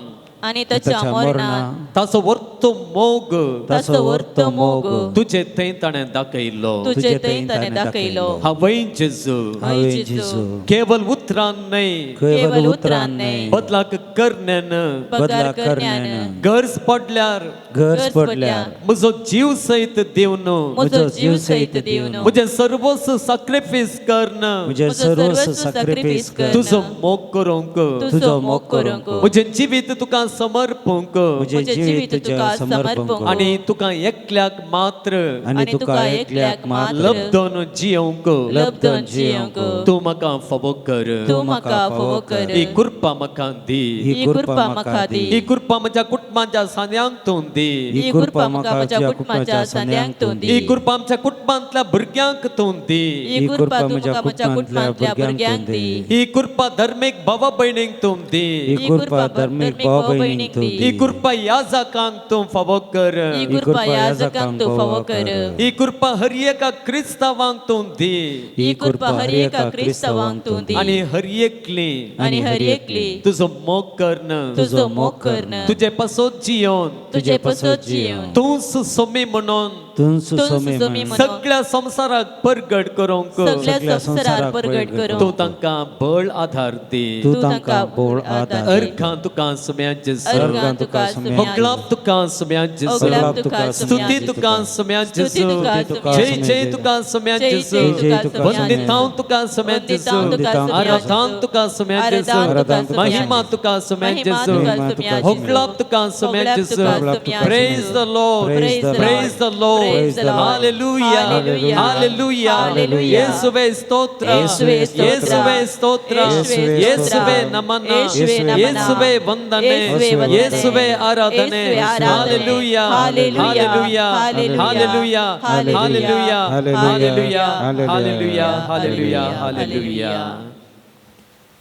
Speaker 4: आनी ताच्या मरणान
Speaker 2: ताचो व्हरतो मोग
Speaker 4: ताचो व्हरतो मोग
Speaker 2: तुजे थंय ताणें दाखयलो
Speaker 4: तुजे थंय ताणें दाखयलो
Speaker 2: हांवें जेजू
Speaker 4: हांवें जेजू
Speaker 2: केवल उतरान न्हय
Speaker 4: केवल उतरान न्हय
Speaker 2: बदलाक करण्यान
Speaker 4: पगार करण्यान
Speaker 2: गरज पडल्यार
Speaker 1: गरज पडल्यार
Speaker 2: म्हजो जीव सयत दिवन
Speaker 4: म्हजो जीव सयत दिवन
Speaker 2: म्हजें सर्वस्व सॅक्रिफायस करन
Speaker 1: म्हजें सर्वस्व सॅक्रिफायस कर
Speaker 2: तुजो मोग करूंक
Speaker 4: तुजो मोग करूंक
Speaker 2: म्हजें जिवीत तुका समर्पूंक
Speaker 1: म्हजें जिवीत तुका समर्पूंक
Speaker 2: आनी तुका एकल्याक मात्र
Speaker 1: आनी तुका एकल्याक मात्र
Speaker 2: लब्धोन जियोंक
Speaker 4: लब्धोन जियोंक
Speaker 2: तूं म्हाका फावो कर
Speaker 4: तूं म्हाका फावो कर
Speaker 2: ही कृपा म्हाका दी
Speaker 4: ही कृपा म्हाका दी
Speaker 2: ही कृपा म्हज्या कुटुंबाच्या सान्यांक तूं दी
Speaker 4: ही कृपा म्हाका म्हज्या कुटुंबाच्या संद्यांक तूं दी
Speaker 2: ही कृपा आमच्या कुटुंबांतल्या भुरग्यांक तूं दी
Speaker 4: ही कृपा तूं म्हाका म्हज्या कुटुंबांतल्या भुरग्यांक दी
Speaker 2: ही कृपा धर्मीक भावा भयणींक तूं दी
Speaker 1: ही कृपा धर्मीक भाव भयणीक तूं
Speaker 2: ही कृपा याजकांक तूं फावो कर
Speaker 4: ही कृपा याजकांक तूं फावो कर
Speaker 2: ही कृपा हर एका क्रिस्तावांक तूं दी
Speaker 4: ही कृपा हर एका क्रिस्तावांक तूं दी
Speaker 2: आनी हर एकली
Speaker 4: आनी हर एकली
Speaker 2: तुजो मोग करन
Speaker 4: तुजो मोग करन
Speaker 2: तुजे पासत जियोन
Speaker 4: तुजे पसत जियोन
Speaker 2: तूं सुसोमी म्हणून
Speaker 1: तूं
Speaker 4: तूं
Speaker 1: सुसोमी
Speaker 4: सुसोमी
Speaker 1: म्हण
Speaker 4: म्हणून
Speaker 2: सगळ्या संवसाराक परगट करूंक
Speaker 4: सगळ्या संवसाराक परगट करूंक
Speaker 2: तूं तांकां बळ आधार दी
Speaker 1: तूं तांकां बोळ आदार
Speaker 2: अर्खां तुका सुम्यान जेजू
Speaker 4: अर्गां तुका सुम्यान
Speaker 2: होगलाप तुका सुम्यान जेजू
Speaker 4: होगलाप तुका
Speaker 2: स्तुती
Speaker 4: सुम्यान
Speaker 2: तुका सुम्यान
Speaker 4: स्तुती
Speaker 2: जेजू
Speaker 4: तुका
Speaker 2: जय
Speaker 4: सुम्यान
Speaker 2: जय तुका सुम्यान
Speaker 4: जय
Speaker 2: जेजू
Speaker 4: जय तुका
Speaker 2: वंदितां तुका सुम्यान जेजू
Speaker 4: वंदितां तुका
Speaker 2: आराधन तुका सुम्यान
Speaker 4: आराधन तुका
Speaker 2: जेजू
Speaker 4: सुम्यान
Speaker 2: महिमा तुका सुम्यान
Speaker 4: महिमा
Speaker 2: जेजू
Speaker 4: तुका सुम्यान
Speaker 2: होगलाप तुका सुम्यान
Speaker 4: होगलाप
Speaker 2: जेजू
Speaker 4: तुका सुम्यान
Speaker 2: praise the Lord
Speaker 1: Praise the
Speaker 2: praise the Lord
Speaker 4: Praise the Lord.
Speaker 2: Hallelujah
Speaker 4: Hallelujah.
Speaker 2: Hallelujah
Speaker 4: Hallelujah.
Speaker 2: येशुवे स्तोत्र
Speaker 4: येशुवे स्तोत्र.
Speaker 2: येशुवे स्तोत्र
Speaker 4: येशुवे
Speaker 2: येशुवे
Speaker 4: स्तोत्र.
Speaker 2: नमन
Speaker 4: येशुवे नमन.
Speaker 2: येशुवे वंदने
Speaker 4: येशुवे वंदने.
Speaker 2: येशुवे आराधने
Speaker 4: येशुवे आराधने.
Speaker 2: Hallelujah
Speaker 4: hallelujah.
Speaker 2: Hallelujah
Speaker 4: hallelujah.
Speaker 2: Hallelujah hallelujah
Speaker 4: hallelujah.
Speaker 2: Hallelujah hallelujah hallelujah
Speaker 4: hallelujah.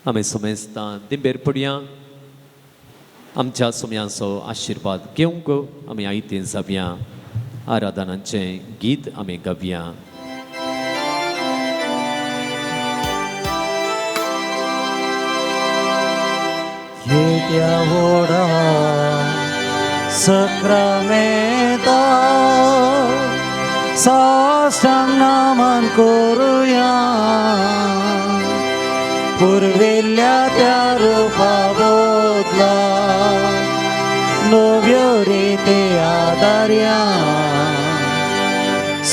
Speaker 2: आमी सुमेस्तां दिंबेर पडया आमच्या सुम्याचो आशिर्वाद घेवंक आमी आयतीन जावया आराधनाचें गीत आमी गावया
Speaker 1: येत्या व्हडा सक्रामेता साष्टांग नमन करुया पुरविल्ल्या त्या रुपा बदला नव्यो रिती आदार्या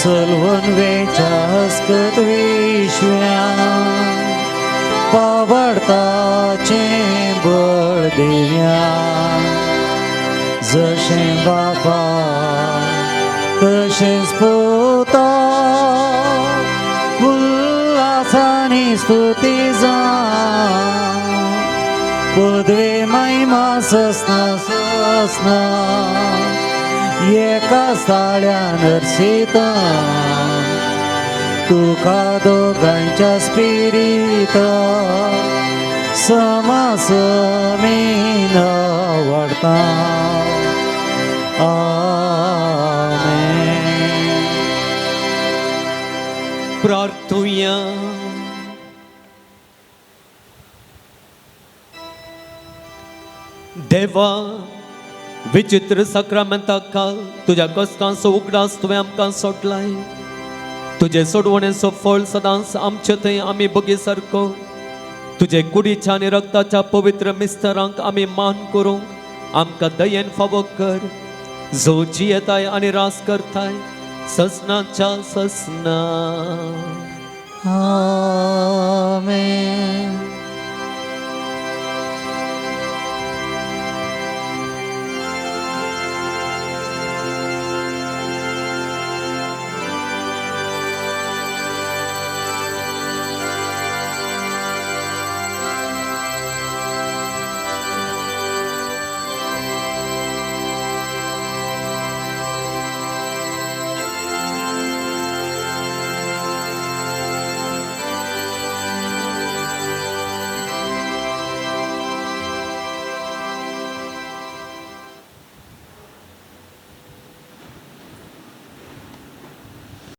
Speaker 1: सलवून वेच्या हस्कत विश्व्या पावडताचे बळ दिव्या जशें बापा तशेंच पुता उल्हासानी स्तुती जा पदवे महिमा ससना एका स्थाळ्या नरसिता तुका दोगांच्या स्पिरीत समासमीन वाडता आमेन.
Speaker 2: प्रार्थुया देवा विचित्र सक्रामेंताक तुझ्या कश्टांचो उगडास तुवें आमकां सोडलाय तुझे सोडवण्याचो फळ सदांच आमचे थंय आमी बगी सारको तुझे कुडीच्या आनी रक्ताच्या पवित्र मिस्तरांक आमी मान करूंक आमकां दयेन फावो कर जो जियेताय आनी रास करताय ससनाच्या ससना
Speaker 7: Amen.